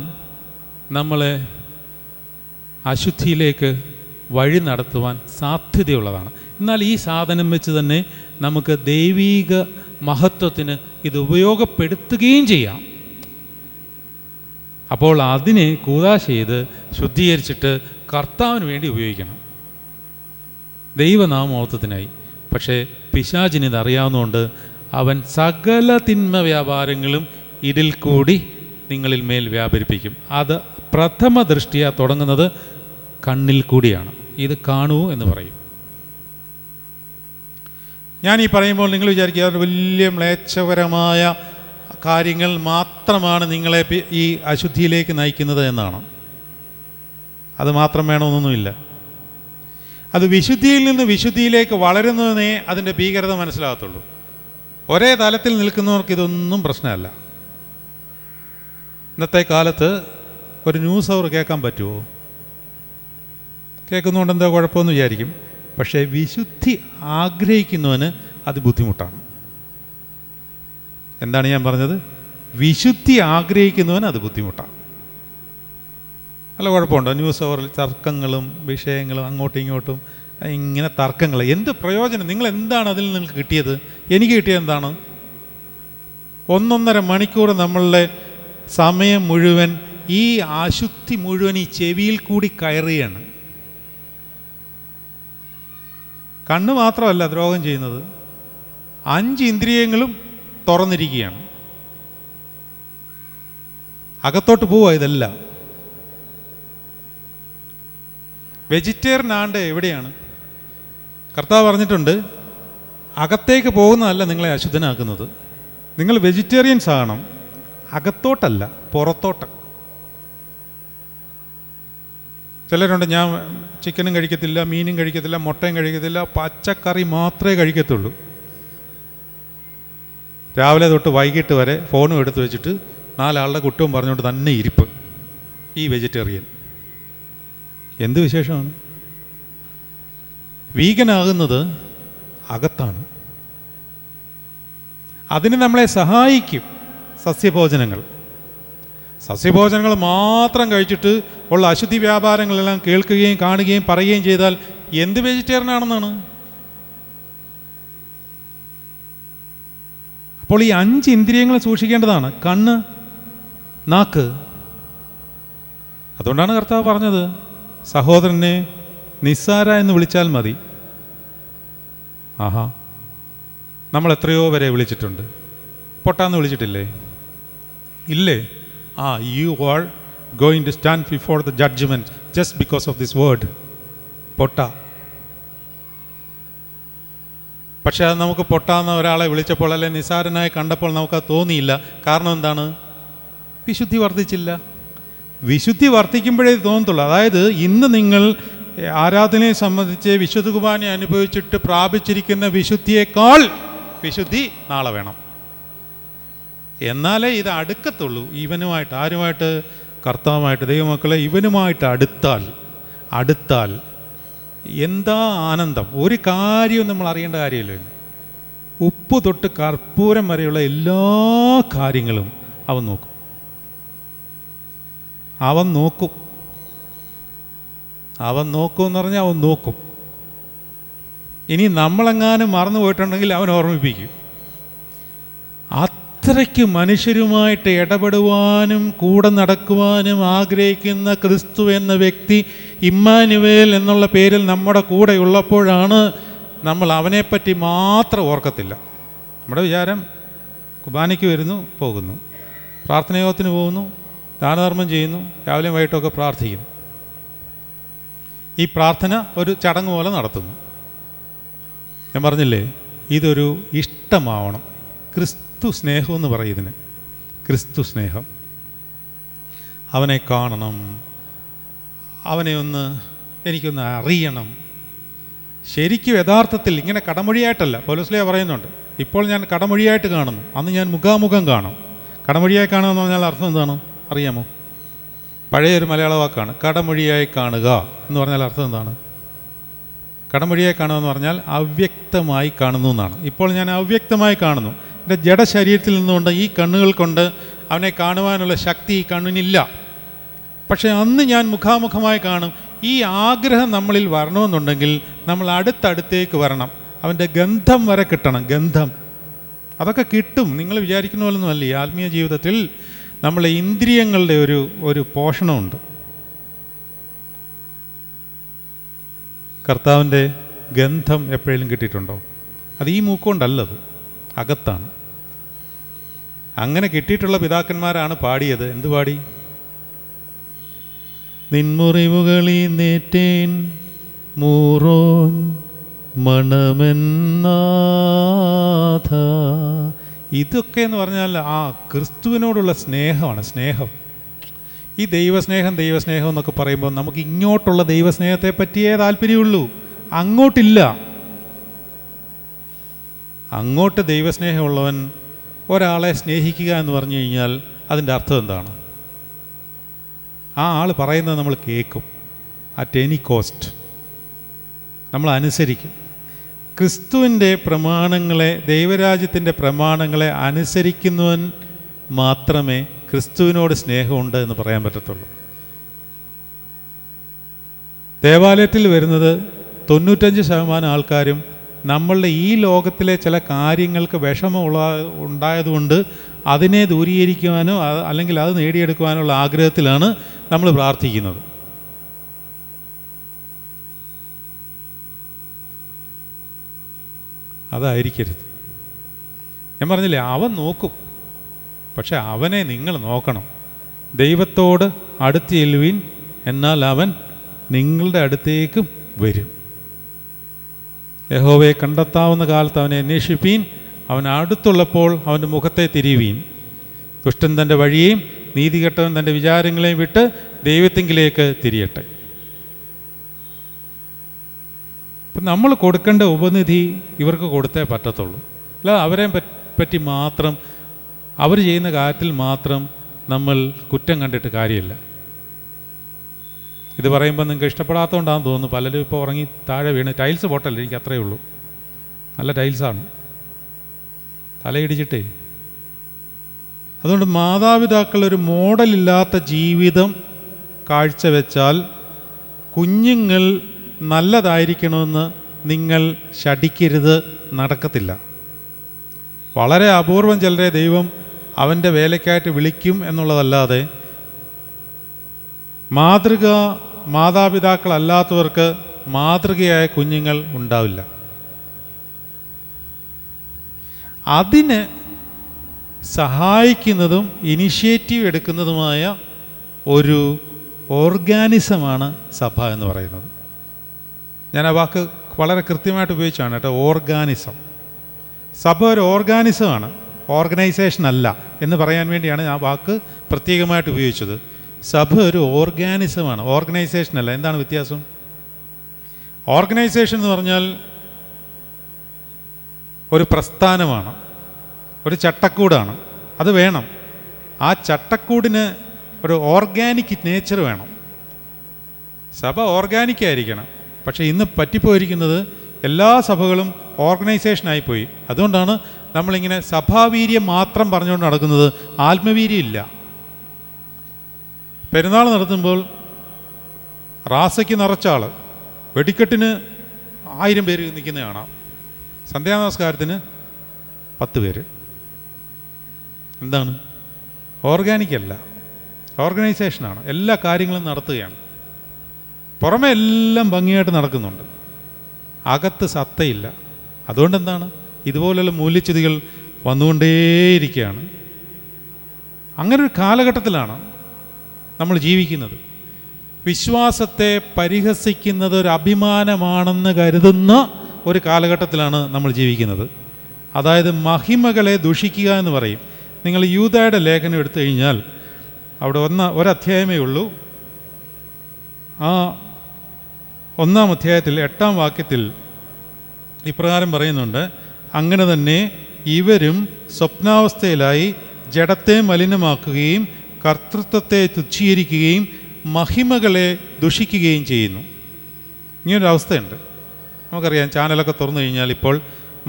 നമ്മളെ അശുദ്ധിയിലേക്ക് വഴി നടത്തുവാൻ സാധ്യതയുള്ളതാണ്. എന്നാൽ ഈ സാധനം വെച്ച് തന്നെ നമുക്ക് ദൈവീക മഹത്വത്തിന് ഇത് ഉപയോഗപ്പെടുത്തുകയും ചെയ്യാം. അപ്പോൾ അതിനെ കൂതാശ ചെയ്ത് ശുദ്ധീകരിച്ചിട്ട് കർത്താവിന് വേണ്ടി ഉപയോഗിക്കണം, ദൈവനാമോത്വത്തിനായി. പക്ഷേ പിശാചിന് ഇതറിയാവുന്നതുകൊണ്ട് അവൻ സകല തിന്മ വ്യാപാരങ്ങളും ഇതിൽ കൂടി നിങ്ങളിൽ മേൽ വ്യാപരിപ്പിക്കും. അത് പ്രഥമ ദൃഷ്ടിയ തുടങ്ങുന്നത് കണ്ണിൽ കൂടിയാണ്. ഇത് കാണൂ എന്ന് പറയും. ഞാൻ ഈ പറയുമ്പോൾ നിങ്ങൾ വിചാരിക്കുക അതൊരു വലിയ മ്ലേച്ഛപരമായ കാര്യങ്ങൾ മാത്രമാണ് നിങ്ങളെ ഈ അശുദ്ധിയിലേക്ക് നയിക്കുന്നത് എന്നാണ്. അത് മാത്രം വേണമെന്നൊന്നുമില്ല. അത് വിശുദ്ധിയിൽ നിന്ന് വിശുദ്ധിയിലേക്ക് വളരുന്നതിനേ അതിൻ്റെ ഭീകരത മനസ്സിലാകത്തുള്ളൂ. ഒരേ തലത്തിൽ നിൽക്കുന്നവർക്ക് ഇതൊന്നും പ്രശ്നമല്ല. ഇന്നത്തെ കാലത്ത് ഒരു ന്യൂസ് അവർ കേൾക്കാൻ പറ്റുമോ? കേൾക്കുന്നതുകൊണ്ട് എന്താ കുഴപ്പമെന്ന് വിചാരിക്കും. പക്ഷേ വിശുദ്ധി ആഗ്രഹിക്കുന്നവന് അത് ബുദ്ധിമുട്ടാണ്. എന്താണ് ഞാൻ പറഞ്ഞത്? വിശുദ്ധി ആഗ്രഹിക്കുന്നവന് അത് ബുദ്ധിമുട്ടാണ്. നല്ല കുഴപ്പമുണ്ടോ? ന്യൂസ് അവറിൽ തർക്കങ്ങളും വിഷയങ്ങളും അങ്ങോട്ടും ഇങ്ങോട്ടും ഇങ്ങനെ തർക്കങ്ങൾ. എന്ത് പ്രയോജനം? നിങ്ങൾ എന്താണ് അതിൽ നിങ്ങൾക്ക് കിട്ടിയത്? എനിക്ക് കിട്ടിയത് എന്താണ്? 1.5 മണിക്കൂർ നമ്മളുടെ സമയം മുഴുവൻ ഈ അശുദ്ധി മുഴുവൻ ഈ ചെവിയിൽ കൂടി കയറുകയാണ്. കണ്ണ് മാത്രമല്ല ദ്രോഹം ചെയ്യുന്നത്, 5 ഇന്ദ്രിയങ്ങളും തുറന്നിരിക്കുകയാണ്. അകത്തോട്ട് പോവുക ഇതെല്ലാം. വെജിറ്റേറിയൻ ആണ്ട് എവിടെയാണ്? കർത്താവ് പറഞ്ഞിട്ടുണ്ട്, അകത്തേക്ക് പോകുന്നതല്ല നിങ്ങളെ അശുദ്ധനാക്കുന്നത്. നിങ്ങൾ വെജിറ്റേറിയൻസ് ആകണം, അകത്തോട്ടല്ല പുറത്തോട്ട്. ചിലരുണ്ട്, ഞാൻ ചിക്കനും കഴിക്കത്തില്ല, മീനും കഴിക്കത്തില്ല, മുട്ടയും കഴിക്കത്തില്ല, പച്ചക്കറി മാത്രമേ കഴിക്കത്തുള്ളൂ. രാവിലെ തൊട്ട് വൈകിട്ട് വരെ ഫോണും എടുത്ത് വെച്ചിട്ട് 4 ആളുടെ കുറ്റവും പറഞ്ഞുകൊണ്ട് തന്നെ ഇരിപ്പ്. ഈ വെജിറ്റേറിയൻ എന്ത് വിശേഷമാണ്? വീഗനാകുന്നത് അകത്താണ്. അതിന് നമ്മളെ സഹായിക്കും സസ്യഭോജനങ്ങൾ മാത്രം കഴിച്ചിട്ട് ഉള്ള അശുദ്ധി വ്യാപാരങ്ങളെല്ലാം കേൾക്കുകയും കാണുകയും പറയുകയും ചെയ്താൽ എന്ത് വെജിറ്റേറിയൻ ആണെന്നാണ്? അപ്പോൾ ഈ 5 ഇന്ദ്രിയങ്ങൾ സൂക്ഷിക്കേണ്ടതാണ്. കണ്ണ്, നാക്ക്. അതുകൊണ്ടാണ് കർത്താവ് പറഞ്ഞത്, സഹോദരനെ നിസ്സാര എന്ന് വിളിച്ചാൽ മതി. നമ്മൾ എത്രയോ വരെ വിളിച്ചിട്ടുണ്ട്. പൊട്ടാന്ന് വിളിച്ചിട്ടില്ലേ? ഇല്ലേ? You are going to stand before the judgement just because of this word. പൊട്ട. പക്ഷെ അത് നമുക്ക് പൊട്ടാന്ന ഒരാളെ വിളിച്ചപ്പോൾ അല്ലെ നിസാരനായി കണ്ടപ്പോൾ നമുക്കത് തോന്നിയില്ല. കാരണം എന്താണ്? വിശുദ്ധി വർദ്ധിച്ചില്ല. വിശുദ്ധി വർദ്ധിക്കുമ്പോഴേ തോന്നത്തുള്ളൂ. അതായത് ഇന്ന് നിങ്ങൾ ആരാധനയെ സംബന്ധിച്ച് വിശുദ്ധ കുർബാന അനുഭവിച്ചിട്ട് പ്രാപിച്ചിരിക്കുന്ന വിശുദ്ധിയേക്കാൾ വിശുദ്ധി നാളെ വേണം. എന്നാലേ ഇത് അടുക്കത്തുള്ളൂ ഇവനുമായിട്ട്. ആരുമായിട്ട്? കർത്താവുമായിട്ട്. ദൈവമക്കളെ, ഇവനുമായിട്ട് അടുത്താൽ എന്താ ആനന്ദം! ഒരു കാര്യവും നമ്മൾ അറിയേണ്ട കാര്യമില്ല. ഉപ്പ് തൊട്ട് കർപ്പൂരം വരെയുള്ള എല്ലാ കാര്യങ്ങളും അവൻ നോക്കും. എന്ന് പറഞ്ഞാൽ അവൻ നോക്കും. ഇനി നമ്മളെങ്ങാനും മറന്നു പോയിട്ടുണ്ടെങ്കിൽ അവൻ ഓർമ്മിപ്പിക്കും. അത്രയ്ക്ക് മനുഷ്യരുമായിട്ട് ഇടപെടുവാനും കൂടെ നടക്കുവാനും ആഗ്രഹിക്കുന്ന ക്രിസ്തു എന്ന വ്യക്തി ഇമ്മാനുവേൽ എന്നുള്ള പേരിൽ നമ്മുടെ കൂടെ ഉള്ളപ്പോഴാണ് നമ്മൾ അവനെപ്പറ്റി മാത്രം ഓർക്കത്തില്ല. നമ്മുടെ വിചാരം കുർബാനയ്ക്ക് വരുന്നു, പോകുന്നു, പ്രാർത്ഥനായോഗത്തിന് പോകുന്നു, ദാനധർമ്മം ചെയ്യുന്നു, രാവിലെയും വൈകിട്ടൊക്കെ പ്രാർത്ഥിക്കുന്നു. ഈ പ്രാർത്ഥന ഒരു ചടങ്ങ് പോലെ നടത്തുന്നു. ഞാൻ പറഞ്ഞില്ലേ, ഇതൊരു ഇഷ്ടമാവണം. ക്രിസ്തു സ്നേഹം എന്ന് പറയും ഇതിന്. ക്രിസ്തു സ്നേഹം. അവനെ കാണണം, അവനെ എനിക്കൊന്ന് അറിയണം. ശരിക്കും യഥാർത്ഥത്തിൽ ഇങ്ങനെ കടമൊഴിയായിട്ടല്ല. പൗലോസ്ലീഹ പറയുന്നുണ്ട്, ഇപ്പോൾ ഞാൻ കടമൊഴിയായിട്ട് കാണുന്നു, അന്ന് ഞാൻ മുഖാമുഖം കാണും. കടമൊഴിയായി കാണുക എന്ന് പറഞ്ഞാൽ അർത്ഥം എന്താണ് അറിയാമോ? പഴയൊരു മലയാള വാക്കാണ് കടമൊഴിയായി കാണുക എന്ന് പറഞ്ഞാൽ അർത്ഥം എന്താണ്? കടമൊഴിയായി കാണുക എന്ന് പറഞ്ഞാൽ അവ്യക്തമായി കാണുന്നു എന്നാണ്. ഇപ്പോൾ ഞാൻ അവ്യക്തമായി കാണുന്നു. എൻ്റെ ജഡശരീരത്തിൽ നിന്നുകൊണ്ട് ഈ കണ്ണുകൾ കൊണ്ട് അവനെ കാണുവാനുള്ള ശക്തി ഈ കണ്ണിനില്ല. പക്ഷേ അന്ന് ഞാൻ മുഖാമുഖമായി കാണും. ഈ ആഗ്രഹം നമ്മളിൽ വരണമെന്നുണ്ടെങ്കിൽ നമ്മൾ അടുത്തടുത്തേക്ക് വരണം. അവൻ്റെ ഗന്ധം വരെ കിട്ടണം. ഗന്ധം അതൊക്കെ കിട്ടും. നിങ്ങൾ വിചാരിക്കുന്ന പോലൊന്നുമല്ല. ഈ ആത്മീയ ജീവിതത്തിൽ നമ്മളെ ഇന്ദ്രിയങ്ങളുടെ ഒരു പോഷണമുണ്ട്. കർത്താവിൻ്റെ ഗന്ധം എപ്പോഴെങ്കിലും കിട്ടിയിട്ടുണ്ടോ? അത് ഈ മൂക്കൊണ്ടല്ലത്, അകത്താണ്. അങ്ങനെ കിട്ടിയിട്ടുള്ള പിതാക്കന്മാരാണ് പാടിയത്. എന്ത് പാടി? നിൻമുറിവുകളി നേറ്റേൻ മൂറോൻ മണമെന്നാഥ. ഇതൊക്കെ എന്ന് പറഞ്ഞാൽ ആ ക്രിസ്തുവിനോടുള്ള സ്നേഹമാണ്. സ്നേഹം. ഈ ദൈവസ്നേഹം എന്നൊക്കെ പറയുമ്പോൾ നമുക്ക് ഇങ്ങോട്ടുള്ള ദൈവസ്നേഹത്തെ പറ്റിയേ താല്പര്യമുള്ളൂ. അങ്ങോട്ടില്ല. അങ്ങോട്ട് ദൈവസ്നേഹമുള്ളവൻ ഒരാളെ സ്നേഹിക്കുക എന്ന് പറഞ്ഞു കഴിഞ്ഞാൽ അതിൻ്റെ അർത്ഥം എന്താണ്? ആ ആൾ പറയുന്നത് നമ്മൾ കേൾക്കും. അറ്റ് എനി കോസ്റ്റ് നമ്മൾ അനുസരിക്കും. ക്രിസ്തുവിൻ്റെ പ്രമാണങ്ങളെ, ദൈവരാജ്യത്തിൻ്റെ പ്രമാണങ്ങളെ അനുസരിക്കുന്നവൻ മാത്രമേ ക്രിസ്തുവിനോട് സ്നേഹമുണ്ട് എന്ന് പറയാൻ പറ്റത്തുള്ളൂ. ദേവാലയത്തിൽ വരുന്നത് 95% ആൾക്കാരും നമ്മളുടെ ഈ ലോകത്തിലെ ചില കാര്യങ്ങൾക്ക് ഉണ്ടായതുകൊണ്ട് അതിനെ ദൂരീകരിക്കുവാനോ അല്ലെങ്കിൽ അത് നേടിയെടുക്കുവാനുള്ള ആഗ്രഹത്തിലാണ് നമ്മൾ പ്രാർത്ഥിക്കുന്നത്. അതായിരിക്കരുത്. ഞാൻ പറഞ്ഞില്ലേ, അവൻ നോക്കും. പക്ഷെ അവനെ നിങ്ങൾ നോക്കണം. ദൈവത്തോട് അടുത്ത് ചെല്ലുവിൻ, എന്നാൽ അവൻ നിങ്ങളുടെ അടുത്തേക്കും വരും. യഹോവയെ കണ്ടെത്താവുന്ന കാലത്ത് അവനെ അന്വേഷിപ്പീൻ, അവൻ അടുത്തുള്ളപ്പോൾ അവൻ്റെ മുഖത്തെ തിരിവീൻ. ദുഷ്ടൻ തൻ്റെ വഴിയെയും നീതികെട്ടവൻ തൻ്റെ വിചാരങ്ങളെയും വിട്ട് ദൈവത്തിങ്കിലേക്ക് തിരിയട്ടെ. ഇപ്പം നമ്മൾ കൊടുക്കേണ്ട ഉപനിധി ഇവർക്ക് കൊടുത്തേ പറ്റത്തുള്ളൂ. അല്ല അവരെ പറ്റി മാത്രം, അവർ ചെയ്യുന്ന കാര്യത്തിൽ മാത്രം നമ്മൾ കുറ്റം കണ്ടിട്ട് കാര്യമില്ല. ഇത് പറയുമ്പോൾ നിങ്ങൾക്ക് ഇഷ്ടപ്പെടാത്തതുകൊണ്ടാണെന്ന് തോന്നുന്നു. പലരും ഇപ്പോൾ ഉറങ്ങി താഴെ വീണ്. ടൈൽസ് പൊട്ടല്ല, എനിക്ക് അത്രയേ ഉള്ളൂ. നല്ല ടൈൽസാണ്, തലയിടിച്ചിട്ടേ. അതുകൊണ്ട് മാതാപിതാക്കൾ ഒരു മോഡലില്ലാത്ത ജീവിതം കാഴ്ചവെച്ചാൽ കുഞ്ഞുങ്ങൾ നല്ലതായിരിക്കണമെന്ന് നിങ്ങൾ ശഠിക്കരുത്. നടക്കത്തില്ല. വളരെ അപൂർവം ചിലരെ ദൈവം അവൻ്റെ വേലയ്ക്കായിട്ട് വിളിക്കും എന്നുള്ളതല്ലാതെ മാതാപിതാക്കളല്ലാത്തവർക്ക് മാതൃകയായ കുഞ്ഞുങ്ങൾ ഉണ്ടാവില്ല. അതിന് സഹായിക്കുന്നതും ഇനിഷ്യേറ്റീവ് എടുക്കുന്നതുമായ ഒരു ഓർഗാനിസമാണ് സഭ എന്ന് പറയുന്നത്. ഞാൻ ആ വാക്ക് വളരെ കൃത്യമായിട്ട് ഉപയോഗിച്ചാണ് കേട്ടോ, ഓർഗാനിസം. സഭ ഒരു ഓർഗാനിസമാണ്, ഓർഗനൈസേഷൻ അല്ല എന്ന് പറയാൻ വേണ്ടിയാണ് ആ വാക്ക് പ്രത്യേകമായിട്ട് ഉപയോഗിച്ചത്. സഭ ഒരു ഓർഗാനിസമാണ്, ഓർഗനൈസേഷൻ അല്ല. എന്താണ് വ്യത്യാസം? ഓർഗനൈസേഷൻ എന്ന് പറഞ്ഞാൽ ഒരു പ്രസ്ഥാനമാണ്, ഒരു ചട്ടക്കൂടാണ്. അത് വേണം. ആ ചട്ടക്കൂടിന് ഒരു ഓർഗാനിക് നേച്ചർ വേണം. സഭ ഓർഗാനിക് ആയിരിക്കണം. പക്ഷേ ഇന്ന് പറ്റിപ്പോയിരിക്കുന്നത് എല്ലാ സഭകളും ഓർഗനൈസേഷനായിപ്പോയി. അതുകൊണ്ടാണ് നമ്മളിങ്ങനെ സഭാവീര്യം മാത്രം പറഞ്ഞുകൊണ്ട് നടക്കുന്നത്, ആത്മവീര്യം ഇല്ല. പെരുന്നാൾ നടത്തുമ്പോൾ റാസയ്ക്ക് നിറച്ചാൾ, വെടിക്കെട്ടിന് 1000 പേര് നിൽക്കുന്ന കാണാം, സന്ധ്യാനമസ്കാരത്തിന് 10 പേര്. എന്താണ്? ഓർഗാനിക്കല്ല, ഓർഗനൈസേഷനാണ്. എല്ലാ കാര്യങ്ങളും നടത്തുകയാണ്. പുറമെ എല്ലാം ഭംഗിയായിട്ട് നടക്കുന്നുണ്ട്, അകത്ത് സത്തയില്ല. അതുകൊണ്ടെന്താണ്? ഇതുപോലുള്ള മൂല്യച്യുതികൾ വന്നുകൊണ്ടേയിരിക്കുകയാണ്. അങ്ങനൊരു കാലഘട്ടത്തിലാണ് നമ്മൾ ജീവിക്കുന്നത്. വിശ്വാസത്തെ പരിഹസിക്കുന്നത് ഒരു അഭിമാനമാണെന്ന് കരുതുന്ന ഒരു കാലഘട്ടത്തിലാണ് നമ്മൾ ജീവിക്കുന്നത്. അതായത് മഹിമകളെ ദുഷിക്കുക എന്ന് പറയും. നിങ്ങൾ യൂദായുടെ ലേഖനം എടുത്തു കഴിഞ്ഞാൽ അവിടെ ഒരധ്യായമേ ഉള്ളൂ. ആ 1-ാം അധ്യായത്തിൽ 8-ാം വാക്യത്തിൽ ഇപ്രകാരം പറയുന്നുണ്ട്: അങ്ങനെ തന്നെ ഇവരും സ്വപ്നാവസ്ഥയിലായി ജഡത്തെ മലിനമാക്കുകയും കർത്തൃത്വത്തെ തുച്ഛീകരിക്കുകയും മഹിമകളെ ദുഷിക്കുകയും ചെയ്യുന്നു. ഇങ്ങനൊരു അവസ്ഥയുണ്ട്. നമുക്കറിയാം, ചാനലൊക്കെ തുറന്നു കഴിഞ്ഞാൽ ഇപ്പോൾ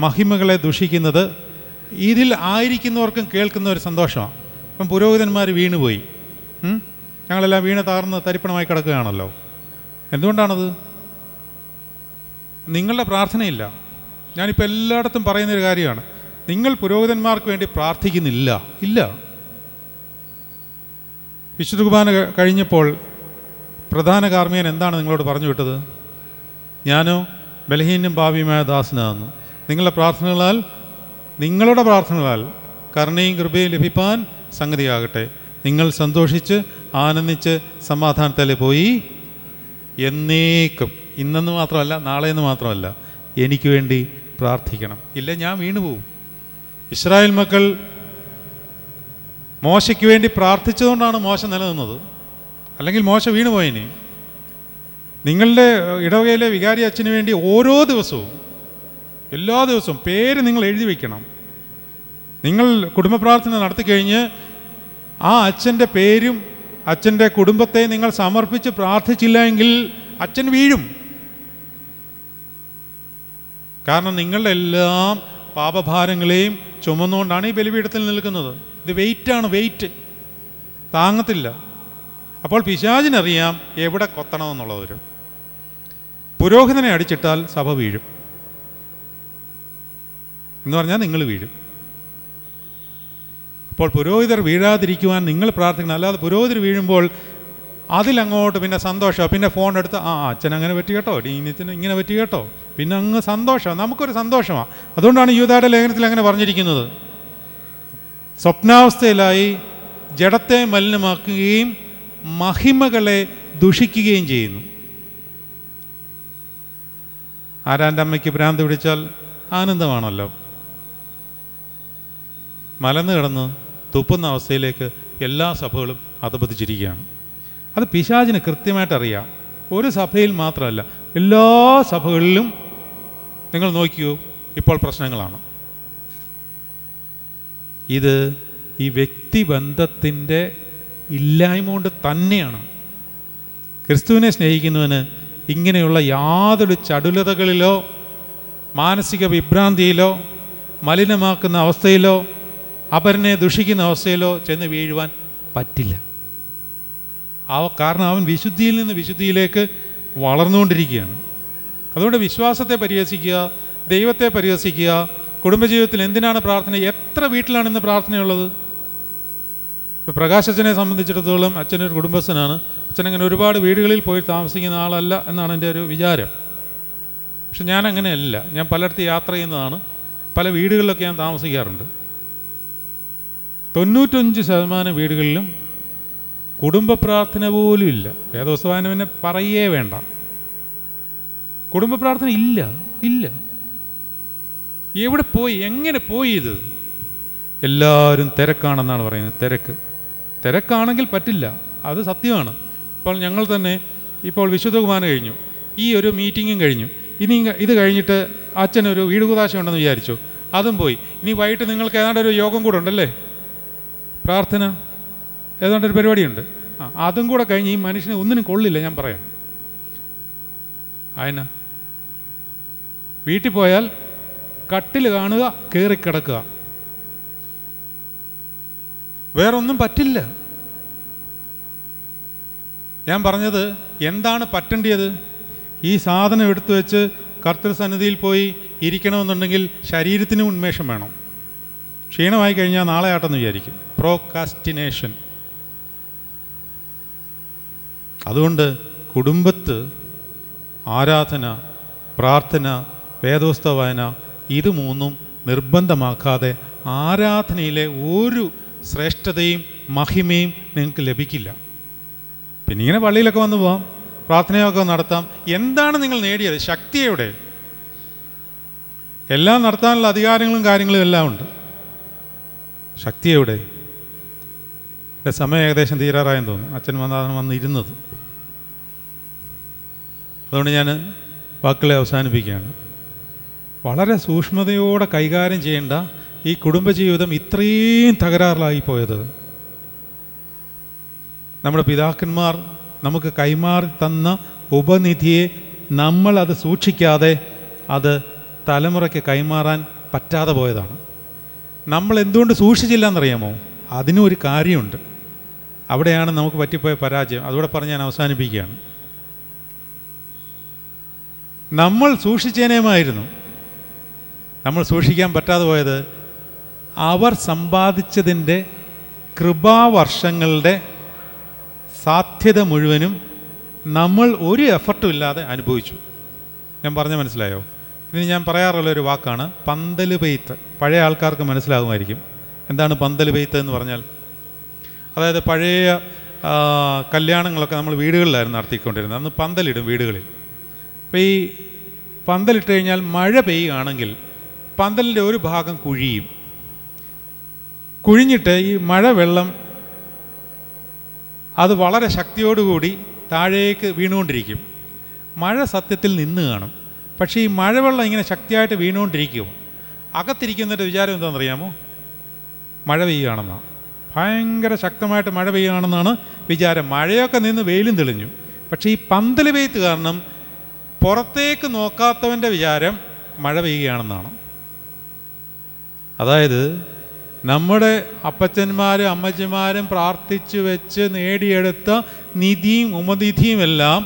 മഹിമകളെ ദുഷിക്കുന്നത് ഇതിൽ ആയിരിക്കുന്നവർക്കും കേൾക്കുന്ന ഒരു സന്തോഷമാണ്. ഇപ്പം പുരോഹിതന്മാർ വീണുപോയി, ഞങ്ങളെല്ലാം വീണ് താർന്ന് തരിപ്പണമായി കിടക്കുകയാണല്ലോ. എന്തുകൊണ്ടാണത്? നിങ്ങളുടെ പ്രാർത്ഥനയില്ല. ഞാനിപ്പോൾ എല്ലായിടത്തും പറയുന്നൊരു കാര്യമാണ്, നിങ്ങൾ പുരോഹിതന്മാർക്ക് വേണ്ടി പ്രാർത്ഥിക്കുന്നില്ല. ഇല്ല. വിശുദ്ധ കുർബാന കഴിഞ്ഞപ്പോൾ പ്രധാന കാർമ്മികൻ എന്താണ് നിങ്ങളോട് പറഞ്ഞു വിട്ടത്? ഞാനോ ബലഹീനും പാപിയുമായ ദാസനാകുന്നു. നിങ്ങളുടെ പ്രാർത്ഥനകളാൽ കരുണയും കൃപയും ലഭിപ്പാൻ സംഗതിയാകട്ടെ. നിങ്ങൾ സന്തോഷിച്ച് ആനന്ദിച്ച് സമാധാനത്തിൽ പോയി എന്നേക്കും, ഇന്നെന്ന് മാത്രമല്ല നാളെയെന്ന് മാത്രമല്ല, എനിക്ക് വേണ്ടി പ്രാർത്ഥിക്കണം. ഇല്ല, ഞാൻ വീണുപോകും. ഇസ്രായേൽ മക്കൾ മോശയ്ക്ക് വേണ്ടി പ്രാർത്ഥിച്ചതുകൊണ്ടാണ് മോശ നിലനിന്നത്. അല്ലെങ്കിൽ മോശ വീണുപോയിനി. നിങ്ങളുടെ ഇടവകയിലെ വികാരി അച്ഛന് വേണ്ടി ഓരോ ദിവസവും, എല്ലാ ദിവസവും പേര് നിങ്ങൾ എഴുതി വയ്ക്കണം. നിങ്ങൾ കുടുംബ പ്രാർത്ഥന നടത്തിക്കഴിഞ്ഞ് ആ അച്ഛൻ്റെ പേരും അച്ഛൻ്റെ കുടുംബത്തെ നിങ്ങൾ സമർപ്പിച്ച് പ്രാർത്ഥിച്ചില്ല എങ്കിൽ അച്ഛൻ വീഴും. കാരണം നിങ്ങളുടെ എല്ലാം പാപഭാരങ്ങളെയും ചുമന്നുകൊണ്ടാണ് ഈ ബലിപീഠത്തിൽ നിൽക്കുന്നത്. ഇത് വെയിറ്റാണ്, വെയിറ്റ് താങ്ങത്തില്ല. അപ്പോൾ പിശാചിനറിയാം എവിടെ കൊത്തണമെന്നുള്ളത്. പുരോഹിതനെ അടിച്ചിട്ടാൽ സഭ വീഴും എന്ന് പറഞ്ഞാൽ നിങ്ങൾ വീഴും. അപ്പോൾ പുരോഹിതർ വീഴാതിരിക്കുവാൻ നിങ്ങൾ പ്രാർത്ഥിക്കണം. അല്ലാതെ പുരോഹിതർ വീഴുമ്പോൾ അതിലങ്ങോട്ട് പിന്നെ സന്തോഷമാണ്. പിന്നെ ഫോൺ എടുത്ത് അച്ഛൻ അങ്ങനെ പറ്റി കേട്ടോ, ഡീനത്തിന് ഇങ്ങനെ പറ്റി കേട്ടോ, പിന്നെ അങ്ങ് സന്തോഷമാണ്, നമുക്കൊരു സന്തോഷമാണ്. അതുകൊണ്ടാണ് യൂദായുടെ ലേഖനത്തിൽ അങ്ങനെ പറഞ്ഞിരിക്കുന്നത്: സ്വപ്നാവസ്ഥയിലായി ജഡത്തെ മലിനമാക്കുകയും മഹിമകളെ ദുഷിക്കുകയും ചെയ്യുന്നു. ആരാൻ്റെ അമ്മയ്ക്ക് ഭ്രാന്ത് പിടിച്ചാൽ ആനന്ദമാണല്ലോ. മലന്ന് കിടന്ന് തുപ്പുന്ന അവസ്ഥയിലേക്ക് എല്ലാ സഭകളും അധപതിച്ചിരിക്കുകയാണ്. അത് പിശാചിന് കൃത്യമായിട്ട് അറിയാം. ഒരു സഭയിൽ മാത്രമല്ല, എല്ലാ സഭകളിലും നിങ്ങൾ നോക്കിയോ, ഇപ്പോൾ പ്രശ്നങ്ങളാണ്. ഇത് ഈ വ്യക്തിബന്ധത്തിൻ്റെ ഇല്ലായ്മ കൊണ്ട് തന്നെയാണ്. ക്രിസ്തുവിനെ സ്നേഹിക്കുന്നവന് ഇങ്ങനെയുള്ള യാതൊരു ചടുലതകളിലോ മാനസിക വിഭ്രാന്തിയിലോ മലിനമാക്കുന്ന അവസ്ഥയിലോ അപരനെ ദുഷിക്കുന്ന അവസ്ഥയിലോ ചെന്ന് വീഴുവാൻ പറ്റില്ല. കാരണം അവൻ വിശുദ്ധിയിൽ നിന്ന് വിശുദ്ധിയിലേക്ക് വളർന്നുകൊണ്ടിരിക്കുകയാണ്. അതുകൊണ്ട് വിശ്വാസത്തെ പരിഹസിക്കുക, ദൈവത്തെ പരിഹസിക്കുക, കുടുംബജീവിതത്തിൽ എന്തിനാണ് പ്രാർത്ഥന? എത്ര വീട്ടിലാണ് ഇന്ന് പ്രാർത്ഥനയുള്ളത്? ഇപ്പോൾ പ്രകാശച്ചനെ സംബന്ധിച്ചിടത്തോളം അച്ഛനൊരു കുടുംബസ്ഥനാണ്. അച്ഛനങ്ങനെ ഒരുപാട് വീടുകളിൽ പോയി താമസിക്കുന്ന ആളല്ല എന്നാണ് എൻ്റെ ഒരു വിചാരം. പക്ഷെ ഞാനങ്ങനെയല്ല. ഞാൻ പലയിടത്ത് യാത്ര ചെയ്യുന്നതാണ്. പല വീടുകളിലൊക്കെ ഞാൻ താമസിക്കാറുണ്ട്. 95% വീടുകളിലും കുടുംബ പ്രാർത്ഥന പോലും ഇല്ല. വേദോസ്തവാനം പിന്നെ പറയേ വേണ്ട. കുടുംബ പ്രാർത്ഥന ഇല്ല. എവിടെ പോയി? എങ്ങനെ പോയി ഇത്? എല്ലാവരും തിരക്കാണെന്നാണ് പറയുന്നത്. തിരക്കാണെങ്കിൽ പറ്റില്ല, അത് സത്യമാണ്. ഇപ്പോൾ ഞങ്ങൾ തന്നെ ഇപ്പോൾ വിശുദ്ധ കുർബാന കഴിഞ്ഞു, ഈ ഒരു മീറ്റിങ്ങും കഴിഞ്ഞു. ഇനി ഇത് കഴിഞ്ഞിട്ട് അച്ഛനൊരു വീട് കുദാശ ഉണ്ടെന്ന് വിചാരിച്ചു, അതും പോയി. ഇനി വൈകിട്ട് നിങ്ങൾക്ക് ഏതാണ്ട് ഒരു യോഗം കൂടെ ഉണ്ടല്ലേ, പ്രാർത്ഥന, ഏതാണ്ടൊരു പരിപാടിയുണ്ട്. അതും കൂടെ കഴിഞ്ഞ് ഈ മനുഷ്യനെ ഒന്നിനും കൊള്ളില്ല. ഞാൻ പറയാം, അതിനാ വീട്ടിൽ പോയാൽ കട്ടിൽ കാണുക, കയറിക്കിടക്കുക, വേറൊന്നും പറ്റില്ല. ഞാൻ പറഞ്ഞത് എന്താണ് പറ്റേണ്ടത്? ഈ സാധനം എടുത്തു വെച്ച് കർത്തൃസന്നിധിയിൽ പോയി ഇരിക്കണമെന്നുണ്ടെങ്കിൽ ശരീരത്തിന് ഉന്മേഷം വേണം. ക്ഷീണമായി കഴിഞ്ഞാൽ നാളെ ആട്ടെന്ന് വിചാരിക്കും. പ്രോകാസ്റ്റിനേഷൻ. അതുകൊണ്ട് കുടുംബത്ത് ആരാധന, പ്രാർത്ഥന, വേദോസ്തവ വായന, ഇത് മൂന്നും നിർബന്ധമാക്കാതെ ആരാധനയിലെ ഒരു ശ്രേഷ്ഠതയും മഹിമയും നിങ്ങൾക്ക് ലഭിക്കില്ല. പിന്നെ ഇങ്ങനെ പള്ളിയിലൊക്കെ വന്നു പോവാം, പ്രാർത്ഥനയൊക്കെ നടത്താം. എന്താണ് നിങ്ങൾ നേടിയത്? ശക്തിയോടെ എല്ലാം നടത്താനുള്ള അധികാരങ്ങളും കാര്യങ്ങളും എല്ലാം ഉണ്ട്. ശക്തിയോടെ. എൻ്റെ സമയം ഏകദേശം തീരാറായെന്ന് തോന്നുന്നു. അച്ഛൻ വന്നിരുന്നത്. അതുകൊണ്ട് ഞാൻ വാക്കുകളെ അവസാനിപ്പിക്കുകയാണ്. വളരെ സൂക്ഷ്മതയോടെ കൈകാര്യം ചെയ്യേണ്ട ഈ കുടുംബജീവിതം ഇത്രയും തകരാറിലായിപ്പോയത് നമ്മുടെ പിതാക്കന്മാർ നമുക്ക് കൈമാറി തന്ന ഉപനിധിയെ നമ്മളത് സൂക്ഷിക്കാതെ അത് തലമുറയ്ക്ക് കൈമാറാൻ പറ്റാതെ പോയതാണ്. നമ്മൾ എന്തുകൊണ്ട് സൂക്ഷിച്ചില്ല എന്നറിയാമോ? അതിനും ഒരു കാര്യമുണ്ട്. അവിടെയാണ് നമുക്ക് പറ്റിപ്പോയ പരാജയം. അതുകൂടെ പറഞ്ഞ് ഞാൻ അവസാനിപ്പിക്കുകയാണ്. നമ്മൾ സൂക്ഷിച്ചേനേമായിരുന്നു. നമ്മൾ സൂക്ഷിക്കാൻ പറ്റാതെ പോയത് അവർ സമ്പാദിച്ചതിൻ്റെ കൃപാവർഷങ്ങളുടെ സാധ്യത മുഴുവനും നമ്മൾ ഒരു എഫർട്ടും ഇല്ലാതെ അനുഭവിച്ചു. ഞാൻ പറഞ്ഞ മനസ്സിലായോ? ഇനി ഞാൻ പറയാറുള്ളൊരു വാക്കാണ് പന്തൽ പെയ്ത്ത്. പഴയ ആൾക്കാർക്ക് മനസ്സിലാകുമായിരിക്കും എന്താണ് പന്തൽ പെയ്ത്ത് എന്ന് പറഞ്ഞാൽ. അതായത് പഴയ കല്യാണങ്ങളൊക്കെ നമ്മൾ വീടുകളിലായിരുന്നു നടത്തിക്കൊണ്ടിരുന്നത്. അന്ന് പന്തലിടും വീടുകളിൽ. അപ്പോൾ ഈ പന്തലിട്ട് കഴിഞ്ഞാൽ മഴ പെയ്യുകയാണെങ്കിൽ പന്തലിൻ്റെ ഒരു ഭാഗം കുഴിഞ്ഞിട്ട് ഈ മഴവെള്ളം അത് വളരെ ശക്തിയോടുകൂടി താഴേക്ക് വീണുകൊണ്ടിരിക്കും. മഴ സത്യത്തിൽ നിന്ന് കാണും, പക്ഷേ ഈ മഴവെള്ളം ഇങ്ങനെ ശക്തിയായിട്ട് വീണുകൊണ്ടിരിക്കും. അകത്തിരിക്കുന്നതിൻ്റെ വിചാരം എന്താണെന്നറിയാമോ? മഴ പെയ്യുകയാണെന്നാണ്. ഭയങ്കര ശക്തമായിട്ട് മഴ പെയ്യുകയാണെന്നാണ് വിചാരം. മഴയൊക്കെ നിന്ന് വെയിലും തെളിഞ്ഞു. പക്ഷേ ഈ പന്തൽ പെയ്ത്ത് കാരണം പുറത്തേക്ക് നോക്കാത്തവൻ്റെ വിചാരം മഴ പെയ്യുകയാണെന്നാണ്. അതായത് നമ്മുടെ അപ്പച്ചന്മാരും അമ്മച്ചിമാരും പ്രാർത്ഥിച്ചു വെച്ച് നേടിയെടുത്ത നിധിയും ഉപനിധിയും എല്ലാം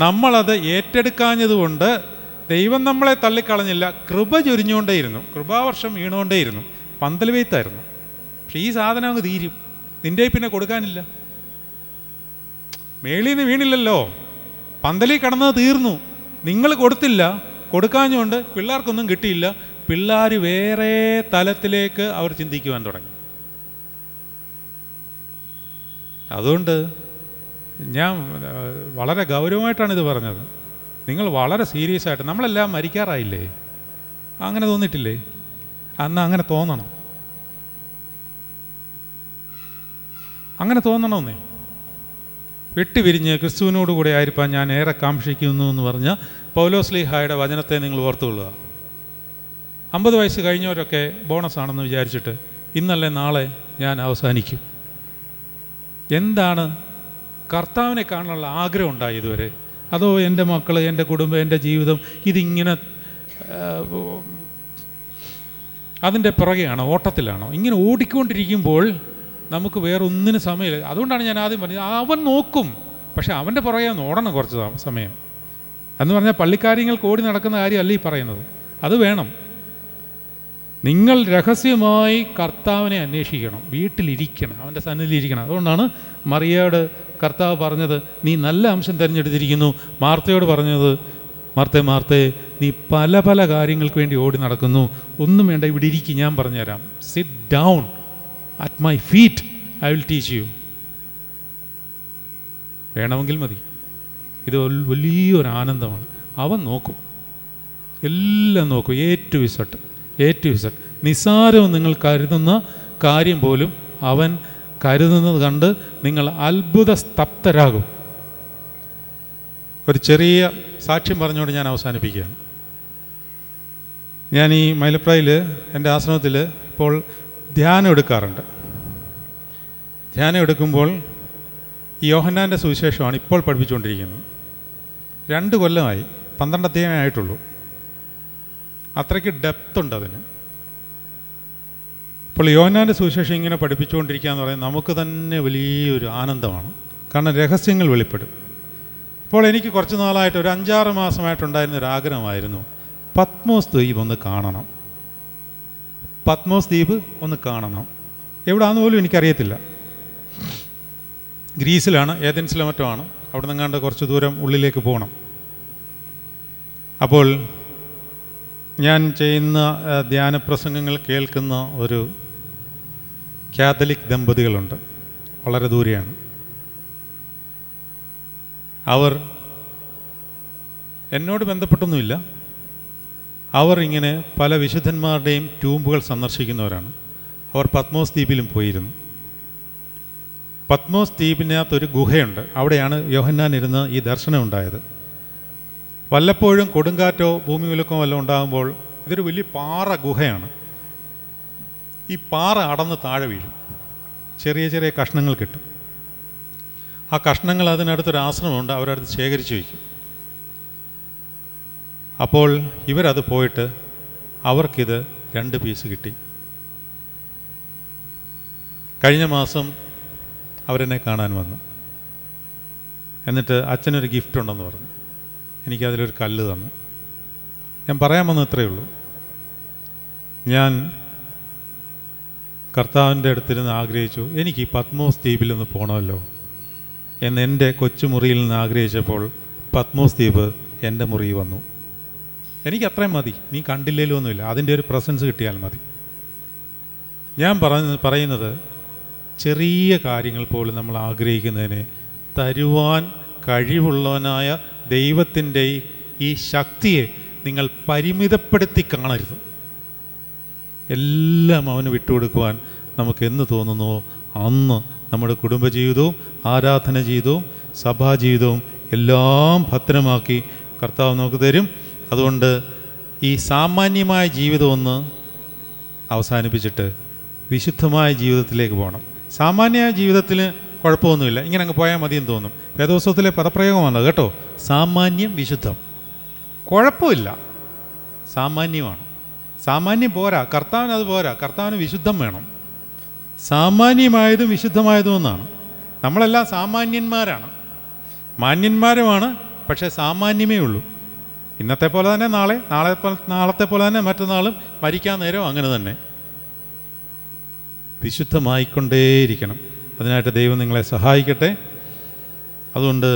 നമ്മളത് ഏറ്റെടുക്കാഞ്ഞതുകൊണ്ട് ദൈവം നമ്മളെ തള്ളിക്കളഞ്ഞില്ല, കൃപ ചൊരിഞ്ഞുകൊണ്ടേയിരുന്നു, കൃപാവർഷം വീണുകൊണ്ടേയിരുന്നു. പന്തൽ പെയ്ത്തായിരുന്നു. പക്ഷെ ഈ സാധനം അങ്ങ് തീരും, നിൻ്റെ പിന്നെ കൊടുക്കാനില്ല. മേളിൽ നിന്ന് വീണില്ലല്ലോ, പന്തലിൽ കിടന്നത് തീർന്നു. നിങ്ങൾ കൊടുത്തില്ല, കൊടുക്കാഞ്ഞുകൊണ്ട് പിള്ളേർക്കൊന്നും കിട്ടിയില്ല. പിള്ളേർ വേറെ തലത്തിലേക്ക് അവർ ചിന്തിക്കുവാൻ തുടങ്ങി. അതുകൊണ്ട് ഞാൻ വളരെ ഗൗരവമായിട്ടാണ് ഇത് പറഞ്ഞത്. നിങ്ങൾ വളരെ സീരിയസ് ആയിട്ട്, നമ്മളെല്ലാം മരിക്കാറായില്ലേ? അങ്ങനെ തോന്നിയിട്ടില്ലേ? അന്ന് അങ്ങനെ തോന്നണം, അങ്ങനെ തോന്നണമെന്നേ. വിട്ടുപിരിഞ്ഞ് ക്രിസ്തുവിനോട് കൂടെ ആയിരിക്കാൻ ഞാൻ ഏറെ കാക്ഷിക്കുന്നു എന്ന് പറഞ്ഞ പൗലോസ്ലീഹായുടെ വചനത്തെ നിങ്ങൾ ഓർത്തുകൊള്ളുക. 50 വയസ്സ് കഴിഞ്ഞവരൊക്കെ ബോണസാണെന്ന് വിചാരിച്ചിട്ട് ഇന്നല്ലേ നാളെ ഞാൻ അവസാനിക്കും. എന്താണ് കർത്താവിനെ കാണാനുള്ള ആഗ്രഹം ഉണ്ടായി ഇതുവരെ? അതോ എൻ്റെ മക്കൾ, എൻ്റെ കുടുംബം, എൻ്റെ ജീവിതം ഇതിങ്ങനെ അതിൻ്റെ പുറകെയാണോ, ഓട്ടത്തിലാണോ? ഇങ്ങനെ ഓടിക്കൊണ്ടിരിക്കുമ്പോൾ നമുക്ക് വേറെ ഒന്നിനും സമയമില്ല. അതുകൊണ്ടാണ് ഞാൻ ആദ്യം പറഞ്ഞത്, അവൻ നോക്കും, പക്ഷെ അവൻ്റെ പുറകെ ഓടണം കുറച്ച് സമയം എന്ന് പറഞ്ഞാൽ പള്ളിക്കാര്യങ്ങൾക്ക് ഓടി നടക്കുന്ന കാര്യമല്ല ഈ പറയുന്നത്. അത് വേണം. നിങ്ങൾ രഹസ്യമായി കർത്താവിനെ അന്വേഷിക്കണം, വീട്ടിലിരിക്കണം, അവൻ്റെ സന്നിധിയിലിരിക്കണം. അതുകൊണ്ടാണ് മറിയയോട് കർത്താവ് പറഞ്ഞത്, നീ നല്ല അംശം തിരഞ്ഞെടുത്തിരിക്കുന്നു. മാർത്തയോട് പറഞ്ഞത്, മാർത്തേ മാർത്തേ, നീ പല പല കാര്യങ്ങൾക്ക് വേണ്ടി ഓടി നടക്കുന്നു, ഒന്നും വേണ്ട, ഇവിടെ ഇരിക്കും, ഞാൻ പറഞ്ഞുതരാം. Sit down at my feet, I will teach you. വേണമെങ്കിൽ മതി. ഇത് വലിയൊരു ആനന്ദമാണ്. അവൻ നോക്കും, എല്ലാം നോക്കും. A to Z. നിസ്സാരം നിങ്ങൾ കരുതുന്ന കാര്യം പോലും അവൻ കരുതുന്നത് കണ്ട് നിങ്ങൾ അത്ഭുത സ്തബ്ധരാകും. ഒരു ചെറിയ സാക്ഷ്യം പറഞ്ഞുകൊണ്ട് ഞാൻ അവസാനിപ്പിക്കുകയാണ്. ഞാൻ ഈ മൈലപ്രായിൽ എൻ്റെ ആശ്രമത്തിൽ ഇപ്പോൾ ധ്യാനം എടുക്കാറുണ്ട്. ധ്യാനം എടുക്കുമ്പോൾ ഈ യോഹന്നാൻ്റെ സുവിശേഷമാണ് ഇപ്പോൾ പഠിപ്പിച്ചുകൊണ്ടിരിക്കുന്നത്. 2 കൊല്ലമായി, 12 അധ്യായമേ ആയിട്ടുള്ളൂ. അത്രയ്ക്ക് ഡെപ്തുണ്ട് അതിന്. ഇപ്പോൾ യോഹന്നാൻ്റെ സുവിശേഷം ഇങ്ങനെ പഠിപ്പിച്ചുകൊണ്ടിരിക്കുക എന്ന് പറയുന്നത് നമുക്ക് തന്നെ വലിയൊരു ആനന്ദമാണ്. കാരണം രഹസ്യങ്ങൾ വെളിപ്പെടും. അപ്പോൾ എനിക്ക് കുറച്ച് നാളായിട്ട്, ഒരു 5-6 മാസമായിട്ടുണ്ടായിരുന്ന ഒരു ആഗ്രഹമായിരുന്നു, പത്മോസ് ദ്വീപ് ഒന്ന് കാണണം. പത്മോസ് ദ്വീപ് ഒന്ന് കാണണം. എവിടെയാണെന്ന് പോലും എനിക്കറിയത്തില്ല. ഗ്രീസിലാണ്, ഏതൻസിലെ മറ്റോ ആണ്. അവിടെ നിന്നങ്ങാണ്ട് കുറച്ച് ദൂരം ഉള്ളിലേക്ക് പോകണം. അപ്പോൾ ഞാൻ ചെയ്യുന്ന ധ്യാന പ്രസംഗങ്ങൾ കേൾക്കുന്ന ഒരു കാത്തലിക് ദമ്പതികളുണ്ട്, വളരെ ദൂരെയാണ്. അവർ എന്നോട് ബന്ധപ്പെട്ടൊന്നുമില്ല. അവർ ഇങ്ങനെ പല വിശുദ്ധന്മാരുടെയും ട്യൂമ്പുകൾ സന്ദർശിക്കുന്നവരാണ്. അവർ പത്മോസ് ദ്വീപിലും പോയിരുന്നു. പത്മോസ് ദ്വീപിനകത്തൊരു ഗുഹയുണ്ട്. അവിടെയാണ് യോഹന്നാൻ ഇരുന്ന് ഈ ദർശനം ഉണ്ടായത്. വല്ലപ്പോഴും കൊടുങ്കാറ്റോ ഭൂമി കുലുക്കമോ വല്ലതും ഉണ്ടാകുമ്പോൾ, ഇതൊരു വലിയ പാറ ഗുഹയാണ്. ഈ പാറ അടന്ന് താഴെ വീഴും, ചെറിയ ചെറിയ കഷ്ണങ്ങൾ കിട്ടും. ആ കഷ്ണങ്ങൾ അതിനടുത്തൊരു ആശ്രമമുണ്ട്, അവരടുത്ത് ശേഖരിച്ച് വയ്ക്കും. അപ്പോൾ ഇവരത് പോയിട്ട് അവർക്കിത് 2 പീസ് കിട്ടി. കഴിഞ്ഞ മാസം അവരെന്നെ കാണാൻ വന്നു. എന്നിട്ട് അച്ഛനൊരു ഗിഫ്റ്റ് ഉണ്ടെന്ന് പറഞ്ഞു. എനിക്കതിലൊരു കല്ല് തന്നു. ഞാൻ പറയാൻ വന്നത് ഇത്രയേ ഉള്ളൂ. ഞാൻ കർത്താവിൻ്റെ അടുത്തിരുന്ന് ആഗ്രഹിച്ചു, എനിക്ക് ഈ പത്മോസ് ദ്വീപിലൊന്ന് പോകണമല്ലോ എന്ന് എൻ്റെ കൊച്ചുമുറിയിൽ നിന്ന് ആഗ്രഹിച്ചപ്പോൾ പത്മോസ് ദ്വീപ് എൻ്റെ മുറിയിൽ വന്നു. എനിക്കത്രയും മതി, നീ കണ്ടില്ലേലും ഒന്നുമില്ല, അതിൻ്റെ ഒരു പ്രസൻസ് കിട്ടിയാൽ മതി. ഞാൻ പറയുന്നത് ചെറിയ കാര്യങ്ങൾ പോലും നമ്മൾ ആഗ്രഹിക്കുന്നതിനെ തരുവാൻ കഴിവുള്ളവനായ ദൈവത്തിൻ്റെ ഈ ശക്തിയെ നിങ്ങൾ പരിമിതപ്പെടുത്തി കാണരുത്. എല്ലാം അവന് വിട്ടുകൊടുക്കുവാൻ നമുക്ക് എന്ന് തോന്നുന്നുവോ അന്ന് നമ്മുടെ കുടുംബജീവിതവും ആരാധന ജീവിതവും സഭാജീവിതവും എല്ലാം ഭദ്രമാക്കി കർത്താവ് നമുക്ക് തരും. അതുകൊണ്ട് ഈ സാമാന്യമായ ജീവിതം ഒന്ന് അവസാനിപ്പിച്ചിട്ട് വിശുദ്ധമായ ജീവിതത്തിലേക്ക് പോകണം. സാമാന്യ ജീവിതത്തിന് കുഴപ്പമൊന്നുമില്ല, ഇങ്ങനെ അങ്ങ് പോയാൽ മതിയെന്ന് തോന്നും. വേദപുസ്തകത്തിലെ പദപ്രയോഗമാണ് കേട്ടോ, സാമാന്യം വിശുദ്ധം. കുഴപ്പമില്ല, സാമാന്യമാണ്. സാമാന്യം പോരാ, കർത്താവിന് അത് പോരാ, കർത്താവിന് വിശുദ്ധം വേണം. സാമാന്യമായതും വിശുദ്ധമായതും എന്നാണ്. നമ്മളെല്ലാം സാമാന്യന്മാരാണ്, മാന്യന്മാരുമാണ്, പക്ഷേ സാമാന്യമേ ഉള്ളൂ. ഇന്നത്തെ പോലെ തന്നെ നാളത്തെ പോലെ തന്നെ മറ്റന്നാളും മരിക്കാൻ നേരം അങ്ങനെ തന്നെ വിശുദ്ധമായിക്കൊണ്ടേയിരിക്കണം. അതിനായിട്ട് ദൈവം നിങ്ങളെ സഹായിക്കട്ടെ. അതുകൊണ്ട്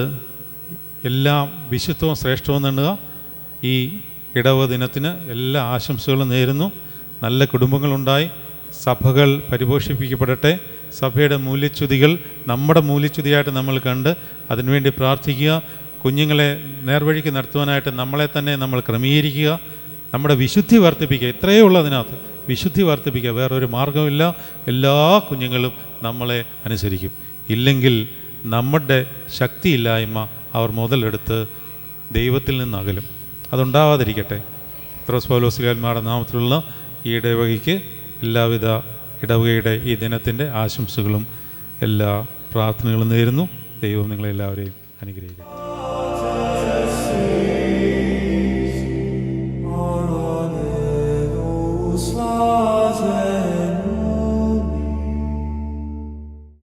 എല്ലാം വിശുദ്ധവും ശ്രേഷ്ഠവും നേടുക. ഈ ഇടവ ദിനത്തിന് എല്ലാ ആശംസകളും നേരുന്നു. നല്ല കുടുംബങ്ങളുണ്ടായി സഭകൾ പരിപോഷിപ്പിക്കപ്പെടട്ടെ. സഭയുടെ മൂല്യച്യുതികൾ നമ്മുടെ മൂല്യച്യുതിയായിട്ട് നമ്മൾ കണ്ട് അതിനുവേണ്ടി പ്രാർത്ഥിക്കുക. കുഞ്ഞുങ്ങളെ നേർവഴിക്ക് നടത്തുവാനായിട്ട് നമ്മളെ തന്നെ നമ്മൾ ക്രമീകരിക്കുക. നമ്മുടെ വിശുദ്ധി വർദ്ധിപ്പിക്കുക. ഇത്രയേ ഉള്ളൂ അതിനകത്ത്, വിശുദ്ധി വർദ്ധിപ്പിക്കുക. വേറൊരു മാർഗമില്ല. എല്ലാ കുഞ്ഞുങ്ങളും നമ്മളെ അനുസരിക്കും. ഇല്ലെങ്കിൽ നമ്മുടെ ശക്തിയില്ലായ്മ അവർ മുതലെടുത്ത് ദൈവത്തിൽ നിന്നകലും. അതുണ്ടാവാതിരിക്കട്ടെ. പത്രോസ് പൗലോസ്ലീഹായുടെ നാമത്തിലുള്ള ഈ ഇടവകയ്ക്ക് എല്ലാവിധ ഇടവകയുടെ ഈ ദിനത്തിൻ്റെ ആശംസകളും എല്ലാ പ്രാർത്ഥനകളും നേരുന്നു. ദൈവം നിങ്ങളെല്ലാവരെയും അനുഗ്രഹിക്കട്ടെ.